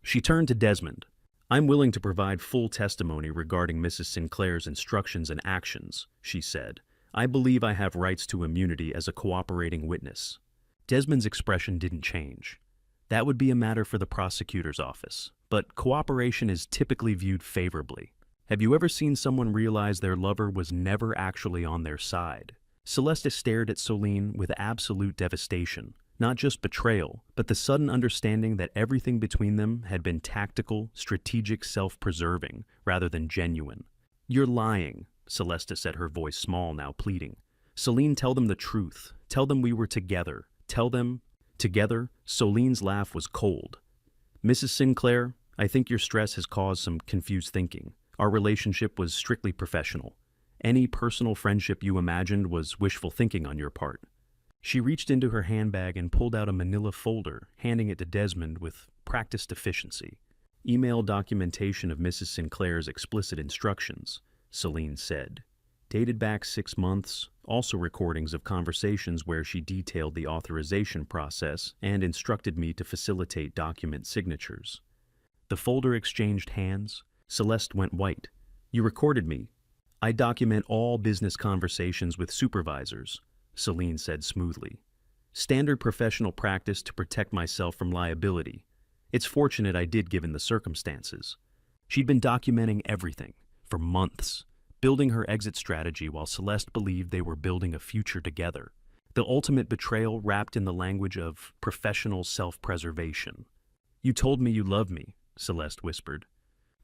She turned to Desmond. I'm willing to provide full testimony regarding Mrs. Sinclair's instructions and actions, she said. I believe I have rights to immunity as a cooperating witness. Desmond's expression didn't change. That would be a matter for the prosecutor's office, but cooperation is typically viewed favorably. Have you ever seen someone realize their lover was never actually on their side? Celeste stared at Celine with absolute devastation, not just betrayal, but the sudden understanding that everything between them had been tactical, strategic, self-preserving, rather than genuine. You're lying, Celeste said, her voice small, now pleading. Celine, tell them the truth. Tell them we were together. Tell them... Together? Celine's laugh was cold. Mrs. Sinclair, I think your stress has caused some confused thinking. Our relationship was strictly professional. Any personal friendship you imagined was wishful thinking on your part. She reached into her handbag and pulled out a manila folder, handing it to Desmond with practiced efficiency. Email documentation of Mrs. Sinclair's explicit instructions, Celine said. Dated back 6 months, also recordings of conversations where she detailed the authorization process and instructed me to facilitate document signatures. The folder exchanged hands. Celeste went white. You recorded me. I document all business conversations with supervisors, Celine said smoothly. Standard professional practice to protect myself from liability. It's fortunate I did given the circumstances. She'd been documenting everything, for months, building her exit strategy while Celeste believed they were building a future together. The ultimate betrayal wrapped in the language of professional self-preservation. You told me you loved me, Celeste whispered.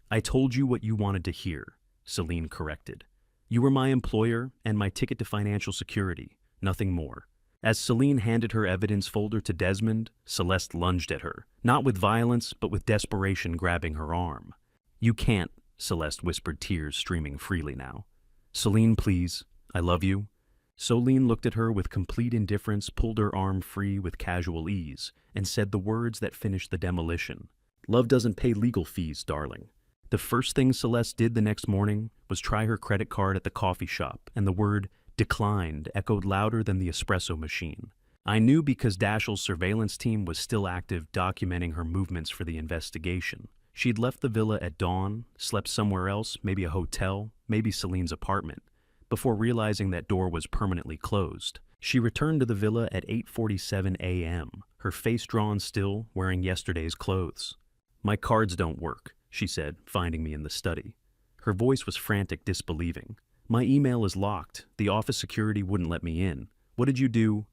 I told you what you wanted to hear, Celine corrected. You were my employer and my ticket to financial security, nothing more. As Celine handed her evidence folder to Desmond, Celeste lunged at her, not with violence, but with desperation, grabbing her arm. You can't, Celeste whispered, tears streaming freely now. Celine, please. I love you. Celine looked at her with complete indifference, pulled her arm free with casual ease, and said the words that finished the demolition. Love doesn't pay legal fees, darling. The first thing Celeste did the next morning was try her credit card at the coffee shop, and the word declined echoed louder than the espresso machine. I knew because Dashiell's surveillance team was still active, documenting her movements for the investigation. She'd left the villa at dawn, slept somewhere else, maybe a hotel, maybe Celine's apartment, before realizing that door was permanently closed. She returned to the villa at 8:47 a.m., her face drawn still, wearing yesterday's clothes. My cards don't work, she said, finding me in the study. Her voice was frantic, disbelieving. My email is locked. The office security wouldn't let me in. What did you do?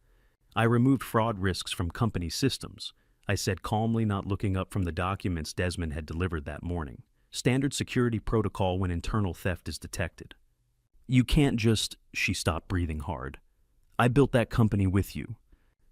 I removed fraud risks from company systems, I said calmly, not looking up from the documents Desmond had delivered that morning. Standard security protocol when internal theft is detected. You can't just... She stopped, breathing hard. I built that company with you.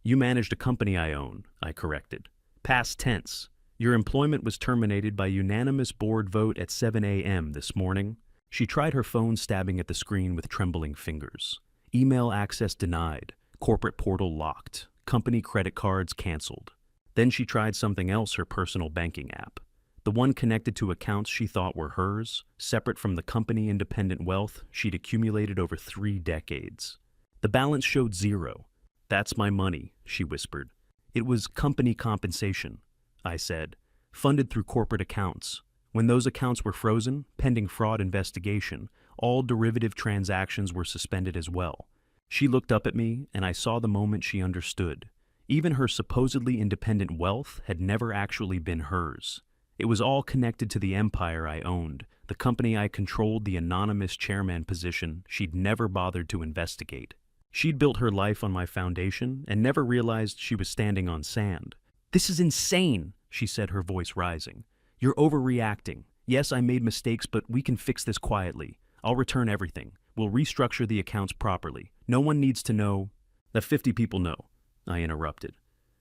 You managed a company I own, I corrected. Past tense. Your employment was terminated by unanimous board vote at 7 a.m. this morning. She tried her phone, stabbing at the screen with trembling fingers. Email access denied. Corporate portal locked. Company credit cards canceled. Then she tried something else, her personal banking app. The one connected to accounts she thought were hers, separate from the company independent wealth she'd accumulated over 3 decades. The balance showed 0. That's my money, she whispered. It was company compensation, I said, funded through corporate accounts. When those accounts were frozen, pending fraud investigation, all derivative transactions were suspended as well. She looked up at me, and I saw the moment she understood. Even her supposedly independent wealth had never actually been hers. It was all connected to the empire I owned, the company I controlled, the anonymous chairman position she'd never bothered to investigate. She'd built her life on my foundation and never realized she was standing on sand. This is insane, she said, her voice rising. You're overreacting. Yes, I made mistakes, but we can fix this quietly. I'll return everything. We'll restructure the accounts properly. No one needs to know. The 50 people know, I interrupted.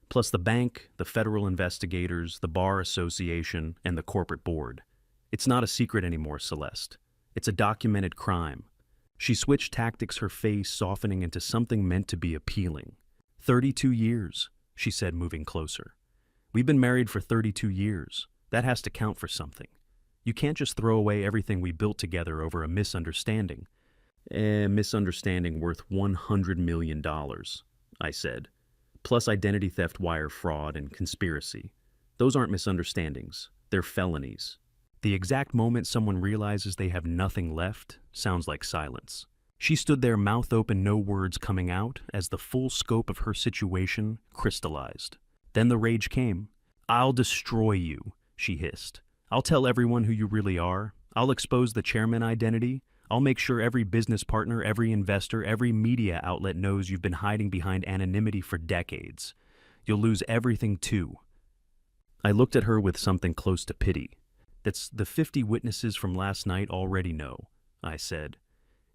Plus the bank, the federal investigators, the bar association, and the corporate board. It's not a secret anymore, Celeste. It's a documented crime. She switched tactics, her face softening into something meant to be appealing. 32 years, she said, moving closer. We've been married for 32 years. That has to count for something. You can't just throw away everything we built together over a misunderstanding. A misunderstanding worth $100 million, I said. Plus identity theft, wire fraud, and conspiracy. Those aren't misunderstandings. They're felonies. The exact moment someone realizes they have nothing left sounds like silence. She stood there, mouth open, no words coming out, as the full scope of her situation crystallized. Then the rage came. "I'll destroy you," she hissed. "I'll tell everyone who you really are. I'll expose the chairman identity. I'll make sure every business partner, every investor, every media outlet knows you've been hiding behind anonymity for decades. You'll lose everything too." I looked at her with something close to pity. "That's the 50 witnesses from last night already know," I said.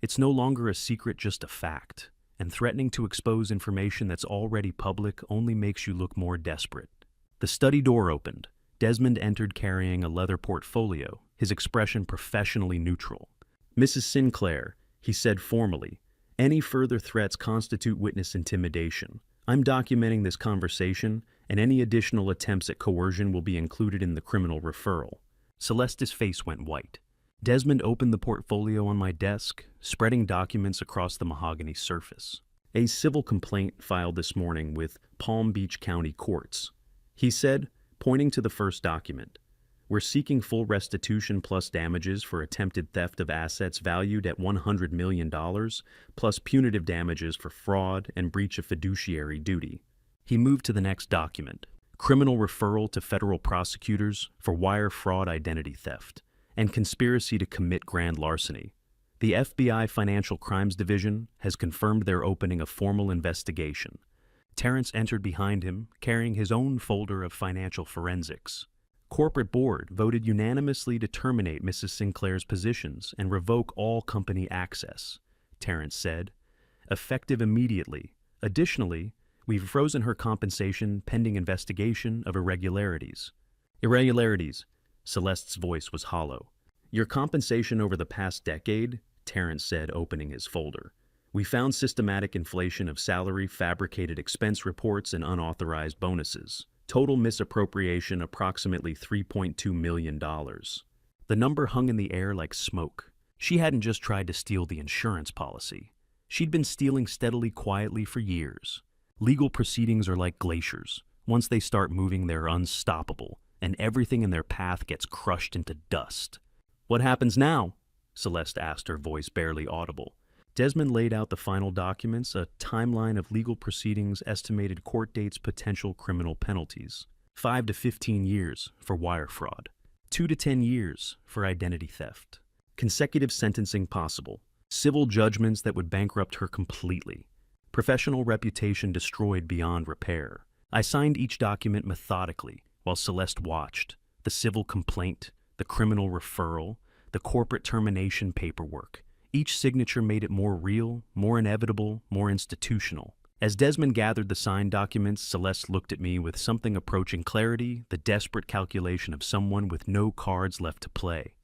"It's no longer a secret, just a fact. And threatening to expose information that's already public only makes you look more desperate." The study door opened. Desmond entered carrying a leather portfolio, his expression professionally neutral. "Mrs. Sinclair," he said formally, "any further threats constitute witness intimidation. I'm documenting this conversation, and any additional attempts at coercion will be included in the criminal referral." Celeste's face went white. Desmond opened the portfolio on my desk, spreading documents across the mahogany surface. "A civil complaint filed this morning with Palm Beach County Courts," he said, pointing to the first document. "We're seeking full restitution plus damages for attempted theft of assets valued at $100 million, plus punitive damages for fraud and breach of fiduciary duty." He moved to the next document, criminal referral to federal prosecutors for wire fraud, identity theft, and conspiracy to commit grand larceny. The FBI Financial Crimes Division has confirmed they're opening a formal investigation. Terrence entered behind him, carrying his own folder of financial forensics. Corporate board voted unanimously to terminate Mrs. Sinclair's positions and revoke all company access, Terrence said, effective immediately. Additionally, we've frozen her compensation pending investigation of irregularities. Irregularities, Celeste's voice was hollow. Your compensation over the past decade, Terrence said, opening his folder. We found systematic inflation of salary, fabricated expense reports, and unauthorized bonuses. Total misappropriation approximately $3.2 million. The number hung in the air like smoke. She hadn't just tried to steal the insurance policy. She'd been stealing steadily, quietly for years. Legal proceedings are like glaciers. Once they start moving, they're unstoppable, and everything in their path gets crushed into dust. What happens now? Celeste asked, her voice barely audible. Desmond laid out the final documents, a timeline of legal proceedings, estimated court dates, potential criminal penalties. 5 to 15 years for wire fraud. 2 to 10 years for identity theft. Consecutive sentencing possible. Civil judgments that would bankrupt her completely. Professional reputation destroyed beyond repair. I signed each document methodically while Celeste watched. The civil complaint, the criminal referral, the corporate termination paperwork. Each signature made it more real, more inevitable, more institutional. As Desmond gathered the signed documents, Celeste looked at me with something approaching clarity, the desperate calculation of someone with no cards left to play.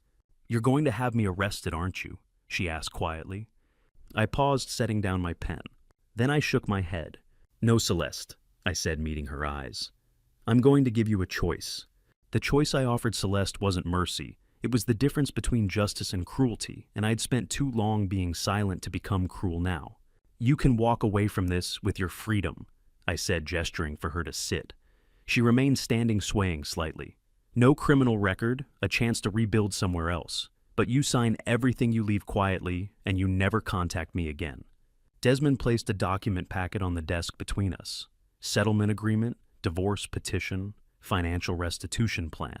You're going to have me arrested, aren't you? She asked quietly. I paused, setting down my pen. Then I shook my head. No, Celeste, I said, meeting her eyes. I'm going to give you a choice. The choice I offered Celeste wasn't mercy. It was the difference between justice and cruelty, and I'd spent too long being silent to become cruel now. You can walk away from this with your freedom, I said, gesturing for her to sit. She remained standing, swaying slightly. No criminal record, a chance to rebuild somewhere else. But you sign everything you leave quietly, and you never contact me again. Desmond placed a document packet on the desk between us. Settlement agreement, divorce petition, financial restitution plan.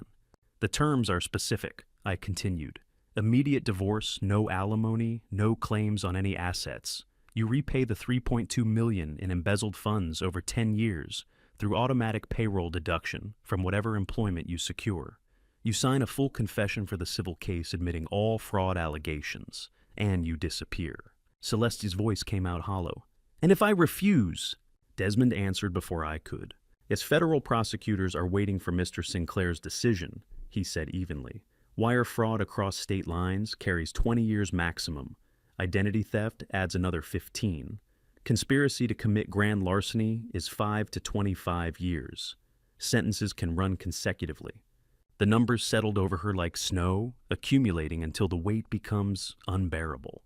The terms are specific, I continued. Immediate divorce, no alimony, no claims on any assets. You repay the $3.2 million in embezzled funds over 10 years through automatic payroll deduction from whatever employment you secure. You sign a full confession for the civil case admitting all fraud allegations, and you disappear. Celeste's voice came out hollow. And if I refuse? Desmond answered before I could. As federal prosecutors are waiting for Mr. Sinclair's decision, he said evenly. Wire fraud across state lines carries 20 years maximum. Identity theft adds another 15. Conspiracy to commit grand larceny is 5 to 25 years. Sentences can run consecutively. The numbers settled over her like snow, accumulating until the weight becomes unbearable.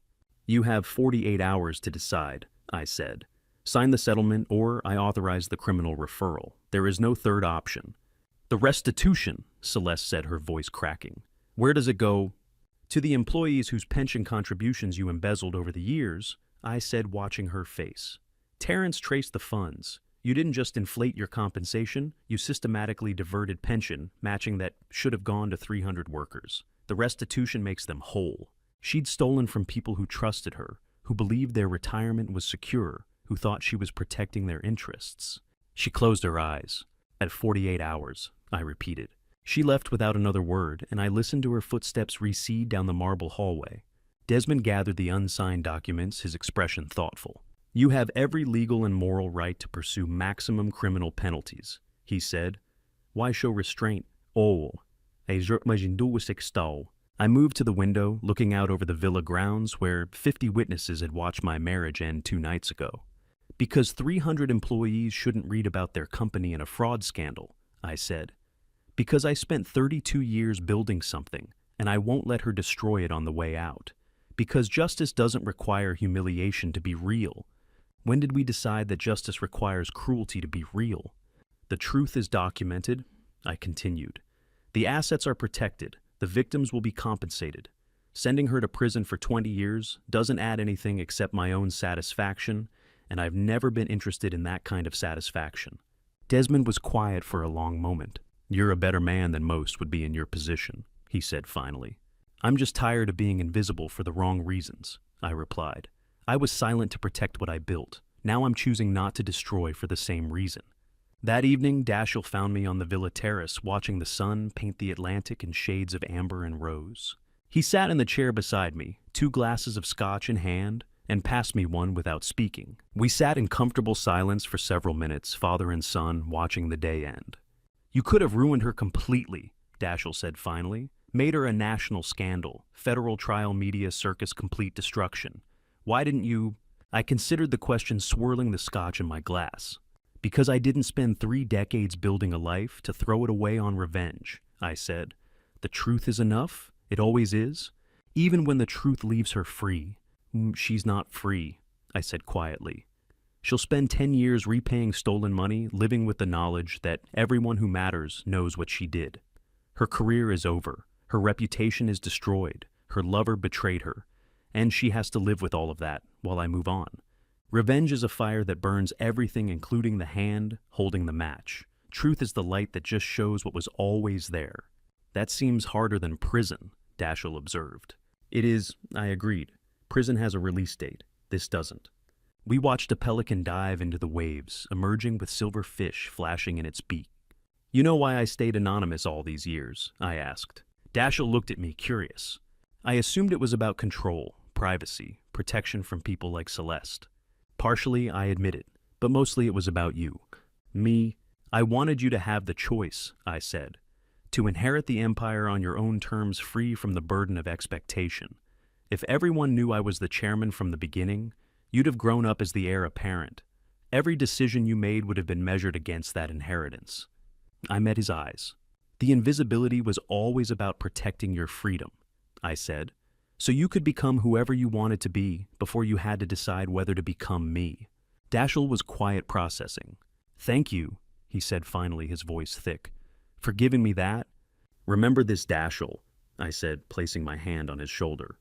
You have 48 hours to decide, I said. Sign the settlement or I authorize the criminal referral. There is no third option. The restitution, Celeste said, her voice cracking. Where does it go? To the employees whose pension contributions you embezzled over the years, I said, watching her face. Terrence traced the funds. You didn't just inflate your compensation, you systematically diverted pension, matching that should have gone to 300 workers. The restitution makes them whole. She'd stolen from people who trusted her, who believed their retirement was secure, who thought she was protecting their interests. She closed her eyes. At 48 hours, I repeated. She left without another word, and I listened to her footsteps recede down the marble hallway. Desmond gathered the unsigned documents, his expression thoughtful. You have every legal and moral right to pursue maximum criminal penalties, he said. Why show restraint? Oh, I moved to the window, looking out over the villa grounds where 50 witnesses had watched my marriage end 2 nights ago. Because 300 employees shouldn't read about their company in a fraud scandal, I said. Because I spent 32 years building something, and I won't let her destroy it on the way out. Because justice doesn't require humiliation to be real. When did we decide that justice requires cruelty to be real? The truth is documented, I continued. The assets are protected. The victims will be compensated. Sending her to prison for 20 years doesn't add anything except my own satisfaction, and I've never been interested in that kind of satisfaction. Desmond was quiet for a long moment. You're a better man than most would be in your position, he said finally. I'm just tired of being invisible for the wrong reasons, I replied. I was silent to protect what I built. Now I'm choosing not to destroy for the same reason. That evening, Dashiell found me on the villa terrace watching the sun paint the Atlantic in shades of amber and rose. He sat in the chair beside me, 2 glasses of scotch in hand, and passed me one without speaking. We sat in comfortable silence for several minutes, father and son, watching the day end. You could have ruined her completely, Dashiell said finally. Made her a national scandal, federal trial media circus complete destruction. Why didn't you? I considered the question, swirling the scotch in my glass. Because I didn't spend 3 decades building a life to throw it away on revenge, I said. The truth is enough. It always is. Even when the truth leaves her free. She's not free, I said quietly. She'll spend 10 years repaying stolen money, living with the knowledge that everyone who matters knows what she did. Her career is over. Her reputation is destroyed. Her lover betrayed her. And she has to live with all of that while I move on. Revenge is a fire that burns everything, including the hand holding the match. Truth is the light that just shows what was always there. That seems harder than prison, Dashiell observed. It is, I agreed. Prison has a release date. This doesn't. We watched a pelican dive into the waves, emerging with silver fish flashing in its beak. You know why I stayed anonymous all these years? I asked. Dashiell looked at me, curious. I assumed it was about control, privacy, protection from people like Celeste. Partially, I admit it, but mostly it was about you. Me. I wanted you to have the choice, I said. To inherit the empire on your own terms, free from the burden of expectation. If everyone knew I was the chairman from the beginning, you'd have grown up as the heir apparent. Every decision you made would have been measured against that inheritance. I met his eyes. The invisibility was always about protecting your freedom, I said. So you could become whoever you wanted to be before you had to decide whether to become me. Dashiell was quiet, processing. Thank you, he said finally, his voice thick, for giving me that. Remember this, Dashiell, I said, placing my hand on his shoulder.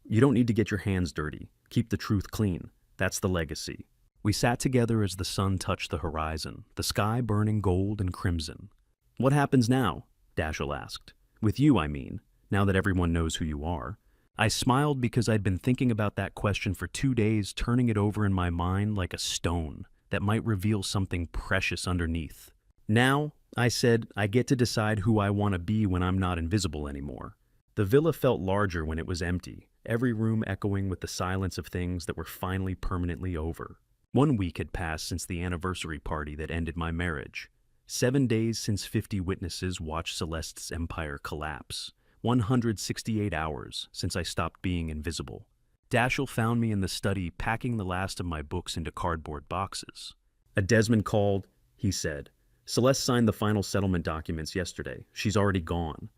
You don't need to get your hands dirty. Keep the truth clean. That's the legacy. We sat together as the sun touched the horizon, the sky burning gold and crimson. What happens now? Dashiell asked. With you, I mean, now that everyone knows who you are. I smiled because I'd been thinking about that question for 2 days, turning it over in my mind like a stone that might reveal something precious underneath. Now, I said, I get to decide who I want to be when I'm not invisible anymore. The villa felt larger when it was empty, every room echoing with the silence of things that were finally permanently over. 1 week had passed since the anniversary party that ended my marriage. 7 days since 50 witnesses watched Celeste's empire collapse. 168 hours since I stopped being invisible. Dashiell found me in the study packing the last of my books into cardboard boxes. A Desmond called, he said. Celeste signed the final settlement documents yesterday. She's already gone.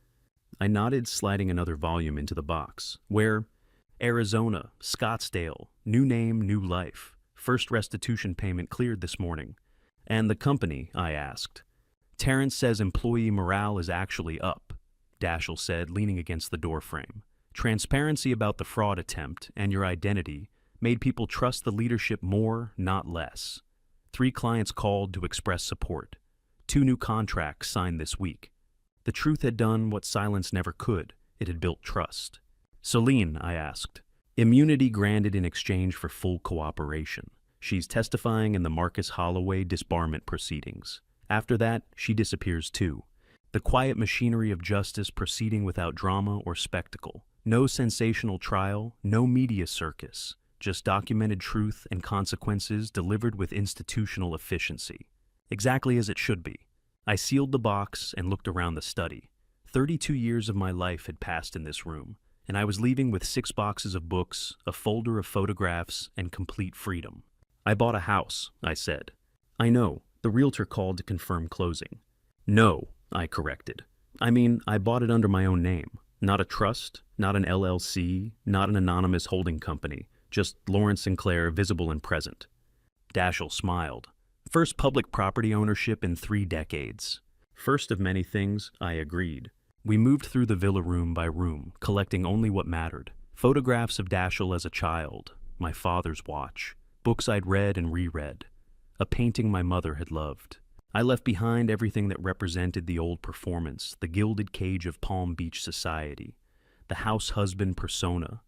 I nodded, sliding another volume into the box, where Arizona, Scottsdale, new name, new life. First restitution payment cleared this morning. And the company, I asked. Terrence says employee morale is actually up, Dashiell said, leaning against the doorframe. Transparency about the fraud attempt and your identity made people trust the leadership more, not less. 3 clients called to express support. 2 new contracts signed this week. The truth had done what silence never could. It had built trust. Celine, I asked. Immunity granted in exchange for full cooperation. She's testifying in the Marcus Holloway disbarment proceedings. After that, she disappears too. The quiet machinery of justice proceeding without drama or spectacle. No sensational trial, no media circus. Just documented truth and consequences delivered with institutional efficiency. Exactly as it should be. I sealed the box and looked around the study. 32 years of my life had passed in this room, and I was leaving with 6 boxes of books, a folder of photographs, and complete freedom. I bought a house, I said. I know, the realtor called to confirm closing. No, I corrected. I mean, I bought it under my own name. Not a trust, not an LLC, not an anonymous holding company, just Lawrence Sinclair, visible and present. Dashiell smiled. First public property ownership in 3 decades. First of many things, I agreed. We moved through the villa room by room, collecting only what mattered. Photographs of Dashiell as a child, my father's watch, books I'd read and reread, a painting my mother had loved. I left behind everything that represented the old performance, the gilded cage of Palm Beach society, the house husband persona,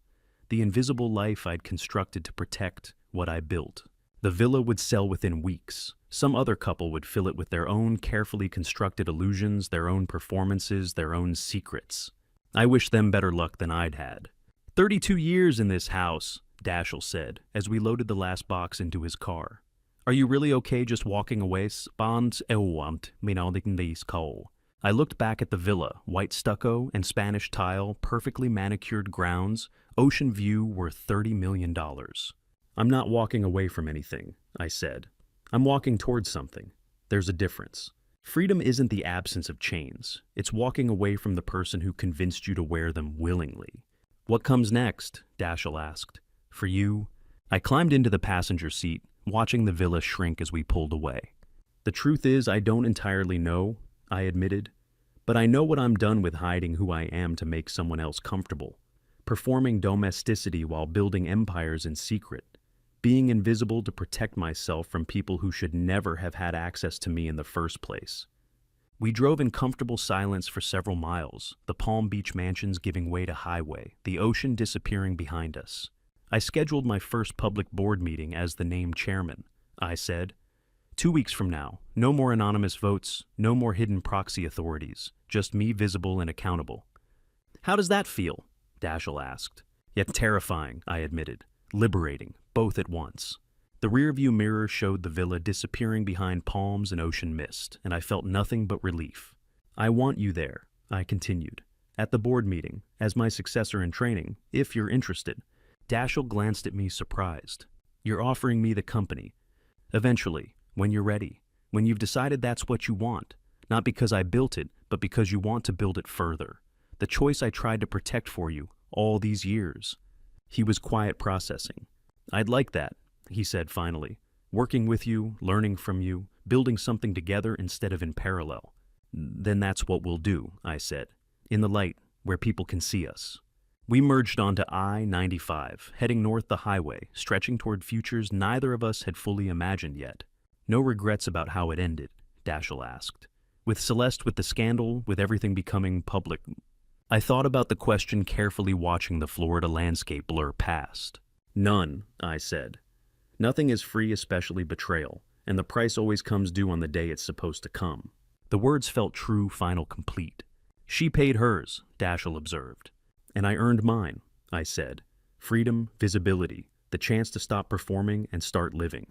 the invisible life I'd constructed to protect what I built. The villa would sell within weeks. Some other couple would fill it with their own carefully constructed illusions, their own performances, their own secrets. I wish them better luck than I'd had. 32 years in this house, Dashiell said, as we loaded the last box into his car. Are you really okay just walking away? I looked back at the villa, white stucco and Spanish tile, perfectly manicured grounds, ocean view worth $30 million. I'm not walking away from anything, I said. I'm walking towards something. There's a difference. Freedom isn't the absence of chains. It's walking away from the person who convinced you to wear them willingly. What comes next? Dashiell asked. For you? I climbed into the passenger seat, watching the villa shrink as we pulled away. The truth is, I don't entirely know, I admitted. But I know what I'm done with hiding who I am to make someone else comfortable. Performing domesticity while building empires in secret. Being invisible to protect myself from people who should never have had access to me in the first place. We drove in comfortable silence for several miles, the Palm Beach mansions giving way to highway, the ocean disappearing behind us. I scheduled my first public board meeting as the named chairman. I said, 2 weeks from now, no more anonymous votes, no more hidden proxy authorities, just me visible and accountable. How does that feel? Dashiell asked. Yet terrifying, I admitted. Liberating, both at once. The rearview mirror showed the villa disappearing behind palms and ocean mist, and I felt nothing but relief. I want you there, I continued, at the board meeting, as my successor in training, if you're interested. Dashiell glanced at me surprised. You're offering me the company. Eventually, when you're ready, when you've decided that's what you want, not because I built it, but because you want to build it further. The choice I tried to protect for you all these years. He was quiet processing. I'd like that, he said finally. Working with you, learning from you, building something together instead of in parallel. Then that's what we'll do, I said. In the light, where people can see us. We merged onto I-95, heading north the highway, stretching toward futures neither of us had fully imagined yet. No regrets about how it ended, Dashiell asked. With Celeste, with the scandal, with everything becoming public. I thought about the question, carefully watching the Florida landscape blur past. None, I said. Nothing is free, especially betrayal, and the price always comes due on the day it's supposed to come. The words felt true, final, complete. She paid hers, Dashiell observed. And I earned mine, I said. Freedom, visibility, the chance to stop performing and start living.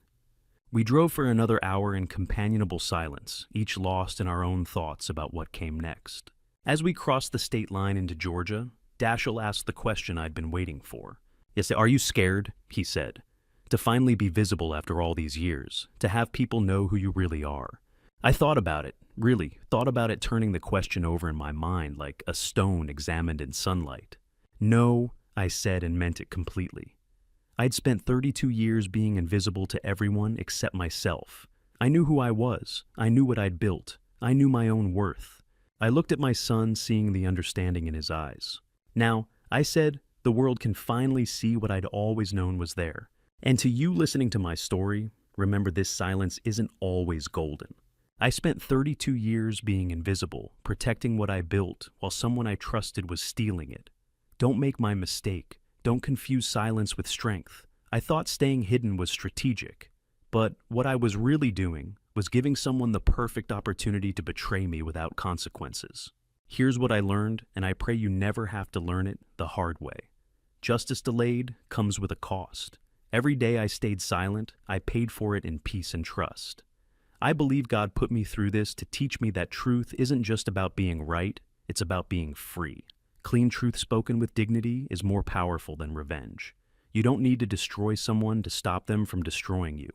We drove for another hour in companionable silence, each lost in our own thoughts about what came next. As we crossed the state line into Georgia, Dashiell asked the question I'd been waiting for. Yes, are you scared? He said. To finally be visible after all these years, to have people know who you really are. I thought about it, really, thought about it turning the question over in my mind like a stone examined in sunlight. No, I said and meant it completely. I'd spent 32 years being invisible to everyone except myself. I knew who I was. I knew what I'd built. I knew my own worth. I looked at my son, seeing the understanding in his eyes. Now, I said, the world can finally see what I'd always known was there. And to you listening to my story, remember this silence isn't always golden. I spent 32 years being invisible, protecting what I built while someone I trusted was stealing it. Don't make my mistake. Don't confuse silence with strength. I thought staying hidden was strategic, but what I was really doing was giving someone the perfect opportunity to betray me without consequences. Here's what I learned, and I pray you never have to learn it the hard way. Justice delayed comes with a cost. Every day I stayed silent, I paid for it in peace and trust. I believe God put me through this to teach me that truth isn't just about being right, it's about being free. Clean truth spoken with dignity is more powerful than revenge. You don't need to destroy someone to stop them from destroying you.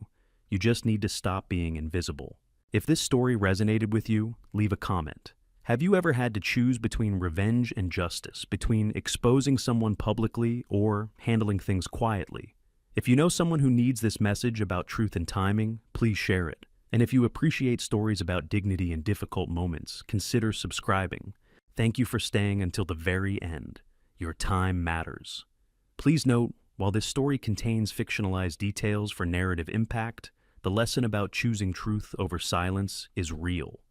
You just need to stop being invisible. If this story resonated with you, leave a comment. Have you ever had to choose between revenge and justice, between exposing someone publicly or handling things quietly? If you know someone who needs this message about truth and timing, please share it. And if you appreciate stories about dignity in difficult moments, consider subscribing. Thank you for staying until the very end. Your time matters. Please note, while this story contains fictionalized details for narrative impact, the lesson about choosing truth over silence is real.